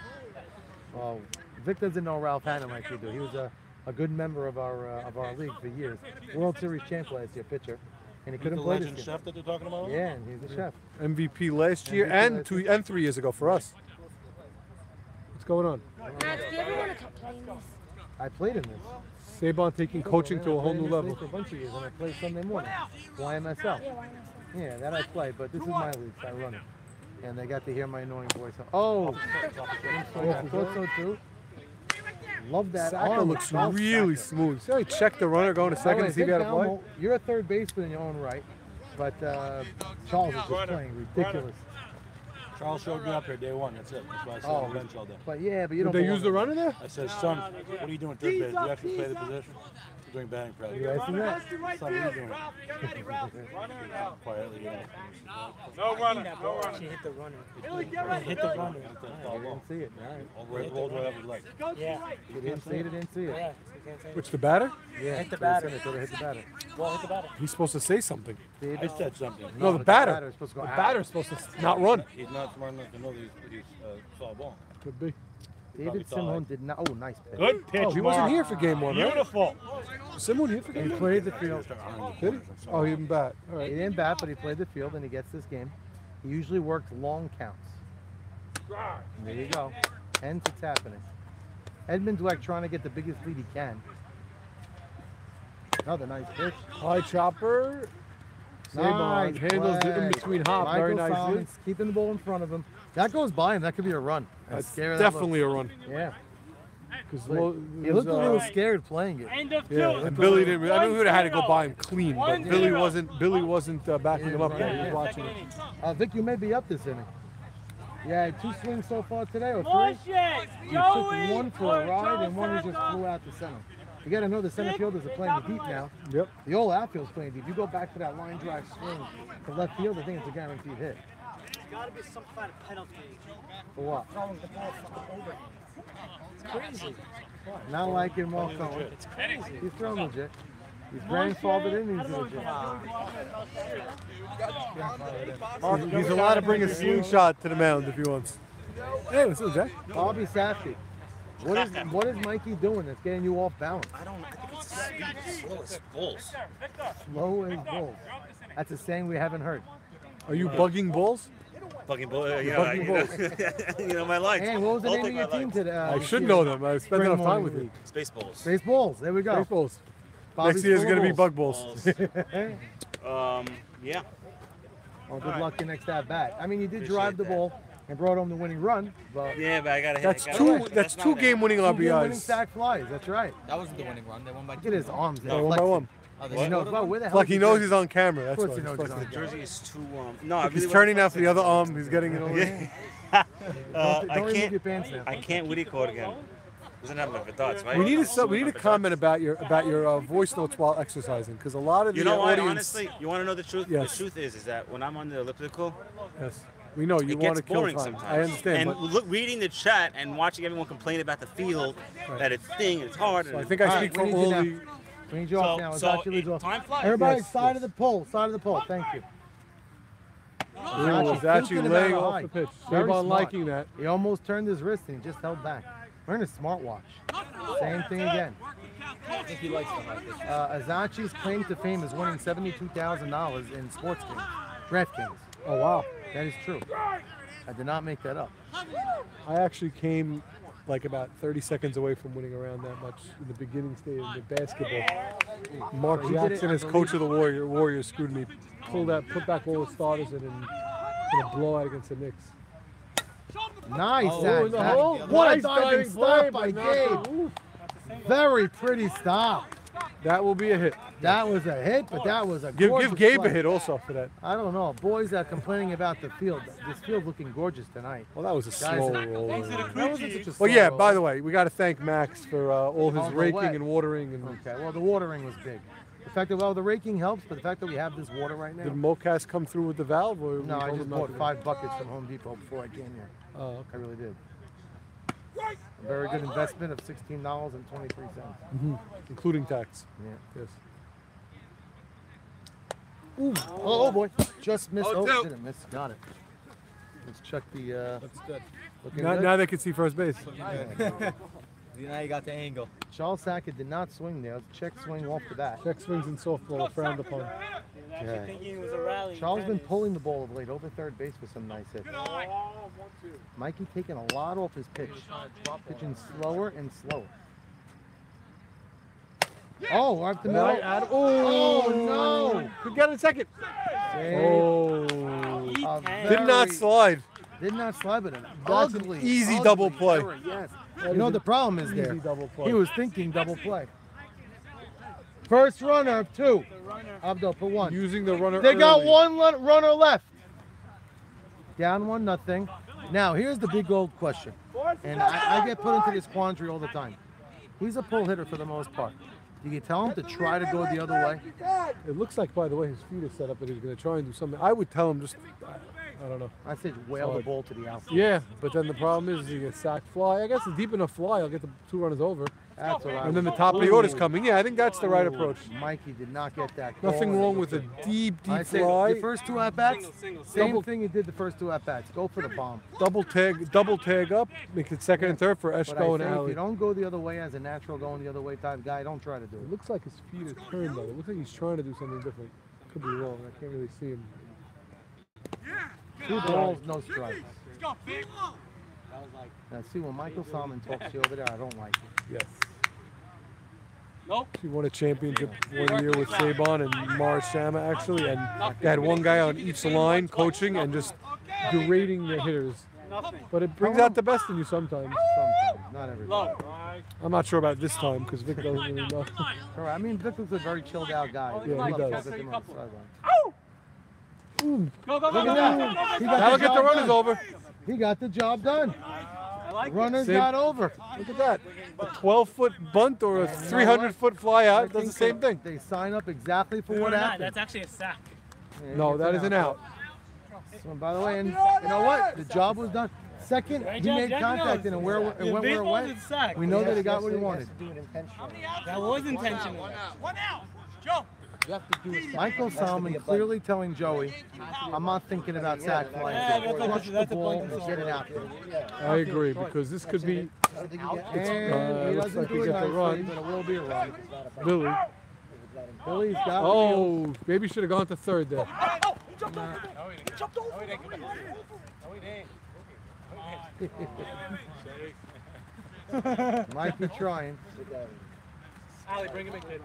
Well, Vic doesn't know Ralph Hannon like we do. He was a good member of our league for years. World Series champ last year, pitcher, and he couldn't the play legend this game. chef that they're talking about? Yeah, and he's the chef. MVP last year MVP and last 2 and 3 years ago for us. What's going on? Max, do you ever want to come play in this? I played in this. Sabon taking coaching to a whole new I played in this level. league for a bunch of years, and I played Sunday morning. YMSL. Yeah, that I play, but this is my league, so I run it. And they got to hear my annoying voice. Oh, I thought so too. Love that Saka arm. looks Ralph really Saka. smooth. See how he checked the runner going to By the second way, to see if he Vic had a play? Almo, you're a third baseman in your own right, but Charles is just playing ridiculous. Charles showed me up here day one. That's it. That's why I sat on the bench all day. But yeah, but you Did don't. they use the runner there? I said, son, what are you doing third base? Do you actually play the position? We're doing batting practice. You guys see that? Son, what are you doing? Quietly, you know. No runner. No runner. She hit the runner. Billy, get ready, Hit the Billy. runner. I didn't see it. All right. Rolled right up his leg. Yeah. You didn't see it. Didn't see it. Yeah. You can't say it. Which, the batter? Yeah. Hit the so they said batter. it, so they hit the batter. Well, hit the batter. He's supposed to say something. I said something. No, the but batter. is supposed to go The out. batter's supposed to not run. He's not smart enough to know that he's saw a ball. Could be. David Simon did not. Oh, nice pitch. Good pitch, Oh, he wasn't Mark. here for game 1, right? Beautiful. Simon here for He game 1? played the field. Did he? Oh, he didn't bat. All He right. didn't bat, but he played the field, and he gets this game. He usually works long counts. And there you go. Hence, it's happening. Edmund Dweck trying to get the biggest lead he can. Another nice pitch. High chopper. Sabon handles the in between hop very Michael nicely. Solomon keeping the ball in front of him. That goes by him. That could be a run. As That's scary as that definitely a looks. run. Yeah. Because He looked a little scared playing it. End of Yeah, two. and Billy didn't. I knew he would have had to go by him clean, but 1-0. Billy wasn't. Billy wasn't backing him up. There. He was Yeah. watching it. Vic, you may be up this inning. Yeah, 2 swings so far today, or 3? Push it. You Joey. took one for a ride and one you just flew out to center. You got to know the center fielders are playing deep now. Yep. The old outfield's playing deep. You go back to that line drive swing to left field, I think it's a guaranteed hit. There's got to be some kind of penalty. For what? Throwing the ball from the overhand. It's crazy. Not like in Walk Owen. It's crazy. He's thrown legit. He's grandfathered in, he's legit. He's allowed to bring a slingshot to the mound if he wants. Hey, what's up, Jack? Bobby Safety. What is Mikey doing that's getting you off balance? I think it's speed. Slow as bulls. Slow as bulls. That's a saying we haven't heard. Are you bugging bulls? Fucking bull. You Bugging know, you know my lines. And what was the I'll name of take your my team lines. today? I should know them. I spent enough time with you. Spaceballs. Spaceballs. There we go. Spaceballs. Bobby's Next year is full of going to be balls. bug bulls. Yeah. Well, good luck your next at bat. I mean, you did drive the ball and brought home the winning run, but Yeah, but I gotta hit. That's I gotta two. hit. That's not two it. game-winning 2 game-winning RBIs. sack flies. That's right. That wasn't the winning run. They won by Look at his arms. Yeah, 1 by 1. Oh, He knows. Well, where the hell? Like is he knows going? he's on camera. That's Of why. course he knows he's on camera. Jersey is too. No, I really He's wasn't turning out for flexing. the other arm. He's getting it over. Yeah. Don't I remove your can't. pants now. I can't. What do you call it again? Doesn't have my thoughts, right? We need a comment about your voice notes while exercising, because a lot of You the know what? audience. Honestly, you want to know the truth? Yes. The truth is that when I'm on the elliptical, Yes, we know you it want gets to kill boring time. sometimes. I understand, And but look, reading the chat and watching everyone complain about the field, that it's thing, it's hard. so I and think I All speak right, we for need you all now. the. We need you off now. Azachi leads off. time flies. Everybody, Yes, side yes. of the pole. Side of the pole. Thank you. Ooh, is actually thinking laying about off high. the pitch. Very Sabon smart. liking that. He almost turned his wrist and he just held back. Wearing a smartwatch. Same thing again. I think he likes the high pitch. Azachi's claim to fame is winning $72,000 in sports games. DraftKings. Oh wow! That is true. I did not make that up. I actually came like about 30 seconds away from winning around that much in the beginning stage of the basketball. Mark So he did it, Jackson, I as coach of the Warriors, screwed me. Put back all the starters in a blowout against the Knicks. Nice, Oh, Zach. in the hole? What a Nice diving diving stop play, by but not Gabe. Very pretty stop. That will be a hit. That was a hit, but that was a Give gorgeous Gabe play. a hit also for that. I don't know. Boys are complaining about the field. This field's looking gorgeous tonight. Well, that was a Guys, slow that roll. wasn't such a Well, slow yeah, roll. by the way, we got to thank Max for all his All the raking wet. and watering. And Okay, well, the watering was big. The fact that, well, the raking helps, but the fact that we have this water right now. Did Mocas come through with the valve? Or No, we I told just him not bought to? 5 buckets from Home Depot before I came here. Oh, okay. I really did. A very good investment of $16.23. Including tax. Yeah. Yes. Ooh. Oh boy, just missed. Oh, Oh, two. didn't miss. Got it. Let's check the. That's good. Looking Now, good. now they can see first base. Now you got the angle. Charles Sackett did not swing there. Check swing off the bat. Check swings in softball are frowned upon. Yeah. Thinking it was a rally. Charles been pulling the ball of late over third base with some nice hits. Mikey taking a lot off his pitch. Pitching slower and slower. Oh, right up the middle. Right at- oh, no! Could get a second. Save. Oh. A Did not very- slide. Did not slide, but an That's an ugly, easy ugly double play. error, yes. That You is know an the problem is easy there. double play. He was thinking double play. First runner of 2. Abdul for 1. Using the runner They got early. one runner left. Down 1-0. Now here's the big old question, and I get put into this quandary all the time. He's a pull hitter for the most part. Do you tell him to try to go the other way? It looks like, by the way, his feet are set up that he's going to try and do something. I would tell him just, I don't know. I said whale the ball to the outfield. Yeah, but then the problem is he gets sack fly. I guess a deep enough fly, I'll get the 2 runners over. That's what I And then the would- top of the order's Ooh. coming. Yeah, I think that's the right Ooh, approach. Mikey did not get that. Nothing call. wrong with a deep I say fly. the first 2 at-bats, same Double- thing he did the first 2 at-bats. Go for the bomb. Double tag up, make it second and third for But I Eshko and say if Ali. you don't go the other way as a natural going the other way type guy, don't try to do It it. looks like his feet are turned though. It looks like he's trying to do something different. Could be wrong. I can't really see him. 2 balls, no strikes. Now see, when Michael Salmon talks to you over there, I don't like it. Yes. Nope. He won a championship one year with Saban and Morris Shama actually, and they had one guy on each line coaching and just berating the hitters. But it brings out the best in you sometimes. Sometimes, not every time. I'm not sure about this time because Vic doesn't really know. I mean, Vic was a very chilled out guy. Yeah, he does. Look at him on the sideline. Go, go, Look go, at go, that. go, go, He go, got That'll the get the job runners done. over. He got the job done. Runners Same- got over. Look at that. A 12-foot bunt or a 300-foot fly out does the same thing. They sign up exactly for what Not, happened. that's actually a sack. Yeah, No, it's that is an out. So, by the way, and you know what? The job was done. Second, Great he job, made Jack contact Mills. and went where it Baseball went. is a sack. We know that he got what he wanted. That was intentional. One out. Joe. You have to do is Michael Salmon clearly telling Joey, I'm not thinking about sack flying. Crush the ball and get it out there. I agree because this could be. And he looks doesn't like do he it got the nicely, run. but it will be a run. Billy. Billy's got Oh, maybe should have gone to third there. Jumped over. Jumped over. Might be trying. Ali, bring him in, kid.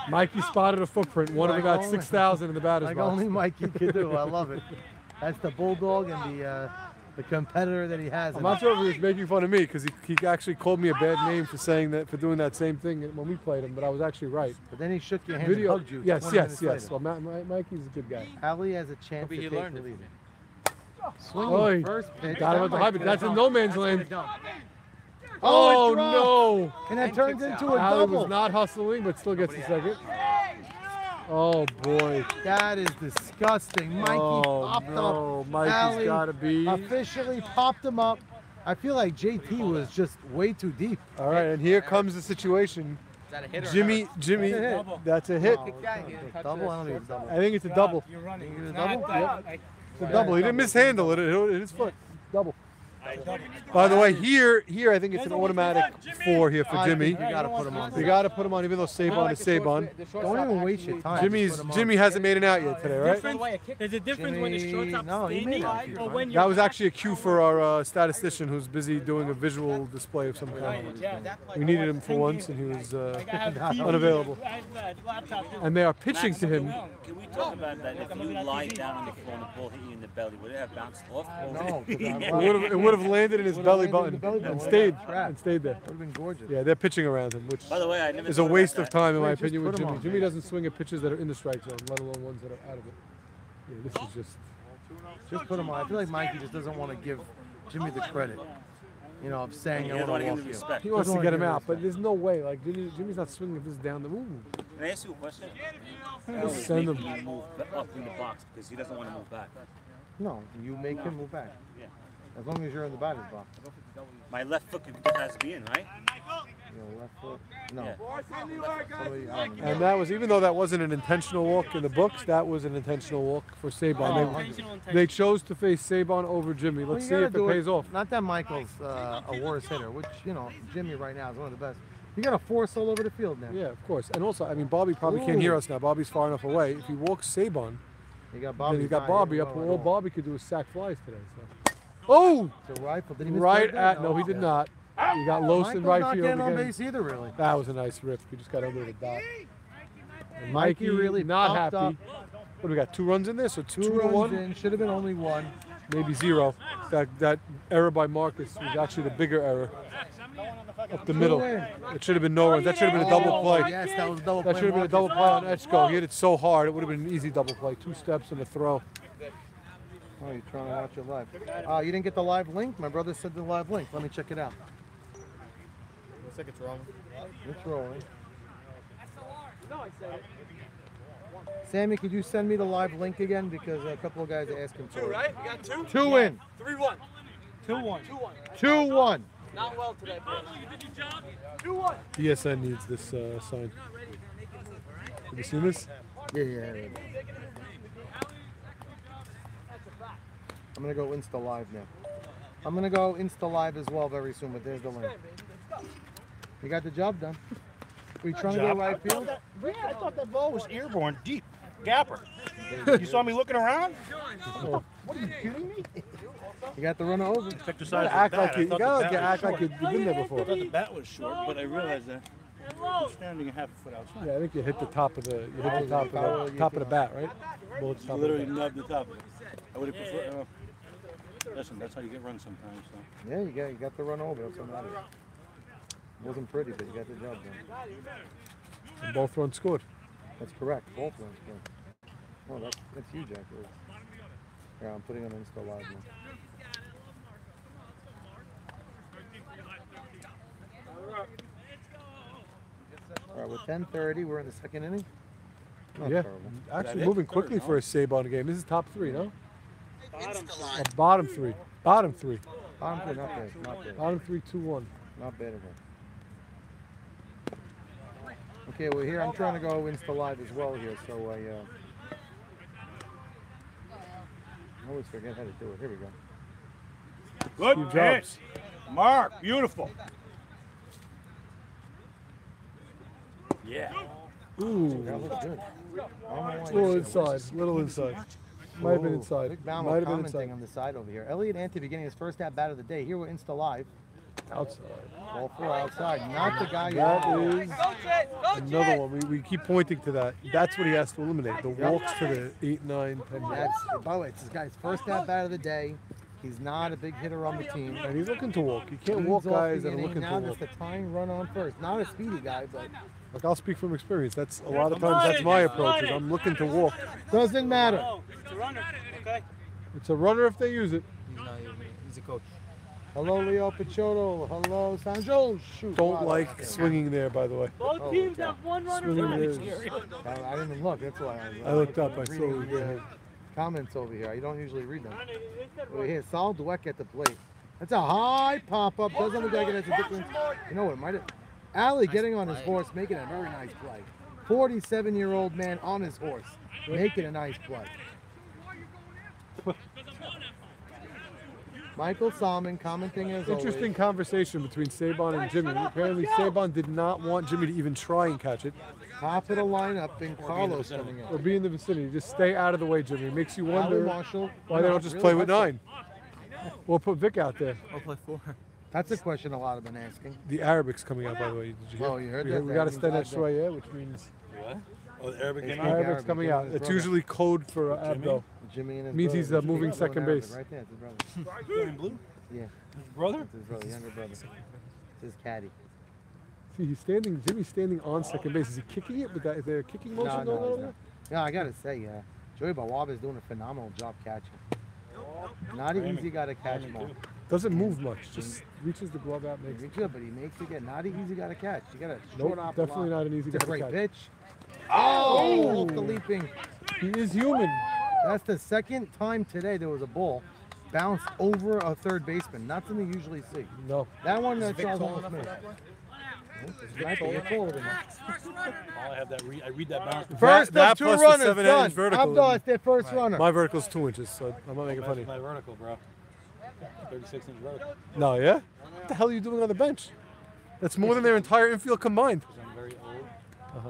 Mikey spotted a footprint. One of them got Like 6,000 in the batter's Like box. only Mikey could do. I love it. That's the bulldog and the competitor that he has. I'm in not him. sure if he was making fun of me because he actually called me a bad name for saying that, for doing that same thing when we played him, but I was actually right. But then he shook your hand Video. and hugged you. Yes, 20 yes, minutes yes. later. Well, Mikey's a good guy. Ali has a chance Maybe to he take learned the it lead. from Swinging Oy. first pitch. Got him that at the might high, be but that's a in dump. no man's That's land. a dump. Oh, it dropped. no! And that turns into a Ali double. was not hustling, but still gets the second. Oh boy! That is disgusting. Mikey popped no, up. Mikey's Ali gotta be. officially popped him up. I feel like JT was just way too deep. All right, and here comes the situation. that a hit or Jimmy, that's a hit. Double? I don't think it's double. I think it's a double. You're running. It's It's double? not that- It's a double. He didn't mishandle it. It hit his foot. Double. By the way, here I think it's an automatic 4 here for Jimmy. You gotta put him on. You gotta put him on, even though Sabon is Sabon. Don't even waste your time. Jimmy hasn't made it out yet today, right? There's a difference when the shortstop's standing or when you're. That was actually a cue for our statistician who's busy doing a visual display of some kind. We needed him for once, and he was unavailable. And they are pitching to him. Can we talk about that? If you lie down on the floor and the ball hit you in the belly, would it have bounced off? No. It would have landed in his belly button and stayed there. Would have been gorgeous. Yeah, they're pitching around him, which By the way, I never is a thought waste about of time, in my Wait, just opinion, with put him Jimmy. on, Jimmy man. doesn't swing at pitches that are in the strike zone, let alone ones that are out of it. Yeah, this is Just put him on. I feel like Mikey just doesn't want to give Jimmy the credit. You know, of saying He I doesn't want wanna to give him walk respect. He you. wants to Doesn't get wanna him give out, but there's no way. Like Jimmy's not swinging this down the. Ooh. Can I ask you a question? Just send him. You move up in the box because he doesn't want to move back. No, you make him move back. Yeah. As long as you're in the batter's box. My left foot has to be in, right? Your left foot. No. Yeah. Somebody, I don't know. And that was, even though that wasn't an intentional walk in the books, that was an intentional walk for Sabon. They chose to face Sabon over Jimmy. Well, Let's you see gotta if it do pays off. Not that Michael's a worse hitter, which, you know, Jimmy right now is one of the best. You got a force all over the field now. Yeah, of course. And also, I mean, Bobby probably can't hear us now. Bobby's far enough away. If he walks Sabon, You got Bobby. then you got Bobby up. All Bobby could do is sack flies today. So. Oh! The rifle. Did he miss Right third at, down? no, he did not. He got Los in Michael's right not field getting on again. base either, really. That was a nice rip. He just got under the dot. And Mikey really not popped happy. up. What do we got? 2 runs in this, or two to runs one? in. Should have been only 1. Maybe 0. That error by Marcus was actually the bigger error. Up the middle. It should have been no runs. That should have been a double play. Yes, that was a double play. That should have been a double play on Etchko. He hit it so hard, it would have been an easy double play. 2 steps and a throw. Oh, you're trying to watch it live. You didn't get the live link? My brother said the live link. Let me check it out. Looks like it's rolling. It's rolling. Sammy, could you send me the live link again? Because a couple of guys are asking for it. 2, right? You got 2? 2 in. 3-1. 2-1. 2-1. Not well today, bro. You did your job. 2-1. ESN needs this sign. Have you seen this? Yeah. I'm going to go Insta Live now. I'm going to go Insta Live as well very soon, but there's the link. You got the job done. Were you trying to go right field? I thought that ball was airborne, deep. Gapper. You saw me looking around? What are you kidding me? You got the runner over. You gotta act like you act like you've been there before. I thought the bat was short, but I realized that I was standing a half a foot outside. Yeah, I think you hit the top of the top of the bat, right? Bullet's top of the Literally bat. nubbed the top of it. I would have preferred. Listen, that's how you get run sometimes. So. Yeah, you got the run over. That's what matters. Wasn't pretty, but you got the job done. And both runs scored. That's correct. Both runs scored. Oh, that's huge, actually. Yeah, I'm putting on Insta Live now. All right, we're 10:30. We're in the second inning. Not Yeah, terrible. actually moving quickly for a Sabon game. This is top 3, no? Bottom 3. Bottom 3. Bottom 3, not bad. Not bad. Bottom 3, 2-1. Not bad at all. Okay, well here I'm trying to go Insta Live as well here, so I always forget how to do it. Here we go. Good Steve pitch. Jobs. Mark, beautiful. Yeah. Ooh. That looks good. Little inside. Little inside. Might have been inside. Big Bama Might have been commenting inside. on the side over here. Elliot Ante beginning his first at bat of the day. Here we're Insta Live. Outside. All 4 outside. Not the guy. That is another one. We keep pointing to that. That's what he has to eliminate. The walks to the 8, 9, 10 yards. By the way, it's this guy's first at bat of the day. He's not a big hitter on the team. And he's looking to walk. You can't Leads walk off guys the that are inning. looking Now to walk. that's the tying run on first. Not a speedy guy, but Like, I'll speak from experience. That's a lot of times that's my approach. Is I'm looking to walk. doesn't matter. It's a runner. Okay. It's a runner if they use it. He's a coach. Hello, Leo Picciotto. Hello, Sanjo. Shoot. Don't wow, like okay. swinging there, by the way. Both teams have one runner Swinging left. there. I didn't even look. That's why I looked up. I saw reading it. comments over here. You don't usually read them. Over here, Sal Dweck at the plate. That's a high pop up. Doesn't look like it has a difference. You know what? Might have. Allie getting on his horse, making a very nice play. 47-year-old man on his horse, making a nice play. Michael Salmon, commenting as Interesting conversation between Saban and Jimmy. Apparently, Saban did not want Jimmy to even try and catch it. Top of the lineup, and Carlos coming in. Or be in the vicinity. Just stay out of the way, Jimmy. It makes you wonder Marshall, why they don't just play with 9. Or put Vic out there. I'll play 4. That's a question a lot have been asking. The Arabic's coming out, by the way. Did you hear? Oh, you heard that? We got to stand that Shoya, which means... What? Oh, the Arabic game? Arabic's coming out. It's usually code for Abdo. Jimmy and his means brother. he's moving second base. Right there, it's his brother. In blue? Yeah. His brother? It's his brother, younger brother. It's his caddy. See, he's standing. Jimmy's standing on second base. Is he kicking it with that? Is there a kicking motion going on there? Yeah, I gotta say, Joey Bawaba is doing a phenomenal job catching. Not an easy guy to catch, Mark. Doesn't move much. Just reaches the glove out, makes it. But he makes it get not an easy guy to catch. You gotta Nope, short off. definitely not an easy guy It's a to great catch. pitch. Oh, look the leaping. He is human. That's the second time today there was a ball bounced over a third baseman. Not something you usually see. No. That one Is Vic Charles tall almost enough for missed. that one? Might be. You're taller than that. I have that. I read that bounce. First that of 2 plus the runners 7 done. inch vertical. Abdul, it's their first runner. My vertical's 2 inches, so I'm not making funny. My vertical, bro. 36-inch vertical. No, yeah? What the hell are you doing on the bench? That's more than their entire infield combined. I'm very old. Uh-huh.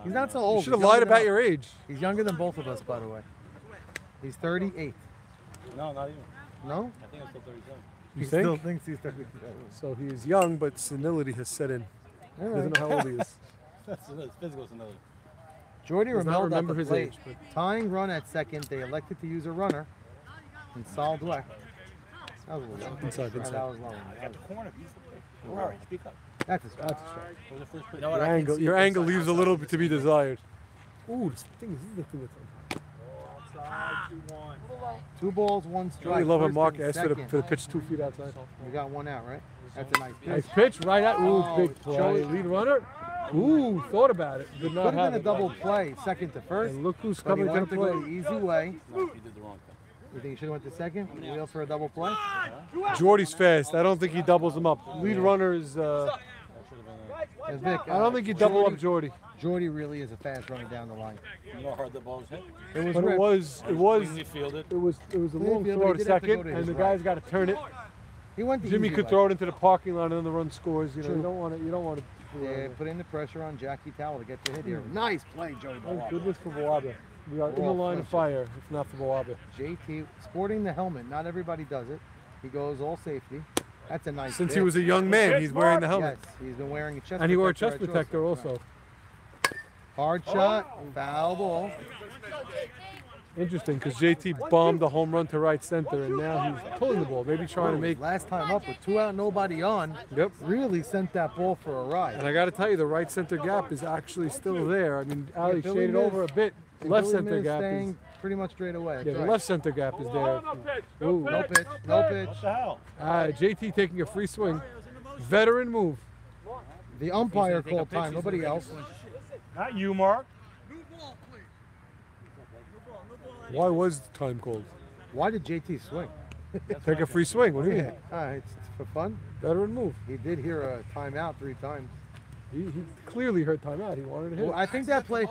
He's not so old. You should have He's lied younger about than your us. age. He's younger than both of us, by the way. He's 38. No, not even. No? I think I'm still 37. You He think? still thinks he's 37. So he is young, but senility has set in. He doesn't know how old he is. That's physical senility. Jordy Does not Ramel remember at the his plate. age, but- Tying run at second, they elected to use a runner. And Sal Dweck. That was a little low. Inside. That was low. I got the corner. Where are you? Speak up. That's a strike. That's a strike. What was the first pitch? Your angle leaves a little bit to be desired. Ooh, this thing is the thing that's 2 balls, 1 strike. I love when First Mark and asked for second. the pitch 2 feet outside. We got 1 out, right? That's a nice pitch. Nice pitch, right at. Ooh, Oh, big play. Joey- Lead runner. Ooh, thought about it. Did Could not have have been a it. double play, second to first. And look who's but he coming to wanted the to go plate. the easy way. No, you did the wrong thing. You think he should have went to second? Wheel for a double play? Jordy's fast. I don't think he doubles him up. Lead runner is. And Vic, I don't think he double up Jordy. Jordy really is a fast runner down the line. You know how hard the ball was hit? It was But ripped. it was Easy fielded. a long Clean field, throw but to he did have to go second, to his and the right. guy's got to turn it. He went the Jimmy easy could way. throw it into the parking lot, and then the run scores. You know, True. you don't want to. You don't want to. Yeah, putting the pressure on Jackie Towell to get the hit here. Nice play, Joey Thank Bawaba. goodness for Bawaba. We are in the All line of fire, if not for Bawaba. JT sporting the helmet. Not everybody does it. He goes all safety. That's a nice Since hit. he was a young man, he's wearing the helmet. Yes, he's been wearing a chest And he wore a protector chest at protector shortstop. also. Hard shot, foul ball. Interesting, because JT bombed the home run to right center, and now he's pulling the ball, maybe trying to make. Last time up with 2 out, nobody on. Yep. Really sent that ball for a ride. And I got to tell you, the right center gap is actually still there. I mean, Ali Billy shaded Miz- over a bit. and Left Billy center Miz gap staying is. pretty much straight away. That's Yeah, the right. left center gap is there. Ooh. No pitch, no pitch. What the hell? JT taking a free swing. Veteran move. The umpire called time, nobody else. Not you, Mark. Why was the time called? Why did JT swing? Take a free swing. What do you mean? It's for fun. Veteran move. He did hear a timeout 3 times. He clearly heard timeout. He wanted to hit. Well, I think that play.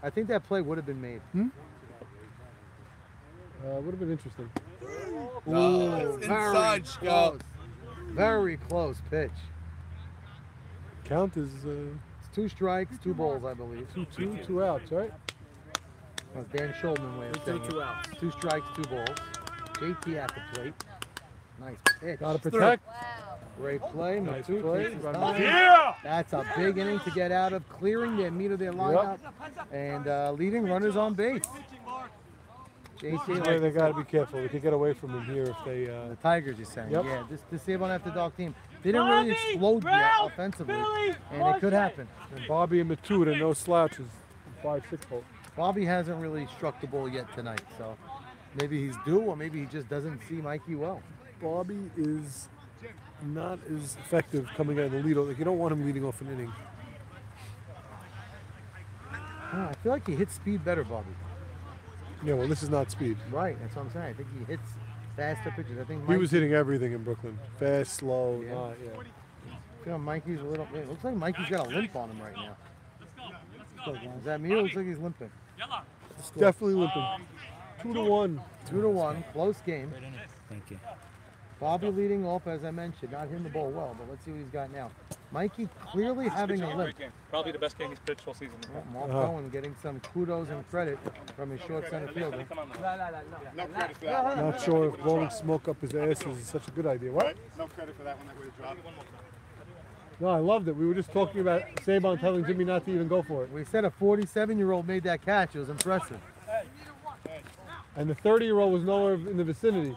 I think that play would have been made. Would have been interesting. Ooh, it's very inside, close. Very close pitch. Count is It's 2 strikes, 2 balls, I believe. 2 outs, right? That's Dan Schulman way of saying it. 2 strikes, 2 balls. JT at the plate. Nice pitch. Got to protect. Great play. No Nice 2 play. pitches. Run Done. Yeah! That's a big inning to get out of, clearing their meat of their lineup and leading runners on base. JT, Yeah, they got to be careful. They could get away from him here if they. the Tigers, you're saying. Yep. Yeah, this Sabon after dog team. They didn't really explode yet offensively, and it could happen. And Bobby and Matuda, no slouches. 5-6 hole. Bobby hasn't really struck the ball yet tonight, so maybe he's due, or maybe he just doesn't see Mikey well. Bobby is not as effective coming out of the lead. Like, you don't want him leading off an inning. I feel like he hits speed better, Bobby. Yeah, well, this is not speed. Right, that's what I'm saying. I think he hits faster pitches. I think He was Mikey- hitting everything in Brooklyn. Fast, slow, Yeah. yeah. I feel Mikey's a little. It looks like Mikey's got a limp on him right now. Is that me? Or looks like he's limping. Definitely limping. 2-1. 2-1, close game. Thank you. Bobby leading off, as I mentioned, not hitting the ball well, but let's see what he's got now. Mikey clearly having a limp. Probably the best game he's pitched all season. Mark Cohen getting some kudos and credit from his short center fielder. No credit for that one. Not sure if blowing smoke up his ass is such a good idea. What? No credit for that one. That would have dropped. No, I loved it. We were just talking about Sabon telling Jimmy not to even go for it. We said a 47-year-old made that catch. It was impressive. And the 30-year-old was nowhere in the vicinity.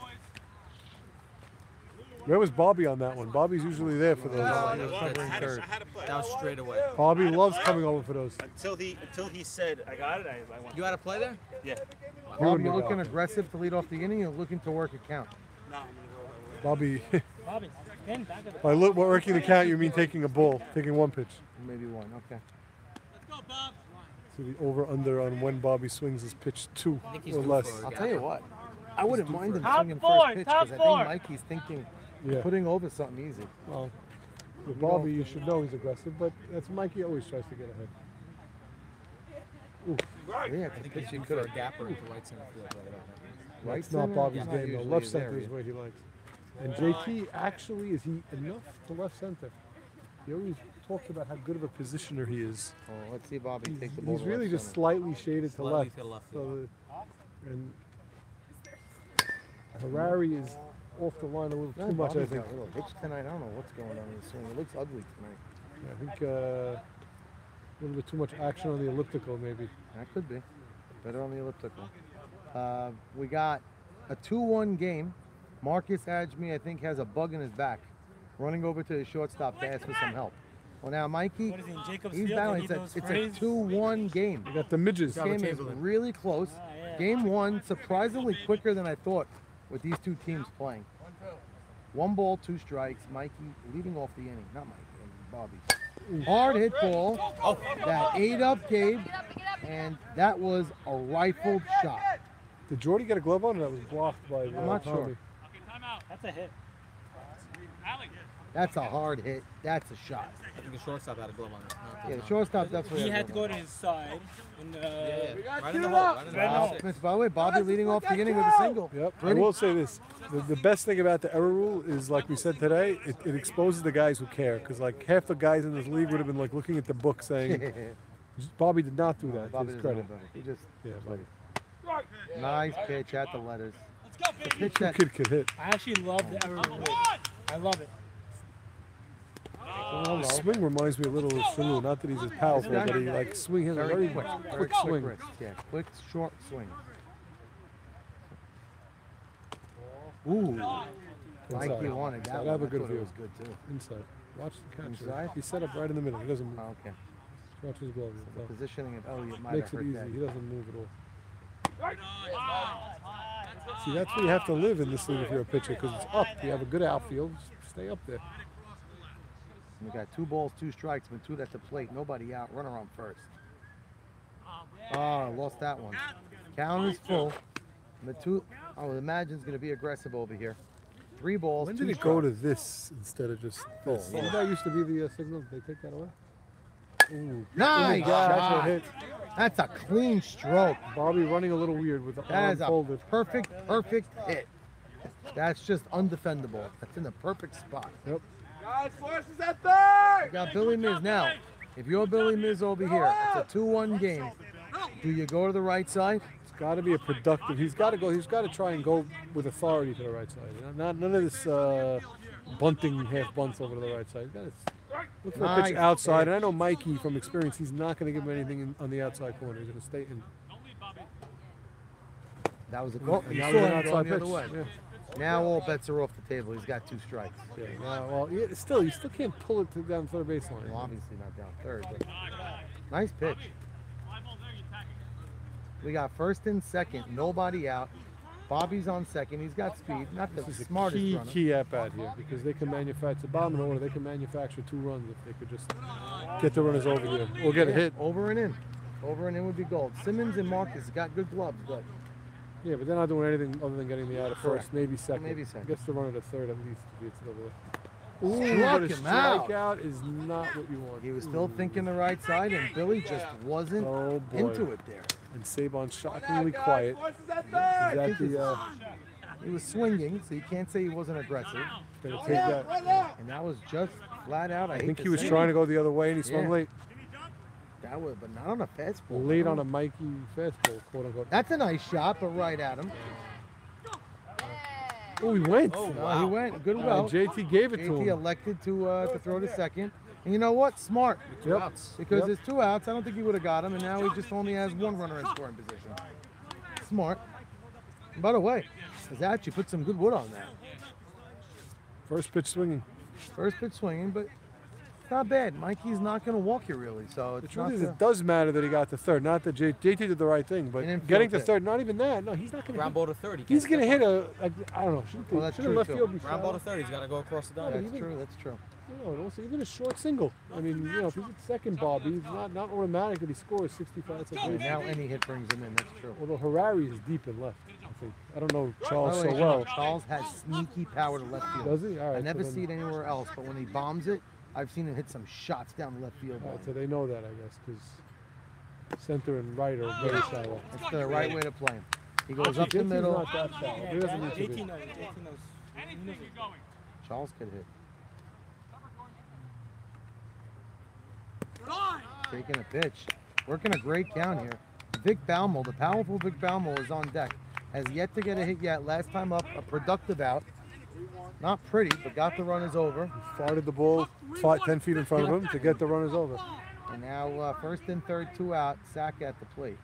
Where was Bobby on that one? Bobby's usually there for those. That was straight away. Bobby loves coming over for those. Until he said, I got it, I went. You had to play there? Yeah. Bobby, you're looking aggressive to lead off the inning. You're looking to work a count. Bobby, Bobby, stand back at the by working the count, you mean taking a ball, taking one pitch. Maybe one, okay. Let's go, Bob. So the over-under on when Bobby swings his pitch 2 or less. I'll tell you what. I wouldn't mind him Top swinging four, first pitch top because I four. think Mikey's thinking Yeah. putting over something easy. Well, with Bobby, you should know he's aggressive, but that's Mikey always tries to get ahead. Ooh. Yeah, I think pitch he's you for a could gapper into right center field right about now. That's not Bobby's Not game, though. usually Left his center area. is what he likes. And JT, actually, is he enough to left center? He always talks about how good of a positioner he is. Oh, let's see Bobby take the ball. He's to really left just center. slightly shaded to Slightly left. to left So and Harari is off the line a little No, too much, I Bobby's think. got a little hitch tonight. I don't know what's going on in the swing. It looks ugly tonight. I think a little bit too much action on the elliptical, maybe. That could be. Better on the elliptical. We got a 2-1 game. Marcus Adjmi, I think, has a bug in his back. Running over to the shortstop to ask for some help. Well, now Mikey, What is he, in Jacobs he's Field? battling. They It's need a those 2-1 game. We got the midges. This game is really close. Game 1, surprisingly quicker than I thought with these two teams playing. 1 ball, 2 strikes. Mikey leading off the inning. Not Mikey, Bobby. Hard hit ball that ate up Gabe, and that was a rifled shot. Did Jordy get a glove on, or that was blocked by I'm not Tommy? sure. That's a hit. That's a hard hit. That's a shot. I think the shortstop had a glove on it. Yeah, the shortstop definitely He had had to go to his side. And, Right in the hole. Right in the hole. By the way, Bobby leading off the inning with a single. Yep. I Ready? will say this: the best thing about the error rule is, like we said today, it exposes the guys who care. Because like half the guys in this league would have been like looking at the book saying, "Bobby did not do that." Bobby to his doesn't credit. know better. He just Yeah, Bobby. nice pitch at the letters. The pitch Two that kid could hit. I actually love the error rule. I love it. The swing reminds me a little of Sanu. Not that he's as powerful, but he like swing has a very quick, quick swing. wrist. Yeah, quick, short swing. Ooh, Mikey Inside. wanted Inside. that I one. have a I good thought it view. was good too. Inside. Watch the catcher. Inside? He's set up right in the middle. He doesn't move. Oh, okay. Watch his glove. The positioning of Elliott might Makes have it hurt easy. that. He doesn't move at all. See, that's where you have to live in this league if you're a pitcher, because it's up. You have a good outfield. Stay up there. We got 2 balls, 2 strikes, but 2 at the plate. Nobody out. Runner on first. Oh, lost that one. Count is full. The 2. I would imagine it's going to be aggressive over here. 3 balls. When 2 did it go to strikes. this instead of just this? yeah. That used to be the signal. Did they take that away? Ooh. Nice Ooh, that's shot. a hit. That's a clean stroke. Bobby running a little weird with the That arm is a folded. perfect hit. That's just undefendable. That's in the perfect spot. Yep. Guys, forces at third! You got Billy Miz now. If you're Billy Miz over here, it's a 2-1 game. Do you go to the right side? It's got to be a productive. He's got to go. He's got to try and go with authority to the right side. You know, none of this bunting half bunts over to the right side. He's got to look for a pitch Nice outside. pitch. And I know Mikey from experience. He's not going to give him anything on the outside corner. He's going to stay in. That was a goal. And You that saw was an him outside going the other pitch. way. Yeah. Now all bets are off the table. He's got 2 strikes. Yeah, well, yeah, still, you still can't pull it to down third baseline. Well, obviously not down third, but nice pitch. We got first and second, nobody out. Bobby's on second. He's got speed, not the This is smartest a runner. key at bat here, because they can manufacture, bottom of the order, they can manufacture 2 runs if they could just get the runners over here or get a hit. Over and in. Over and in would be gold. Simmons and Marcus got good gloves, but Yeah, but they're not doing anything other than getting me out of Correct. first, maybe second. Maybe second. Gets the runner to third at least if it's over there. Struck but a him out. strikeout is not what you want. he was still thinking the right side, and Billy just wasn't Oh, boy. into it there. And Sabon's shockingly quiet. Forces at Is third! that the He was swinging, so you can't say he wasn't aggressive. Gonna take that. And that was just flat out. I think he was trying to go the other way and he swung late. That was, but not on a fastball. Late on a Mikey fastball, quote unquote. That's a nice shot, but right at him. Oh, he went. Oh, wow. He went. Good well. JT gave it to him. JT elected to throw to second. And you know what? Smart. Yep. Outs. Because there's 2 outs. I don't think he would have got him, and now he just only has 1 runner in scoring position. Smart. And by the way, Zachi put some good wood on that. First pitch swinging. First pitch swinging, but it's not bad. Mikey's not going to walk you really, so The it's truth not. is, it does matter that he got to third. Not that JT did the right thing, but getting to third, not even that. No, he's not going to. Ground ball to third. He's going to hit a, I don't know. Well, that's Should true, left too. field be Ground ball to third. He's got to go across the diamond. That's true. That's true. No, also even a short single. I mean, you know, if he's at second, Bobby, he's not automatic that he scores 65. That's And now any hit brings him in. That's true. Although Harari is deep in left, I think. I don't know Charles By the so way, well. Charles has sneaky power to left field. Does he? All right, I never so then- see it anywhere else, but when he bombs it, I've seen him hit some shots down the left field. All right, so they know that, I guess, because center and right are very shallow. That's the right way to play him. He goes up the JT's middle. not that shallow. He doesn't need to be. Charles could hit. Taking a pitch. Working a great count here. Vic Baumel, the powerful Vic Baumel, is on deck. Has yet to get a hit yet. Last time up, a productive out. Not pretty, but got the runners over. Farted the ball 10 feet in front of him to get the runners over. And now first and third, 2 out. Sack at the plate.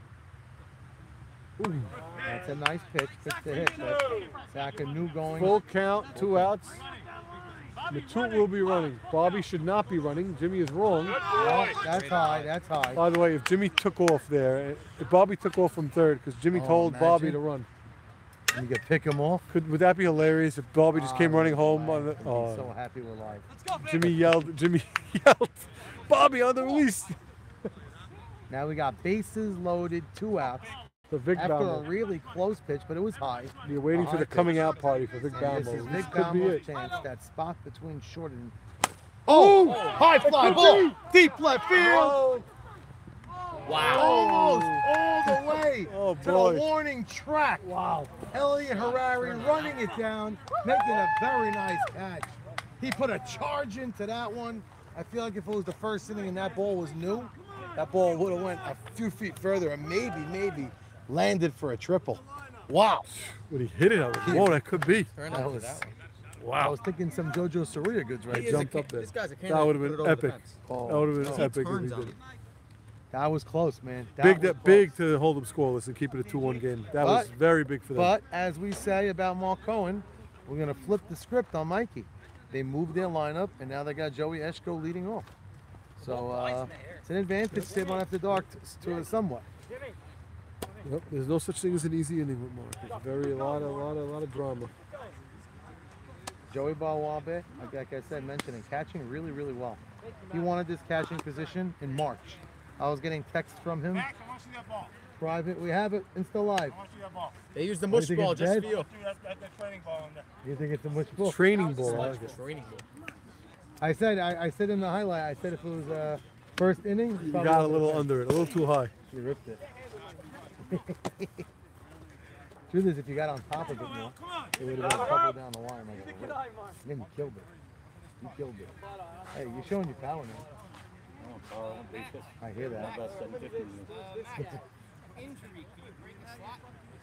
Ooh, that's a nice pitch. Pitch to hit. But Sack a new going. Full count, 2 outs. Matute will be running. Bobby should not be running. Jimmy is wrong. Well, that's high. That's high. By the way, if Jimmy took off there, if Bobby took off from third, because Jimmy told Bobby to run. And you could pick him off. Would that be hilarious if Bobby just came running home on the? He's so happy we're live. Jimmy yelled, Bobby on the release. Now we got bases loaded, 2 outs. For Vic After a Baumel. really close pitch, but it was high. You're waiting for the coming out party for Vic And this is Baumel. Vic This could be Baumel's it. chance. That spot between short and Oh! high fly ball, deep left field. Wow. Almost all the way to boy. the warning track. Wow. Elliot Harari running it down, making a very nice catch. He put a charge into that one. I feel like if it was the first inning and that ball was new, that ball would have went a few feet further and maybe landed for a triple. Wow. When he hit it, I was, whoa, that could be. That was, Wow. I was thinking some JoJo Soria goods right He there. is a king. This guy's a king. That would have Put been it over the epic. fence. That would have been He epic if he turns did on it. it. That was close, man. That Big, was that close. big to hold them scoreless and keep it a 2-1 game. That was very big for them. But as we say about Mark Cohen, we're going to flip the script on Mikey. They moved their lineup, and now they got Joey Eshko leading off. So it's an advantage to Savon After Dark to somewhat. Yep, there's no such thing as an easy inning with Mark. There's a lot of drama. Joey Balwabe, like I said, mentioning catching really, really well. He wanted this catching position in March. I was getting texts from him. Private, we have it. It's still live. They use the What mush do you think ball it's just dead? for you. That training ball in there. You think it's a mush ball? Training ball. I like it. Training ball. I said in the highlight, I said if it was first inning, You got a little under it, a little too high. You ripped it. Truth is, if you got on top of it more, it would have been a couple down the line. Then you killed it. You killed it. Hey, you're showing your power now. I hear that.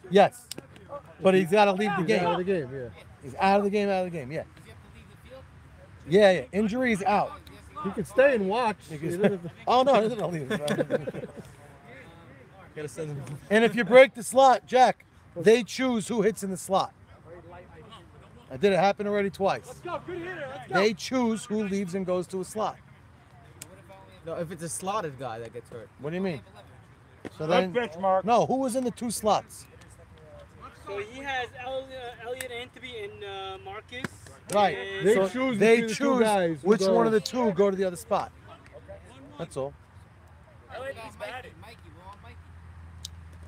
Yes, but he's got to leave the game. Out of the game, yeah. He's out of the game. Out of the game. Yeah. Yeah. Injuries out. He could stay and watch. Oh no, he's gonna leave. Gotta send him. And if you break the slot, Jack, they choose who hits in the slot. I did it happen already twice. Let's go. Good hitter. Let's go. They choose who leaves and goes to a slot. No, if it's a slotted guy that gets hurt. What do you mean? So Good then, pitch, Mark. no, who was in the 2 slots? So he has Elliot Anthony and Marcus. Right. They So choose they between the two choose guys who which go- one of the 2 go to the other spot. That's all.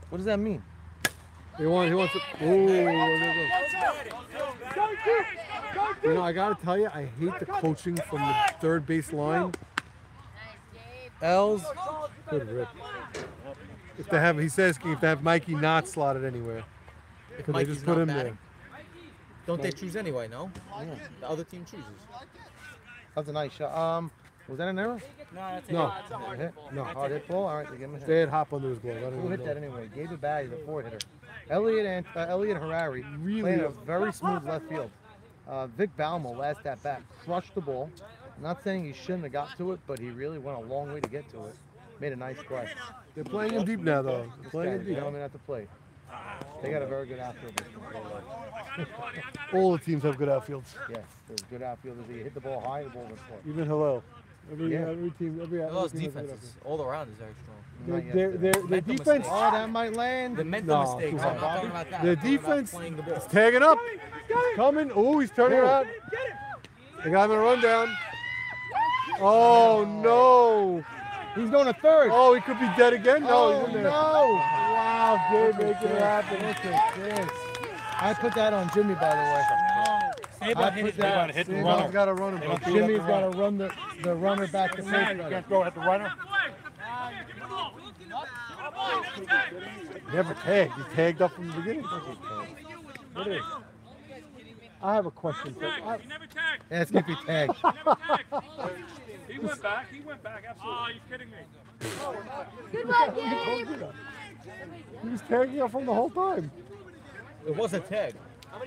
What does that mean? He wants to. You know, I gotta tell you, I hate the coaching from the third base line. L's. Good rip. If they have, he says, if they have Mikey not slotted anywhere, because they Mikey's just put not him batting? Don't they choose anyway? No. Yeah. The other team chooses. That's a nice shot. Was that an error? No, that's No. A hit? No. Hard hit ball? All right, they give him a hit. They had hop under his glove. I don't Who even hit know. that anyway? Gave it back. He's a forward hitter. Elliot Harari playing a very smooth left field. Vic Balmo, last at bat, crushed the ball. I'm not saying he shouldn't have got to it, but he really went a long way to get to it. Made a nice play. They're playing him deep now, though. They're playing him deep. Gentlemen at the plate. They got a very good outfield. All the teams have good outfields. Yes, there's good outfielders. You hit the ball high, the ball was short. Even Hillel. Every Yeah. team, every Those team has good defenses all around is very strong. Not Their Mental defense. mistakes. Oh, that might land. The mental No, mistakes. I'm not talking about that. Their I'm talking about defense playing the ball. is tagging up. He's coming. Oh, he's turning around. They got him in a rundown. Oh, no. He's going to third. Oh, he could be dead again? No, Oh, he's in there. no. Wow, Gabe making it happen. Look at this. I put that on Jimmy, by the way. I put that. Saban's got to run him. Jimmy's got to run the runner back to third. You can't throw at the runner. Never tagged. He tagged up from the beginning. What is? I have a question. He never tagged. Ask if he tagged. He went back. He went back. Absolutely. Oh, you kidding me? Goodbye, Gabe. He was tagging up from the whole time. It was a tag.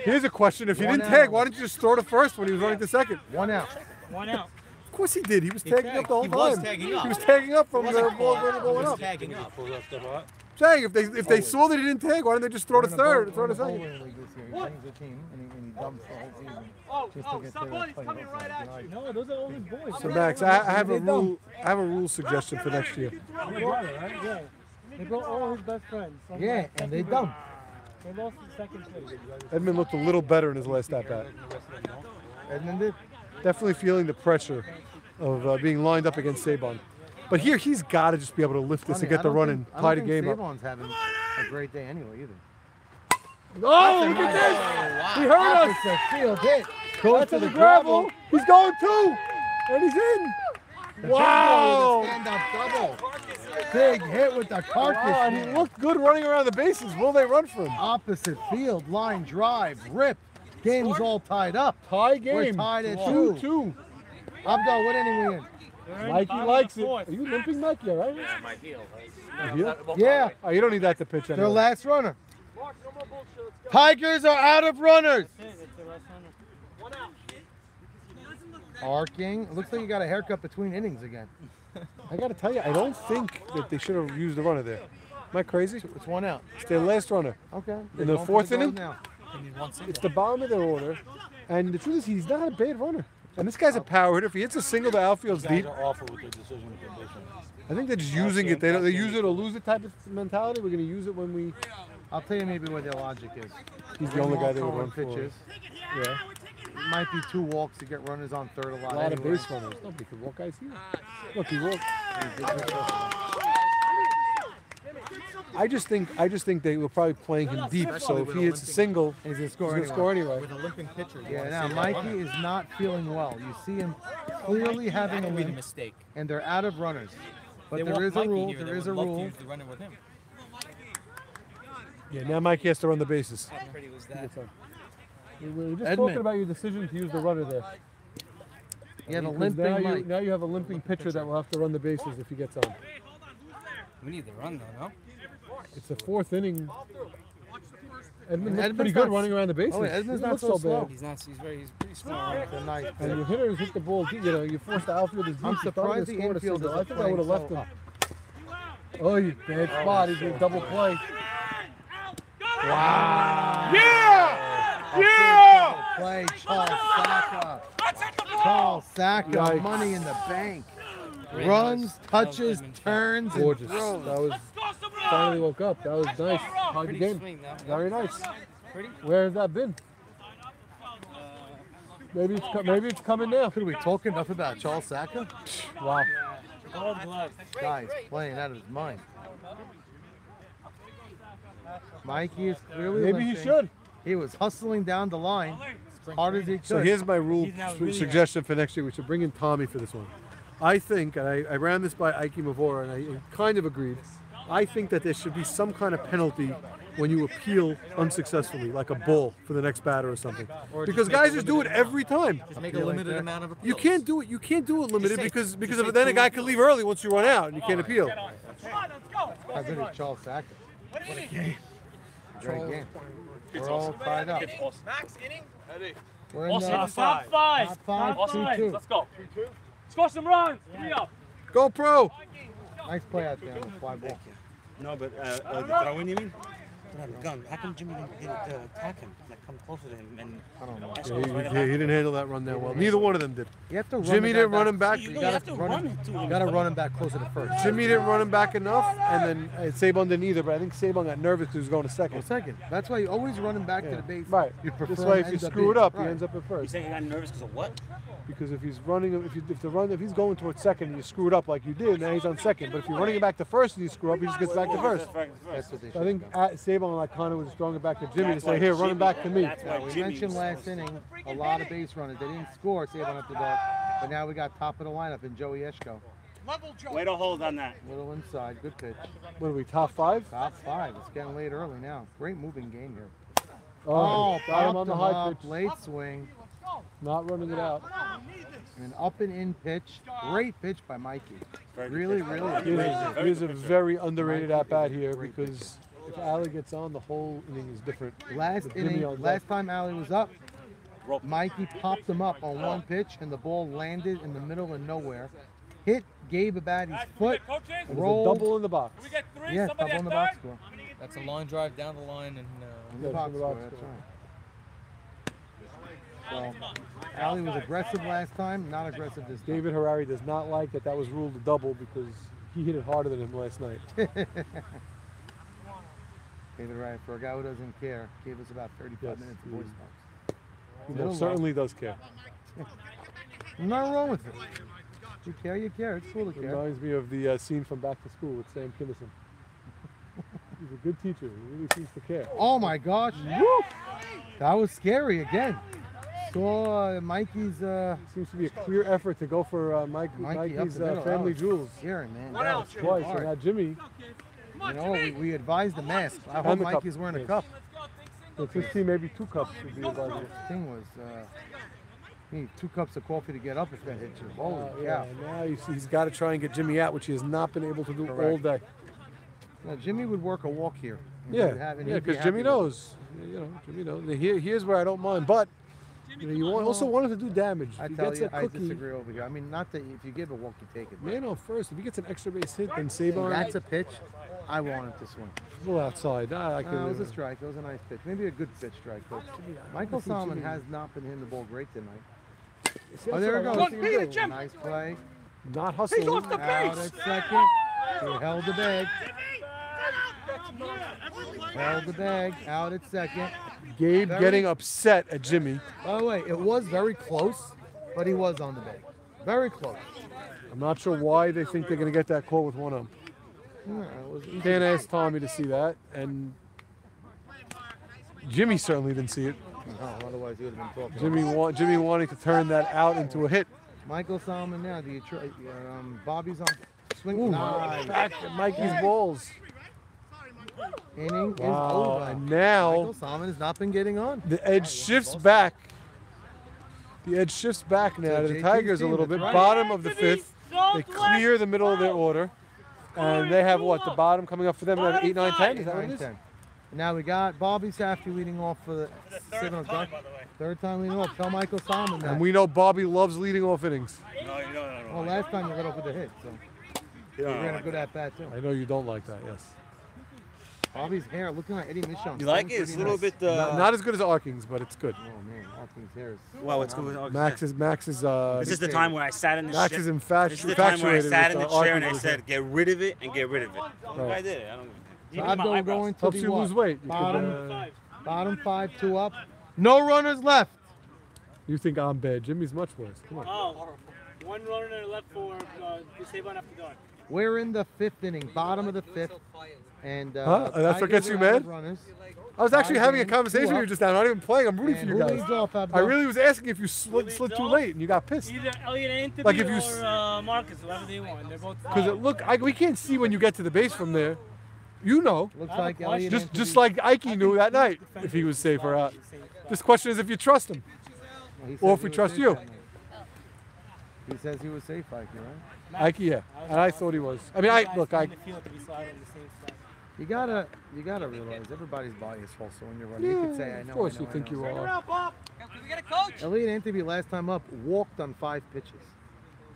Here's a question. If he One didn't out. tag, why didn't you just throw to first when he was running to second? 1 out. 1 out. Of course he did. He was tagging up the whole He time. was tagging up. He was tagging up from It the wasn't ball caught. going He was up. tagging up. Saying if they saw that he didn't tag, why didn't they just throw to third and throw to second? He brings the team and he dumps the whole season. Just to get to the play. No, those are all his boys. So Max, I have a rule. I have a rule suggestion for next year. Yeah. They brought all his best friends. Some Yeah, like and they second dump. grade. They lost in second place. Edmund looked a little better in his last at bat. Edmund did. Definitely feeling the pressure of being lined up against Saban. But here, he's got to just be able to lift this and get the run and tie the game up. Saban's having a great day anyway either. Oh, look at this! He hurt us! Opposite field hit. Goes That's to the the gravel. gravel. He's going two, and he's in. Wow! Stand-up double. Big hit with the carcass. Wow, and he man. looked good running around the bases. Will they run for him? Opposite field, line drive, rip. Game's all tied up. Tie game. We're tied at 2-2. 2. Abdul, what inning we in? Mikey likes it. Are you limping, Mikey? All right? My heel. Your heel? Yeah. Oh, you don't need that to pitch Their anyway. last runner. Tigers are out of runners. Arcing. It looks like you got a haircut between innings again. I got to tell you, I don't think that they should have used the runner there. Am I crazy? It's 1 out. It's their last runner. Okay. In the fourth They're going inning, now. it's the bottom of their order. And the truth is, he's not a bad runner. And this guy's a power hitter. If he hits a single, the outfield's deep. Awful with their decision condition. I think they're just using it. They use it or lose it type of mentality. We're going to use it when we. I'll tell you maybe what their logic is. He's the only guy they would Throwing run for. pitches. Yeah. It might be 2 walks to get runners on third a lot. A lot of anyway. base runners. Nobody could walk guys here. Look, he walked. I just think they were probably playing him deep. So if he hits a single, He's gonna he's score going to score anyway. With a limping pitcher. you Yeah, wanna now see that Mikey runner. is not feeling well. You see him clearly having That a could be the limp, mistake. and they're out of runners. But They there want is a Mikey rule. here, they There is would a love to rule. use the runner with him. Yeah, now Mikey has to run the bases. How pretty was that? We were just Edmund. talking about your decision to use the runner there. You have a Because limping Mike. now you have a limping pitcher that will have to run the bases if he gets on. We need the run though, no? It's the fourth inning. Edmund looks Edmund's pretty good not- running around the bases. Oh, yeah, Edmund's He not looks so slow. bad. He's pretty smart. It's a nice And pitch. your hitters hit the ball deep. You know, you forced the outfielders deep. I'm You thought surprised they the scored a infielders single. are I think I would have playing left so him. up. Oh, you bad spot. He's going to double play. Wow. Yeah! A Yeah! big play, Charles Saka. Charles Saka, Yikes. money in the bank. Runs, touches, turns, and Gorgeous. throws. That was finally woke up. That was nice. Hard Pretty game. swing though. Very nice. Pretty. Where has that been? Maybe it's coming now. Could we talk enough about Charles Saka? Wow. Gold glove. Guy's playing out of his mind. Mikey is clearly Maybe he limping. should. He was hustling down the line as hard as he could. So here's my rule He's now really suggestion for next year. We should bring in Tommy for this one. I think, and I ran this by Ike Mavora, and I kind of agreed. I think that there should be some kind of penalty when you appeal unsuccessfully, like a ball for the next batter or something. Or Because just make guys a just do it limited every time. Just make a limited amount of appeals. You can't do it. You can't do it limited say- because just say then a guy two. can leave early once you run out and you can't appeal. How good is Charles Sackett? What do you mean? Great game. We're all tied up. Max inning? Eddie. We're in Awesome. the Top five. Top five, Awesome. 2-2. Let's go. Score some runs. 3 up. Go pro. Nice play out there on the fly ball. No, but the throw in, you mean? Gun. How come Jimmy didn't attack him? Like come closer to him and I don't know. Yeah, he didn't handle that run that well. Neither one of them did. You have to run Jimmy the didn't guy run him back. You gotta run him back closer to first. Jimmy didn't run him back enough, and then Sabon didn't either. But I think Sabon got nervous because he was going to second. Well, second. That's why you always run him back to the base. Right. You prefer This way, if him you ends up screw it being- up, he ends up at You first. say he got nervous because of what? Because if he's running, if he's going towards second and you screw it up like you did, now he's on second. But if you're running it back to first and you screw up, he just gets back to first. That's what they So I think Sabon like Connor was throwing it back to Jimmy to say, here, run it back to me. Now, we mentioned last inning a lot of base runners. They didn't score, Sabon up the dog, but now we got top of the lineup in Joey Eshko. Way to hold on that. Little inside, good pitch. What are we, top five? Top five. It's getting late early now. Great moving game here. Oh, got him on popped the him high up, pitch. late swing, Not running it out. and an up and in pitch. Great pitch by Mikey. Really, really. Here's a very underrated at bat here because if Ali gets on, the whole inning is different. Last With Jimmy inning, on last deck. time Ali was up, Mikey popped him up on one pitch, and the ball landed in the middle of nowhere. Hit Gabe Abadi's foot, It was a rolled. double in the box. Yeah, double in the box score. That's a line drive down the line and. In the box score, that's right. So, Ali was aggressive last time, not aggressive this time. David Harari does not like that was ruled a double because he hit it harder than him last night. David Wright, for a guy who doesn't care, gave us about 35 minutes of voice box. He most certainly does care. Nothing wrong with it. You care, you care. It's cool to care. Reminds me of the scene from Back to School with Sam Kinison. He's a good teacher. He really seems to care. Oh my gosh. Woo! That was scary again. Saw Mikey's. Seems to be a clear effort to go for Mikey's up the middle. family That was jewels. Scary, man. That That was was twice. hard. And now Jimmy. You know, we advised the mask. I And hope the cup. Mikey's wearing a Yes. cup. So 15, maybe 2 cups would be about it. Thing was, you need 2 cups of coffee to get up if that hits you. Holy Yeah, cow. now he's got to try and get Jimmy out, which he has not been able to do all Correct. day. Now, Jimmy would work a walk here. And Yeah, he'd have- and yeah, he'd be because Jimmy happy with it. knows. You know, Jimmy knows. Here's where I don't mind, but you also want him to do damage. I If he tell gets you, a I cookie, disagree over here. I mean, not that if you give a walk, you take it. man on first. If he gets an extra base hit, then If Sabon. that's a pitch, I want him to swing. Well, outside. I It was a strike. It was a nice pitch. Maybe a good pitch strike. But Michael think Solomon Jimmy- has not been hitting the ball great tonight. That's Oh, there what it I goes. want. See what he did. Nice play. Not hustling. Out at second. He held the bag. Held the bag. Out at second. Gabe Very- getting upset at Jimmy. By the way, it was very close, but he was on the bag. Very close. I'm not sure why they think they're going to get that call with one arm. Yeah, it was easy. Can't ask Tommy to see that, and Jimmy certainly didn't see it. No, otherwise he would have been talking. Jimmy wanting to turn that out into a hit. Michael Solomon now. Do you try? Bobby's on swing. Ooh, Nice. back at Mikey's balls. Inning is Wow, over. and now Michael Solomon has not been getting on. the edge shifts back. The edge shifts back now to the JT's Tigers a team, little that's bit. right. Bottom of the 5th. They clear the middle of their order. And they have what? The bottom coming up for them at 8, 9, 10? Is that what it is? 9-10. Now we got Bobby Safdie leading off for the 7 o'clock. Third time leading off. Tell Michael Solomon that. And we know Bobby loves leading off innings. Well, last time you got off with a hit, so you ran a good at bat too. I know you don't like that, yes. Bobby's hair looking like Eddie Michon. You like it? It's a little bit. Not as good as Arking's, but it's good. Oh man, Arking's hair is. Well, it's good. Max is. This is the time when I sat in the Max shit. is This is the time when I infatuated sat in the with, chair and I Arking's said, "Get rid of it and get rid of it." Right. I did it. I don't. So Abdul going to Helps the you what? lose weight. You Bottom, could, bottom 5, 2 up. No runners left. You think I'm bad? Jimmy's much worse. Come on. Oh, 1 runner left for Sabon after dark. We're in the 5th inning, bottom of the 5th, and Huh? That's what Tigers gets you are out mad? of runners. I was actually having a 5 conversation with you just now. I'm not even playing. I'm rooting And for you who guys. leads off, Abdul? I really was asking if you slid too late and you got pissed. Either Elliot Anthony Like if you or Marcus, whoever they want. They're both. Because it look, we can't see when you get to the base from there. You know. Looks like Elliot Just like Ike knew that night if he was safe or out. This question is if you trust him. Or if we trust you. He says he was safe, Ike, right? Ike, yeah. And I thought he was. I mean, look, You gotta realize everybody's biased also when you're running. You could say, I know. Of course you think you are. Elliot Antony last time up walked on 5 pitches.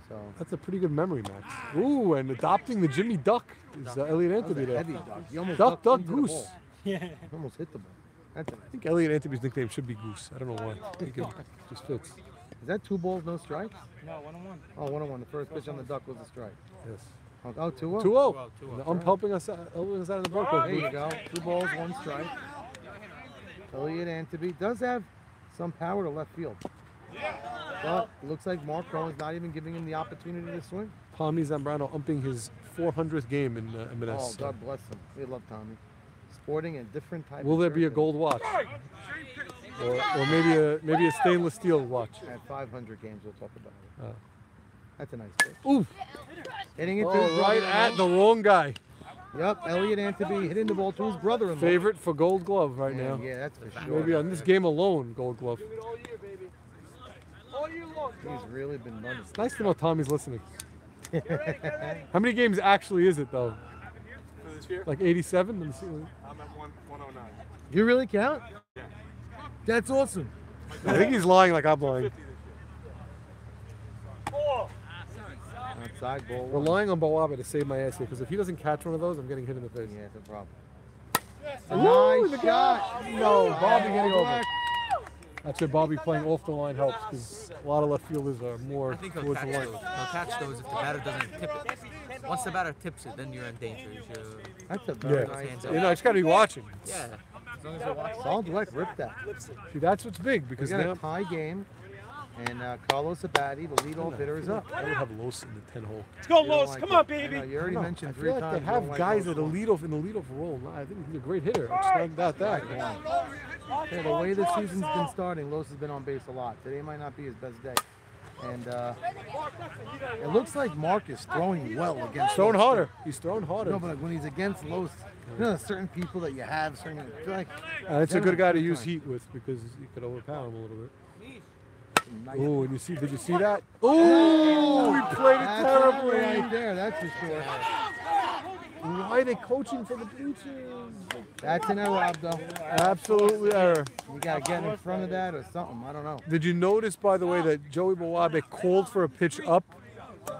So that's a pretty good memory, Max. Ooh, and adopting the Jimmy Duck is Elliot Antony there. Heavy duck. He almost Duck, ducked into the goose. ball. Yeah. Almost hit the ball. That's I think Elliot Antony's nickname should be Goose. I don't know why. I think it just fits. Is that 2 balls, no strikes? No, 1-1. Oh, 1-1. The first pitch on the duck was a strike. Yes. Oh, 2-0. 2-0. The ump helping us out in the broadcast. There you go. 2 balls, 1 strike. Elliot Antony does have some power to left field. But it looks like Mark Cohen's not even giving him the opportunity to swing. Tommy Zambrano umping his 400th game in MLS. Oh, God bless him. We love Tommy. Sporting a different type Will of there be a shirt gold watch? Or maybe a stainless steel watch? At 500 games, we'll talk about it. Oh. That's a nice pitch. Ooh. Hitting it to Oh, his right brother-in-law. at the wrong guy. Yep, Elliot Antony hitting the ball to his brother-in-law. Favorite for Gold Glove right Yeah, now. yeah, that's for sure. Maybe on this game alone, Gold Glove. He's really been running. It's nice to know Tommy's listening. How many games actually is it though? For this year? Like 87? I'm at 109. You really count? Yeah. That's awesome. I think he's lying like I'm lying. Outside ball. We're relying on Bawabe to save my ass here because if he doesn't catch one of those, I'm getting hit in the face. Yeah, it's a problem. Ooh, Nice the shot. No, Bobby getting over. Black. That's where Bobby playing off the line helps because a lot of left fielders are more I think he'll towards catch the line. those. He'll catch those if the batter doesn't tip it. Once the batter tips it, then you're in danger. That's a very nice. You know, I just got to be watching. Yeah. As long as you're watching. Solid Dweck ripped that. See, that's what's big because We got now a tie game, and Carlos Abadi, the leadoff hitter, is up. I would have Los in the 10 hole. Let's go, You don't Los. like Come it. on, I baby. know, you already mentioned I 3 feel times. like they you don't have like guys Los that are Los. in the leadoff role. I think he's a great hitter. It's not that. Yeah, the way the season's been starting, Los has been on base a lot. Today might not be his best day. And it looks like Mark is throwing well against Throwing Los. harder. He's throwing harder. No, but like when he's against Los, you know, certain people that you have, certain like. It's a good guy to use Time. heat with because you could overpower him a little bit. Nice. Oh, and did you see that? Oh, he played it That's terribly. right there, that's for sure. Why are they coaching for the bleachers? That's an error, Abdo. Absolutely error. You gotta get in front of that or something. I don't know. Did you notice, by the way, that Joey Bawabe called for a pitch up,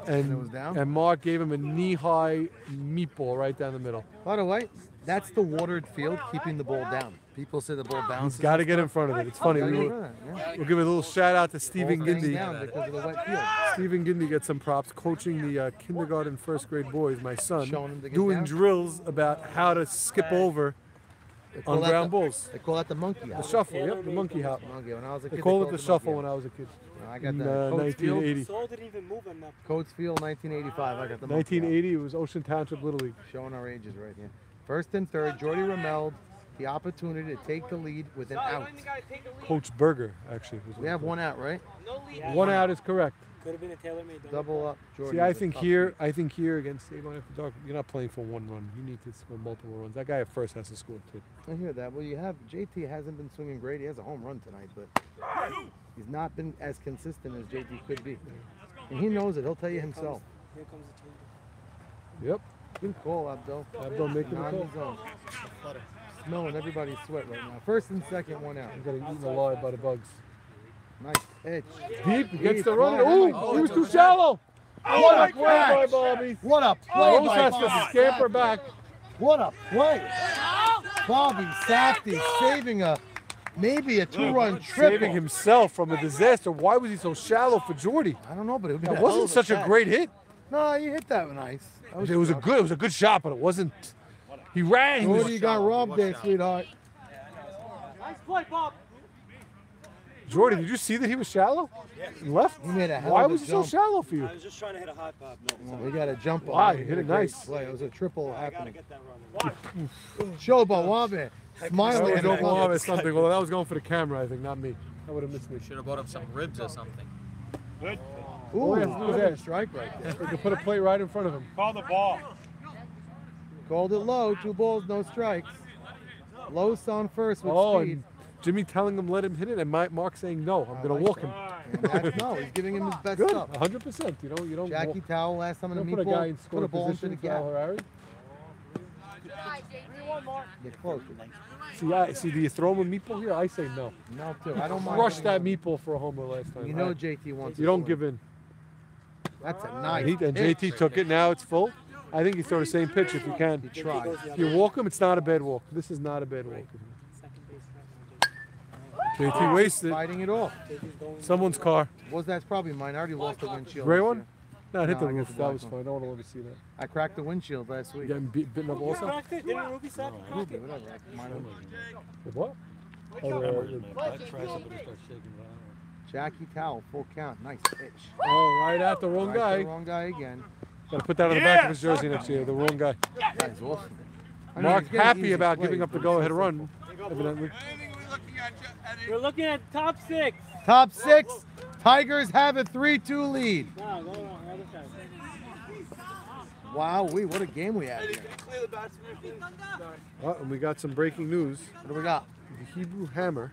and it was down? and Mark gave him a knee-high meatball right down the middle. By the way, that's the watered field keeping the ball down. People say the ball bounces. He's got to get in front of it. It's funny. Gotta get in We'll front of it, yeah. give a little shout out to Stephen Ball's staying Gindy. down because of the wet field. Stephen Gindy gets some props coaching the kindergarten, first grade boys, my son, Showing him to get doing down? drills about how to skip over They call on that ground the- balls. They call that the monkey The hop. shuffle, yep, the monkey hop. Monkey. When I was a They kid, call it called the monkey shuffle hop. when I was a kid. I got In that. 1980. Soul didn't even move enough. Coatesfield, 1985. I got the monkey hop. 1980, it was Ocean Township Little League. Showing our ages right here. First and third, Jordy Rameld, the opportunity to take the lead with an out. Coach Berger, actually. Was We have one out, right? One out is correct. Could have been a tailor-made. Double up, Jordy. See, I with a think tough here, lead. against Avon After Dark, you're not playing for one run. You need to score multiple runs. That guy at first has to score 2. I hear that. Well, you have JT hasn't been swinging great. He has a home run tonight, but he's not been as consistent as JT could be. And he knows it. He'll tell you himself. Here comes the change. Yep. Good call, Abdul. Abdul making the Not call. in his own. Smelling everybody's sweat right now. First and second, one out. I'm getting eaten alive by the bugs. Nice pitch. Deep, he gets the Deep. run. Oh, Ooh, he was too shallow. What a play by Bobby. What a play Rose by has to Bobby scamper Safdie. back. What a play. Bobby Safdie saving maybe a 2-run triple. Saving himself from a disaster. Why was he so shallow for Jordy? I don't know, but it That wasn't such a great hit. No, you hit that nice. That It was a good shot, but it wasn't. He ran. He was- Jordy got robbed there, sweetheart. Nice play, Bob. Jordy, did you see that he was shallow? He left. He made a hell Why of a was he so jump. shallow for you? I was just trying to hit a hot pop. No, We got a jump on. Wow, it. you hit it a great nice. Play. It was a triple I gotta happening. get that run. Shoba Wabe. That Smiling. was at going the on club. with something. Well, that was going for the camera, I think, not me. That would have missed me. Should have bought him some ribs or something. Good. Ooh, Oh, yeah, good strike right there. We could put a plate right in front of him. Call the ball. Called it low. 2 balls, no strikes. Los on first with Oh, speed. and Jimmy telling him let him hit it, and Mark saying no, I'm going to walk him. And that's, no, he's giving him his best Good, stuff. 100%. You don't Jackie walk. Towell last time in the Don't put a guy in meatball, put a scoring ball into the position for gap. Al Harari. Get close. See, do you throw him a meatball here? I say no. No, too. I don't mind. Crushed that meatball for a homer last time. You know JT wants. You don't give in. That's a nice. And JT took it. Now it's full. I think you throw the same pitch if you can. He tried. If you walk him, it's not a bad walk. This is not a bad walk. JT wasted. Fighting it off. Someone's car. That's probably mine. I already lost the windshield. Gray this one? year. No, it hit the I got roof. the That black was one. fine. I don't want to let me see that. I cracked the windshield last week. You getting bitten up also? Didn't Ruby Sack crack it? Whatever. Mine The what? Jackie Towell, full count. Nice pitch. Oh, right at the wrong guy. The wrong guy again. Got to put that on the back of his jersey next year. The wrong guy. That is awesome. I mean, Mark he's getting happy easy about plays, giving up the but go-ahead it's run. Evidently. We're looking at top 6. Top 6. Tigers have a 3-2 lead. No, go on the other side. Wow, what a game we had here. Oh, and we got some breaking news. What do we got? The Hebrew Hammer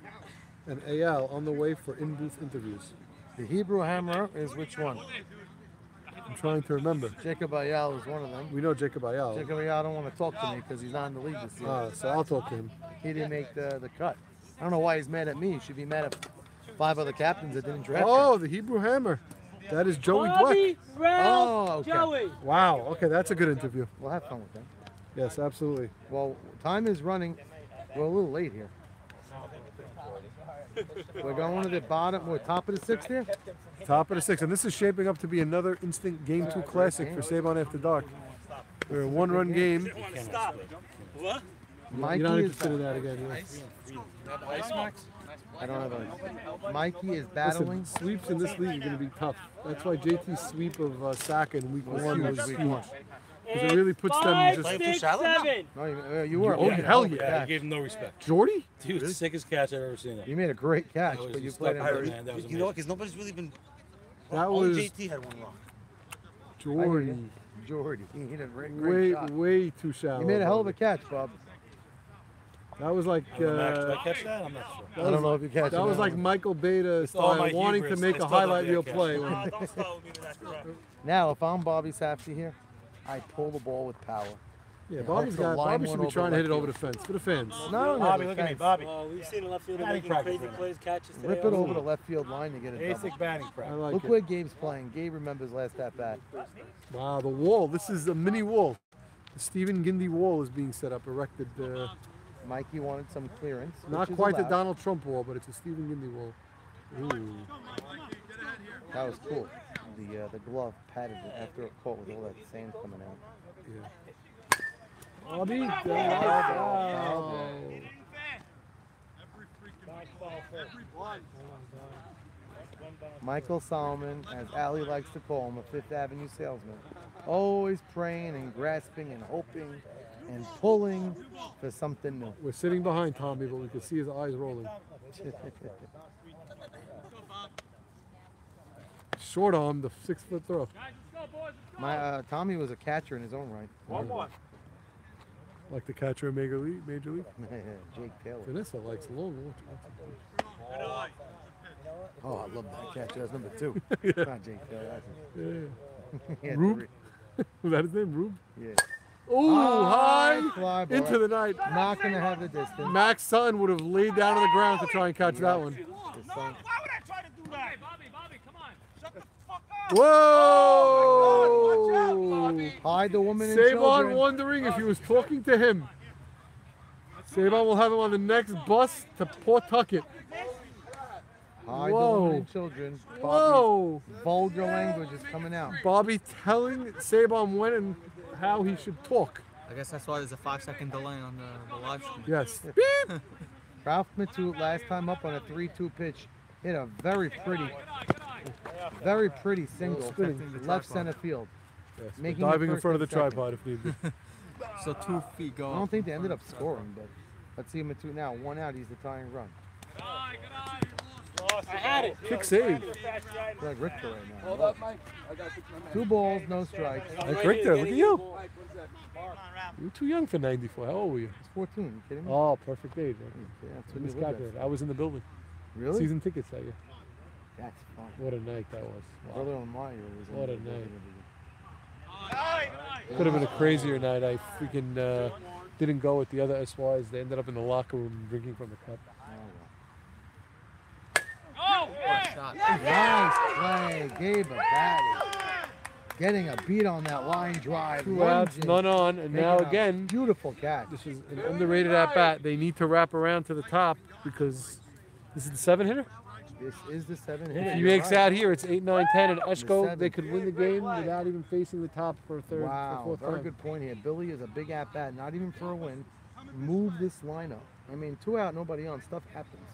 and Eyal on the way for in-booth interviews. The Hebrew Hammer is which one? I'm trying to remember. Jacob Ayala is one of them. We know Jacob Ayala. Jacob Ayala don't want to talk to me because he's not in the league this year. So I'll talk to him. He didn't make the cut. I don't know why he's mad at me. He should be mad at 5 other captains that didn't draft Oh, him. the Hebrew Hammer. That is Joey Bobby, Dweck. Ralph, Oh, okay. Joey. Wow. Okay, that's a good interview. We'll have fun with them. Yes, absolutely. Well, time is running. We're a little late here. We're going to the bottom, top of the 6th here? Top of the 6th. And this is shaping up to be another instant Game 2 classic for Saban After Dark. We're a 1-run game. Stop. What? Mikey You're not is interested in that again, Ice Max? I don't have ice. Mikey is battling. Listen, sweeps in this league are going to be tough. That's why JT's sweep of Saka in week 1 was huge. Because it really puts them just... 5, 6, 7. No, you were. Oh, hell yeah. Yeah, he gave him no respect. Jordy? He was the sickest catch I've ever seen. You made a great catch, That was but you just played him stuck very... man. That was You know what? Because nobody's really been. That only was JT had one wrong. Jordy. Jordy. He hit a great shot. Way too shallow. You made a hell of a catch, Bob. That was like... Did I catch that? I'm not sure. I don't know if you catch That was like Michael Beta all style, my wanting to hubris. make I a still don't highlight think I reel catch play. it. Don't start with me with that crap. Now, if I'm Bobby Safdie here, I pull the ball with power. Yeah, And Bobby's hope the line Bobby should went be over trying to hit it left over the field. fence for the fans. No, Bobby, look at me, Bobby. We've seen a left fielder Batting making practice, crazy man. plays, catches today. Rip it over the left field line to get a double. Basic batting I practice. like Look it. where Gabe's playing. Gabe remembers last at bat. Wow, the wall. This is a mini wall. The Stephen Gindy wall is being set up, erected. Mikey wanted some clearance. Not which is quite the allowed. Donald Trump wall, but it's a Stephen Gindy wall. Ooh. That was cool. The glove patted it after it caught with all that sand coming out. Yeah. Bobby. Michael Solomon, as Ali likes to call him, a Fifth Avenue salesman. Always praying and grasping and hoping and pulling for something new. We're sitting behind Tommy, but we can see his eyes rolling. Short arm, the 6-foot throw. Tommy was a catcher in his own right. 1-1. Like the catcher in Major League. Jake Taylor. Vanessa likes long. Oh, I love that catch. That's number 2. Yeah. Not Jake Taylor. Yeah. He had Rube? Was that his name, Rube? Yeah. Oh, high fly ball. into the night. Not going to have the distance. Max Sutton would have laid down on the ground to try and catch that one. His son- Why would I try to do that? Bobby, come on. Shut the fuck up. Whoa! Hide the woman and Saban children. wondering if he was talking to him. Saban will have him on the next bus to Pawtucket. Hide the Whoa. women and children. Whoa! Bobby's vulgar language is coming out. Bobby telling Saban when and how he should talk. I guess that's why there's a 5-second delay on the live stream. Yes. Ralph Matute, last time up on a 3-2 pitch, hit a very pretty single spinning. left center field. Yes, Making diving it in front of the first and tripod if need be. So 2 feet I go don't up. think they ended up scoring, but let's see Matute now. 1 out, he's the tying run. I had it. Kick save. Like Richter right now. Hold up, Mike. I got 6 man. 2 balls, no strikes. Like Richter, look at you. Mike, what's that? Mark. You're too young for 94. How old were you? He's 14. You kidding me? Oh, perfect age. Yeah, that's I when you live miscalculated. I was in the building. Really? Season tickets that year. That's fun. What a night that was. Wow. Brother on my year was What a in the night. building. Could have been a crazier night. I freaking didn't go with the other SYs. They ended up in the locker room drinking from the cup. Nice play. Gabe Abadi. Getting a beat on that line drive. 2 outs, lunging, none on, and making now a again, beautiful catch. this is an underrated at bat. They need to wrap around to the top because this is the 7-hitter. This is the 7-hitter. If he You're makes right. out here, it's 8, 9, 10, and Eshko, seven. they could win the game without even facing the top for a third, Wow, or fourth very time. good point here. Billy is a big at bat, not even for a win. Move this lineup. I mean, 2 out, nobody on. Stuff happens.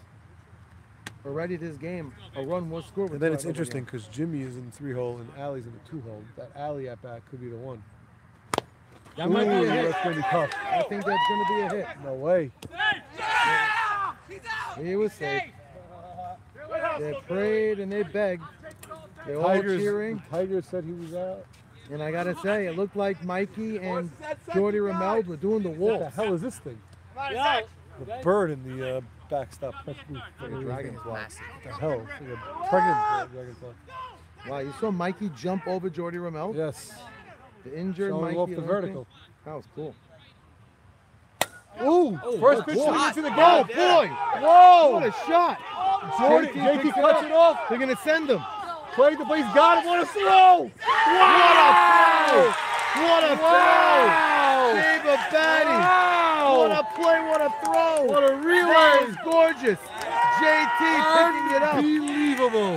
Already this game, a run was scored. And with then 2 it's out, nobody interesting because Jimmy is in the 3-hole and Allie's in the 2-hole. That Allie at bat could be the one. That might be a hit. That's going to be tough. I think that's going to be a hit. No way. He was safe. They prayed and they begged. They all cheering. Tiger said he was out. And I gotta say, it looked like Mikey and Jordy Rameld were doing the What the waltz. hell is this thing? Yeah. The bird in the backstop. Like a dragonfly. What the hell? It's like a pregnant dragonfly. Wow, you saw Mikey jump over Jordy Rameld? Yes. The injured Showing Mikey. off the limping? vertical. That was cool. Ooh! First pitch into the Oh, goal. boy! Whoa! What a shot! JT picks cuts it off. They're gonna send him. Played the place, got him. What a throw! What a throw! What a throw! Gabe Abadi! Wow! What a play! What a throw! What a relay! That was gorgeous. JT picking it up. Unbelievable.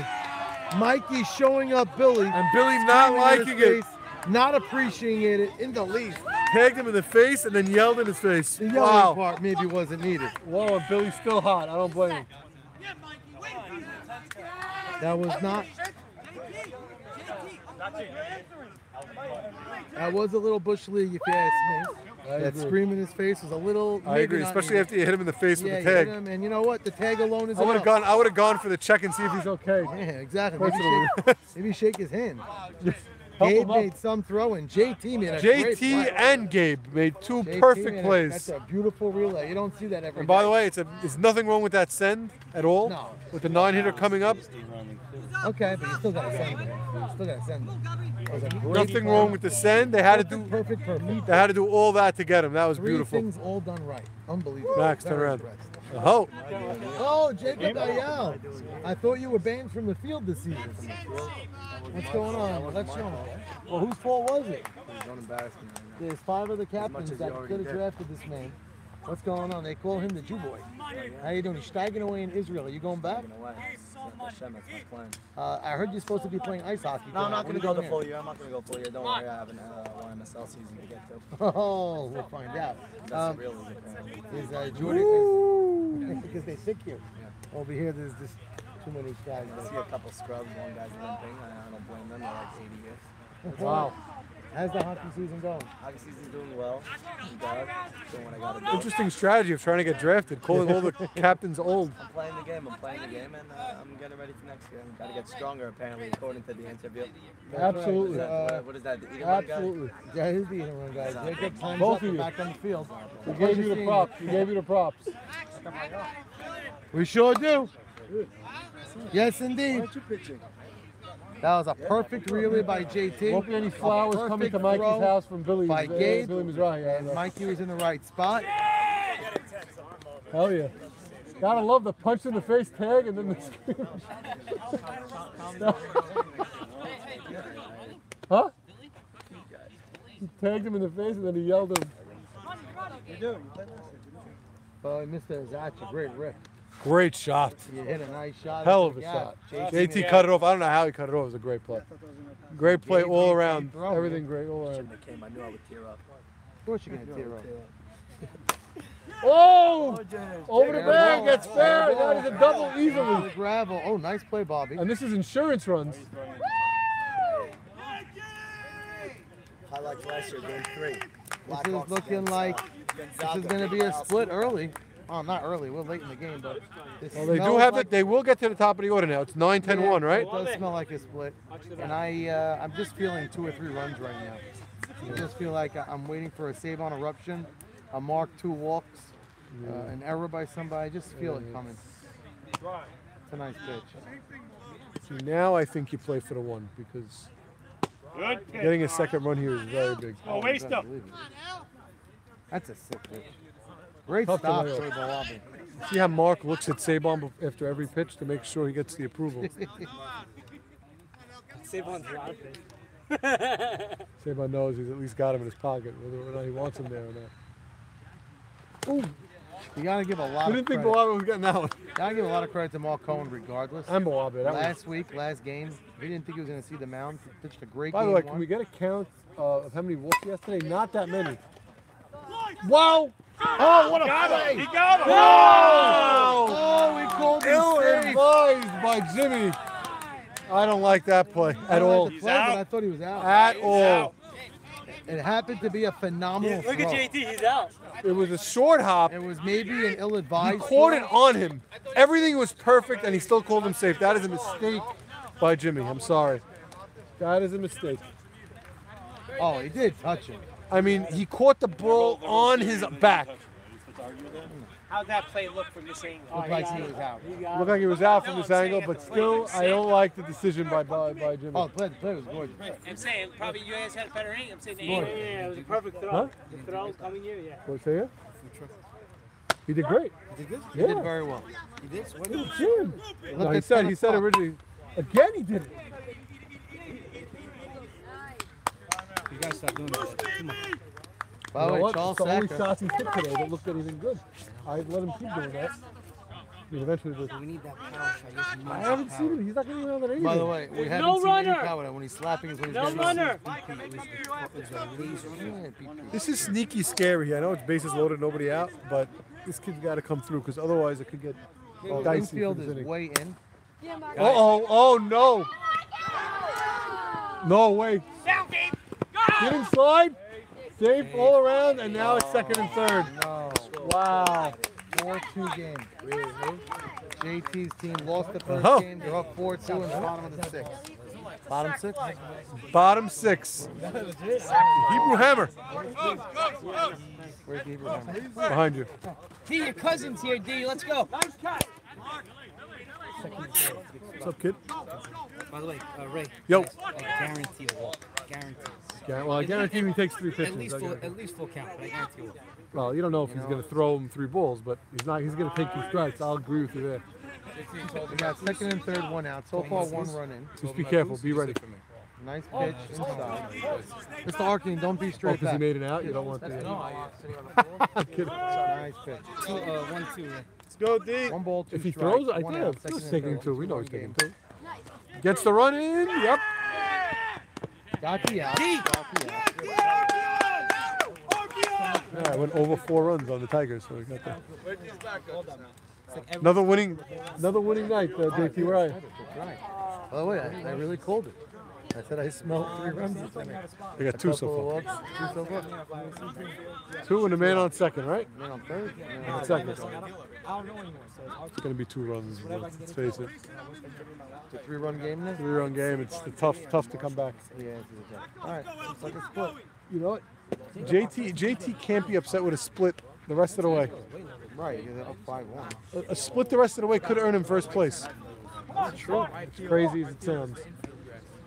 Mikey showing up Billy. And Billy not screaming in his liking it. face, not appreciating it in the least. Tagged him in the face and then yelled in his face. The yelling Wow. part maybe wasn't needed. Whoa, and Billy's still hot. I don't blame him. That was not. That was a little bush league, if you ask me. I That agree. scream in his face was a little. I maybe agree, not especially needed. after you hit him in the face Yeah, with the you hit tag. him, and you know what? The tag alone is I would have enough. gone. I would have gone for the check and see if he's okay. Yeah, exactly. Personally. Maybe shake his hand. Help Gabe him up. made some throw, and JT made a great JT play. and Gabe made 2 JT perfect made plays. That's a beautiful relay. You don't see that every And by day. the way, there's nothing wrong with that send at all. No. With the 9-hitter coming up, Okay, but you still got to send it. You still got to send it. That was a great nothing play. wrong with the send. They had to do. Perfect. They had to do all that to get him. That was 3 beautiful. things all done right. Unbelievable. Max, turn Very around. impressed. Oh, Oh, Jacob Ayala. I thought you were banned from the field this season. What's going on? Let's show me. Well, whose fault was it? Don't embarrass me. There's 5 other captains as that you already could have did. drafted this man. What's going on? They call him the Jew boy. How you doing? He's staggering away in Israel. Are you going back? Hashem, that's my plan. I heard you're supposed to be playing ice hockey. No, I'm not What going to are go you the doing full year. I'm not going to go full year. Don't worry, I have one MSL season to get to. here? Oh, we'll find out. That's the real league. Is Jordy because they sick here. Over here, there's just too many guys. I see a couple scrubs. One guy's limping. I don't blame them. They're like 80 years. Wow. How's the hockey season going? Hockey season's doing well. I'm glad. Doing what I got to do. interesting strategy of trying to get drafted, calling all the captains old. I'm playing the game. And I'm getting ready for next year. I've got to get stronger, apparently, according to the interview. Absolutely. What is that? The eating one guy? Absolutely. Yeah, he's the eating one guy. Jacob time's Both up of and you. back on the field. We gave you the props. We gave you the props. We sure do. Yes, indeed. Aren't you pitching? That was a perfect relay by JT. Won't be any flowers A coming to perfect Mikey's throw house from Billy. by Gabe. Billy Mizrahi. And Mikey was in the right spot. Hell yeah. Gotta love the punch in the face tag and then the scream. Huh? He tagged him in the face and then he yelled at him. Well, Mr. Zacha, great rip. Great shot. You hit a nice shot. Hell into of a the shot. gap. JT cut it off. I don't know how he cut it off. It was a great play. Great play all around. throw. Everything great all around. I knew I would tear up. Of course you're going to tear up. Oh! Over the Fair bag, ball. gets fair. Fair That is a ball. double The easily. gravel. Oh, nice play, Bobby. And this is insurance runs. Highlights last year, game 3. This is Blackhawks looking against, like this Gonzaga. is going to be a split early. Oh, not early. We're late in the game, but Well, they do have it. They will get to the top of the order now. It's 9-10-1, right? It does smell like a split. And I'm just feeling 2 or 3 runs right now. I just feel like I'm waiting for a save on eruption, a mark 2 walks, an error by somebody. I just feel it coming. It's a nice pitch. See, now I think you play for the 1 because getting a second run here is very big. Oh, waste up. That's a sick pitch. Great Tough to stop lay for off. Malabi. See how Mark looks at Sabon after every pitch to make sure he gets the approval. Sabon's laughing. Sabon knows he's at least got him in his pocket, whether or not he wants him there or not. Ooh. You gotta give a lot. I didn't of think credit. Malabi was getting that one. Gotta give a lot of credit to Mark Cohen, regardless. And Malabi. Last game, he didn't think he was gonna see the mound. He pitched a great By game. the way, can we get a count of how many walks yesterday? Not that many. Wow! Oh, what a play! He got him! Wow! Oh, he called him safe. Ill-advised by Jimmy. I don't like that play at all. Play, but I thought he was out. At all. It happened to be a phenomenal Look throw. at JT, he's out. It was a short hop. It was maybe an ill-advised. He caught throw. it on him. Everything was perfect, and he still called him safe. That is a mistake by Jimmy. I'm sorry. That is a mistake. Oh, he did touch him. I mean, he caught the ball on his back. How'd that play look from this angle? Looked like he was out. Looked like he was out from this angle, but still, I don't like the decision by Jimmy. Oh, the play was gorgeous. I'm saying probably you guys had a better angle. I'm saying the Good. angle. Yeah, it was a perfect throw. Huh? The throw coming here, yeah. What say you? He did great. He did good? He Yeah. did very well. He did? Look at Jim. Look No, at he said 10 o'clock. originally. Again, he did it. You guys stop doing that. Come on. By You the know way, what? Charles It's the only Sacker. shots he took today that looked anything good. I let him keep doing that. I mean, eventually, We need that power shot. I haven't seen him. He's not going to run that anything. By the way, we haven't no seen runner. any power when he's slapping is when he's No getting runner. This is sneaky scary. I know it's bases loaded, nobody out, but this kid's got to come through because otherwise it could get dicey. for Infield this is inning. way in. Uh-oh. Oh, no. No way. Didn't slide. Safe all around, and now it's second and third. No. Wow. 4-2 game. JT's team lost the first Uh-huh. game. They're up 4-2 in the bottom of the 6th. Bottom 6? Bottom 6. Hebrew Hammer. Where's the Hebrew Hammer? Behind you. D, your cousin's here, D. Let's go. What's up, kid? By the way, Ray. Yo. I guarantee a walk. Guarantee. Yeah, well, I guarantee he takes 3 pitches. At least I full, guarantee. at least full count, but I guarantee a walk. Well, you don't know if he's going to throw him 3 balls, but he's not. He's going to take 2 strikes. I'll agree with you there. We got second and third, 1 out. So far, 1 run in. Just be careful. Be ready. Nice pitch inside. Mr. Arkin, don't be Oh, straight because he back. made it out. You don't want the. I'm kidding. Nice pitch. 1-2, Ray. Let's go, D. 1 ball, 2 If he strikes, throws, I 1 think out, he's second and taking third. 2. We know he's 2-1 taking game. 2. Gets the run in. Yep. Got the out. Yeah, I went over 4 runs on the Tigers, so we got that. Another winning night, JT. Where are you? By the way, I really called it. I said I smelled 3 runs this inning. They got 2 so far. 2 so far. 2 and a man on second, right? Man on third. On second. It's going to be 2 runs. Let's face it. It's a 3-run game now? 3-run game. It's tough to come back. Yeah, it's tough. All right, it's like a split. You know what? JT can't be upset with a split the rest of the way. Right, you're up 5-1. A split the rest of the way could earn him first place. That's true. As crazy as it sounds.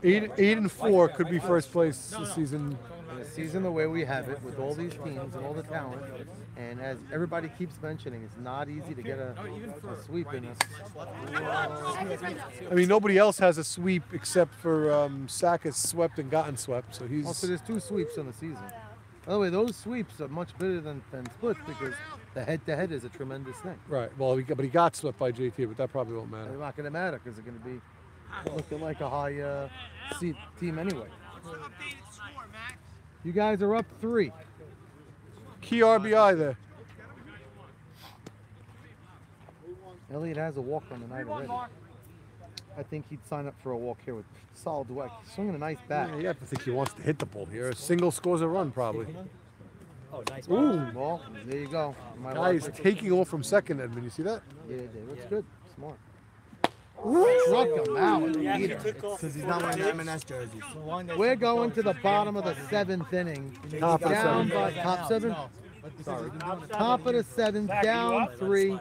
8 and 4 could be first place this season. And the season the way we have it, with all these teams and all the talent, and as everybody keeps mentioning, it's not easy to get a sweep in this. I mean, nobody else has a sweep except for Sackett swept and gotten swept, so he's. Also, there's 2 sweeps in the season. By the way, those sweeps are much better than splits because the head-to-head is a tremendous thing. Right. Well, but he got swept by JT, but that probably won't matter. It's not going to matter because they're going to be looking like a high seed team anyway. You guys are up 3. Key RBI there. Elliott has a walk on the night already. I think he'd sign up for a walk here with solid Dweck. Swinging a nice bat. Yeah, you have to think he wants to hit the ball here. A single scores a run, probably. Oh, nice. Ooh. Well, there you go. My Guy is wife- taking off from second, Edmund. You see that? Yeah, that's good. Smart. Struck him out. Yeah, Beat him. because he's not wearing the M&S jersey. We're going to the bottom of the 7th inning. Top of the Down 7th. by top 7. Sorry. Top of the 7th, Zach, you down up? 3.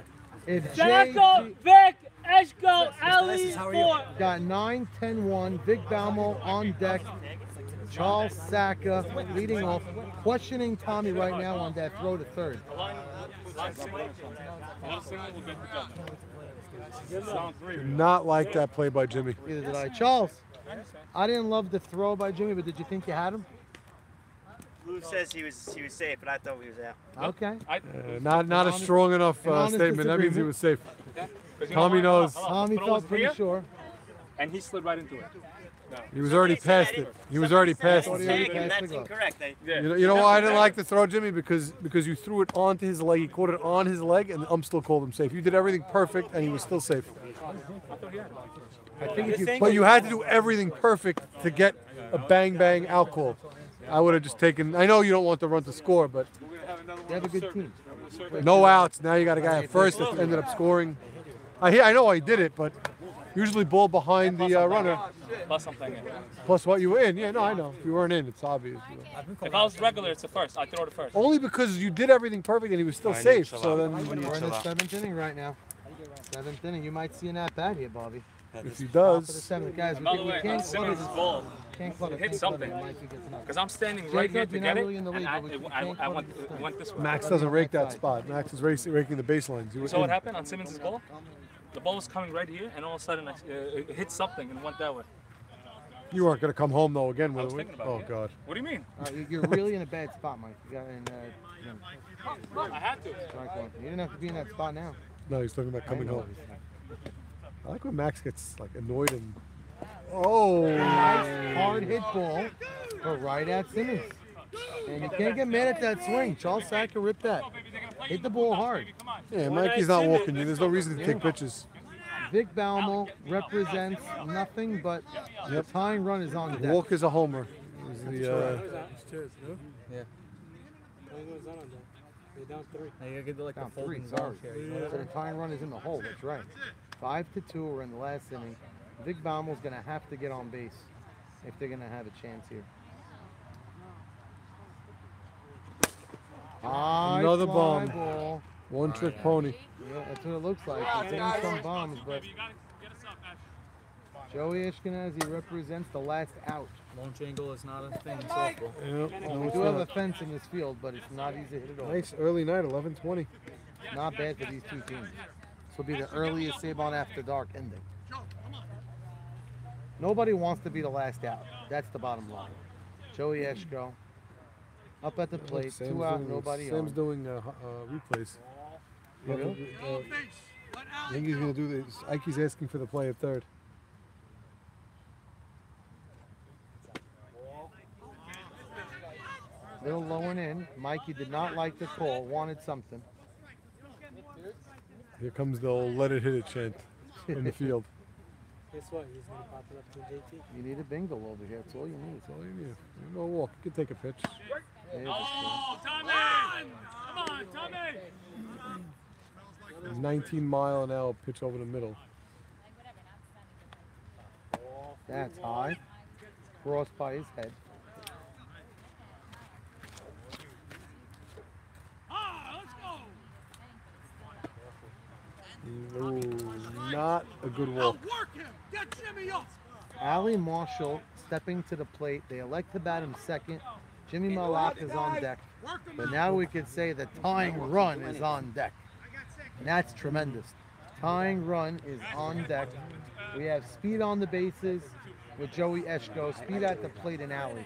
If Jacko, JG Vic, Eshko, Ali, how are you? 4. got 9-10-1, Vic Baumel on deck. Charles Saka leading off, questioning Tommy right now on that throw to third. Did not like that play by Jimmy. Either did I. Charles, I didn't love the throw by Jimmy, but did you think you had him? Lou says he was safe, but I thought he was out. Okay. Not a strong enough An honest statement. That means he disagreement. was safe. Tommy knows. Tommy felt pretty sure. And he slid right into it. He was already past it. He was already past it. That's incorrect. You know why I didn't like the throw, Jimmy? Because you threw it onto his leg. He caught it on his leg, and the ump still called him safe. You did everything perfect, and he was still safe. I think if you But you had to do everything perfect to get a bang out call. I would have just taken. I know you don't want the run to score, but you have a good team. no outs. Now you got a guy at first that ended up scoring. I know I did it, but usually ball behind the runner. Plus something. Plus what you were in. Yeah, no, I know. If you weren't in, it's obvious. If I was regular, it's the first. I throw the first. Only because you did everything perfect and he was still safe. So then We're in the 7th inning right now. 7th inning. You might see an at-bat here, Bobby. if he Top of the does, 7th. Guys, By the way, can't Simmons' clutter ball. this. Can't clutter. Hit Can't something. clutter. Mikey gets another. Because I'm standing right here Jacob, to you're get not it, really in the league, and but we I can't went this way. Max doesn't rake that spot. Max is raking the baselines. He You was saw what in. happened on Simmons' ball? The ball was coming right here, and all of a sudden it hit something and went that way. You weren't going to come home though again I with was it. thinking about Oh it, yeah. God. What do you mean? You're really in a bad spot, Mike. You got in. I had to. Strike one. You didn't have to be in that spot now. No, he's talking about coming I know. home. I like when Max gets like annoyed and. Oh. Nice hard hit ball, but right at Simmons. And you can't get mad at that swing. Charles Saka ripped that. Hit the ball hard. Yeah, Mikey's not walking you. There's no reason to take pitches. Vic Baumel represents nothing but the tying run is on deck. Walk is a homer. Is the, Yeah. Now you gotta get like Down the 3, folding sorry. ball So the tying run is in the hole, that's right. 5-2, we're in the last inning. Vic Baumel's going to have to get on base if they're going to have a chance here. High Another fly bomb. ball. One trick pony. Yeah, that's what it looks like. It's hitting some bombs, but Joey Ashkenazi represents the last out. Launch angle is not a thing in softball. Well, we do have a fence in this field, but it's not easy to hit it off. Nice early night, 11:20. Not bad for these two teams. This will be the earliest Save-On After Dark ending. Nobody wants to be the last out. That's the bottom line. Joey Eshko up at the plate, Sam's 2 out, doing- nobody Sam's on. doing replays. Really? I think he's going to do this. Ike's asking for the play at third. Little low and in. Mikey did not like the call, wanted something. Here comes the old let it hit it chant in the field. Guess what? He's gonna pop it up to JT. You need a bingo over here. That's all you need. That's all you need. You go walk. You can take a pitch. There's Oh, Tommy! Come on, Tommy! 19-mile-an-hour pitch over the middle. That's high. Crossed by his head. Ooh, not a good walk. Work him! Get Jimmy up! Ali Marshall stepping to the plate. They elect to bat him second. Jimmy Malak is on deck. But now we could say the tying run is on deck. And that's tremendous. Tying run is on deck. We have speed on the bases with Joey Eshko. Speed at the plate in Ali.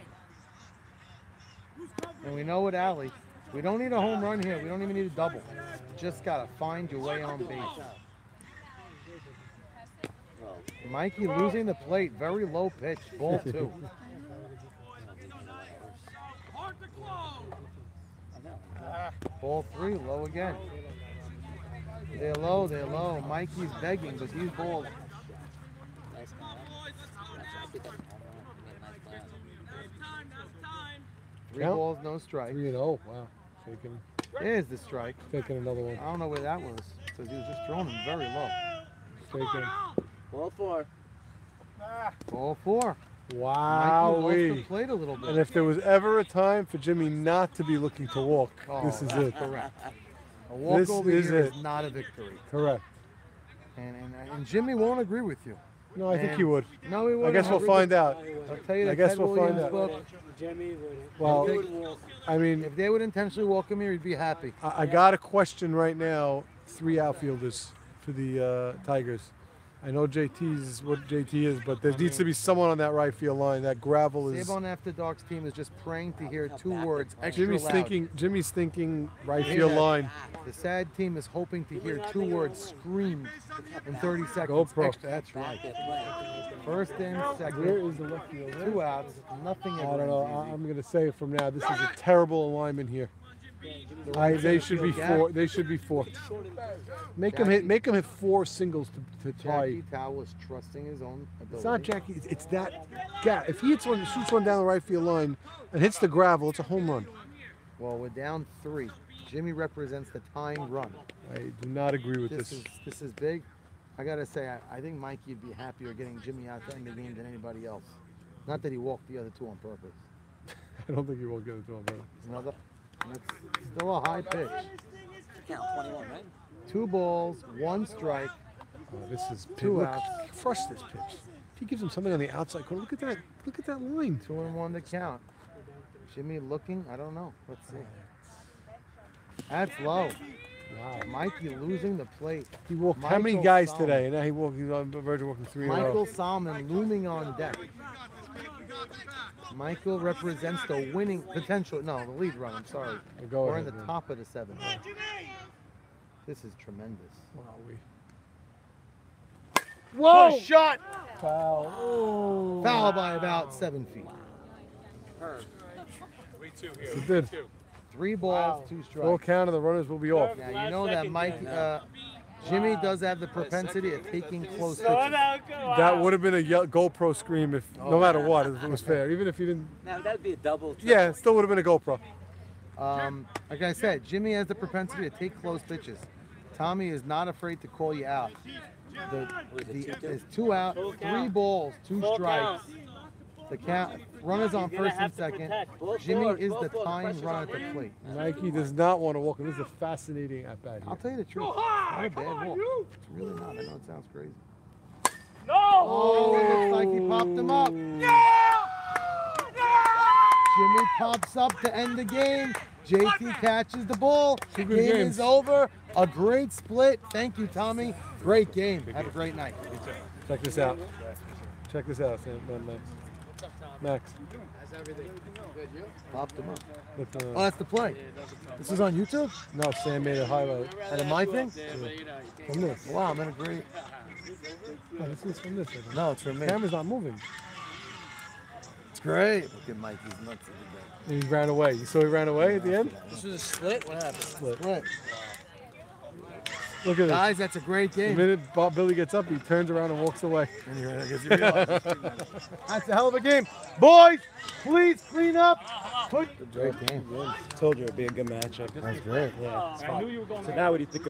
And we know with Ali, we don't need a home run here. We don't even need a double. Just got to find your way on base. Mikey losing the plate. Very low pitch. Ball 2. Ball 3. Low again. They're low. They're low. Mikey's begging, but these balls. 3 balls, no strike. 3-0. Wow. Taking, There's the strike. taking another one. I don't know where that was. So he was just throwing him very low. Taking. Ball 4. Ball 4. Wow. Played a little bit. And if there was ever a time for Jimmy not to be looking to walk, this is it. Correct. A walk This over is here it. is not a victory. Correct. And Jimmy won't agree with you. No, I think And- he would. No, he I wouldn't. guess we'll find out. I'll tell you I that guess Ted we'll find Williams out. book, Jimmy would. Well, I mean, if they would intentionally walk him here, he'd be happy. I got a question right now. 3 outfielders for the Tigers. I know JT is what JT is, but there needs to be someone on that right field line. That gravel is. Save on After Dark's team is just praying to hear 2 words extra Jimmy's loud. thinking right Hear field that? line. The sad team is hoping to hear 2 words screamed in 30 seconds. GoPro. Extra. That's right. First in, second. Where is the left field? 2 outs. Nothing. I don't know. I'm going to say it from now. This is a terrible alignment here. They should be 4. They should be 4. Make him hit 4 singles to tie. Jackie Tao was trusting his own ability. It's not Jackie. It's that guy. If he shoots one down the right field line and hits the gravel, it's a home run. Well, we're down 3. Jimmy represents the tying run. I do not agree with this. This is big. I gotta say, I think Mikey'd be happier getting Jimmy out to end the game than anybody else. Not that he walked the other 2 on purpose. I don't think he will get it to him, brother. Another. That's still a high pitch. Count 21, right? 2 balls, 1 strike. Oh, this is 2 look, outs. Crush this pitch. If he gives him something on the outside corner, look at that. Look at that line. 2-1 to count. Jimmy looking. I don't know. Let's see. That's low. Wow. Mikey losing the plate. He walked how many Michael guys Solomon. today? And now he's on the verge of walking 3 in a row. Michael Solomon looming on deck. Michael represents the winning potential. No, the lead run. I'm sorry. Go We're ahead, in the man. top of the 7th. This is tremendous. Wow. Whoa! Push shot. Foul. Oh. Foul by about 7 feet. 3-2 Yes, here. it did. 3 balls, 2 strikes. Full count of the runners will be off. Now you know that Mike, Jimmy does have the propensity of taking close pitches. That would have been a GoPro scream if, no matter what, if it was fair. Even if you didn't. Now that'd be a double. Yeah, it still would have been a GoPro. Like I said, Jimmy has the propensity to take close pitches. Tommy is not afraid to call you out. There's 2 out, 3 balls, 2 strikes. The count, runners on first and second. Jimmy is the tying run at the plate. Mikey does not want to walk him. This is a fascinating at bat I'll here. tell you the truth. Not a bad walk. It's really not. I know it sounds crazy. No! Oh, looks like he popped him up. Jimmy pops up to end the game. JT catches the ball. Two Game good games. is over. A great split. Thank you, Tommy. Great game. Have a great night. Check this out. Check this out, Max. How's everything? Good, you? Popped him up. Look, Oh, that's the play. This is on YouTube? No, Sam made a highlight. At my thing? From this. Wow, I'm in a great. No, this is from this. I think. No, it's from me. Camera's not moving. It's great. Look at Mikey's nuts. And he ran away. You saw he ran away at the end? This was a split? What happened? Split. Look at this. Guys, that's a great The game. minute Billy gets up, he turns around and walks away. That's a hell of a game. Boys, please clean up. Great game. Told you it'd be a good matchup. That's great. Yeah. I knew you were going So now what do you think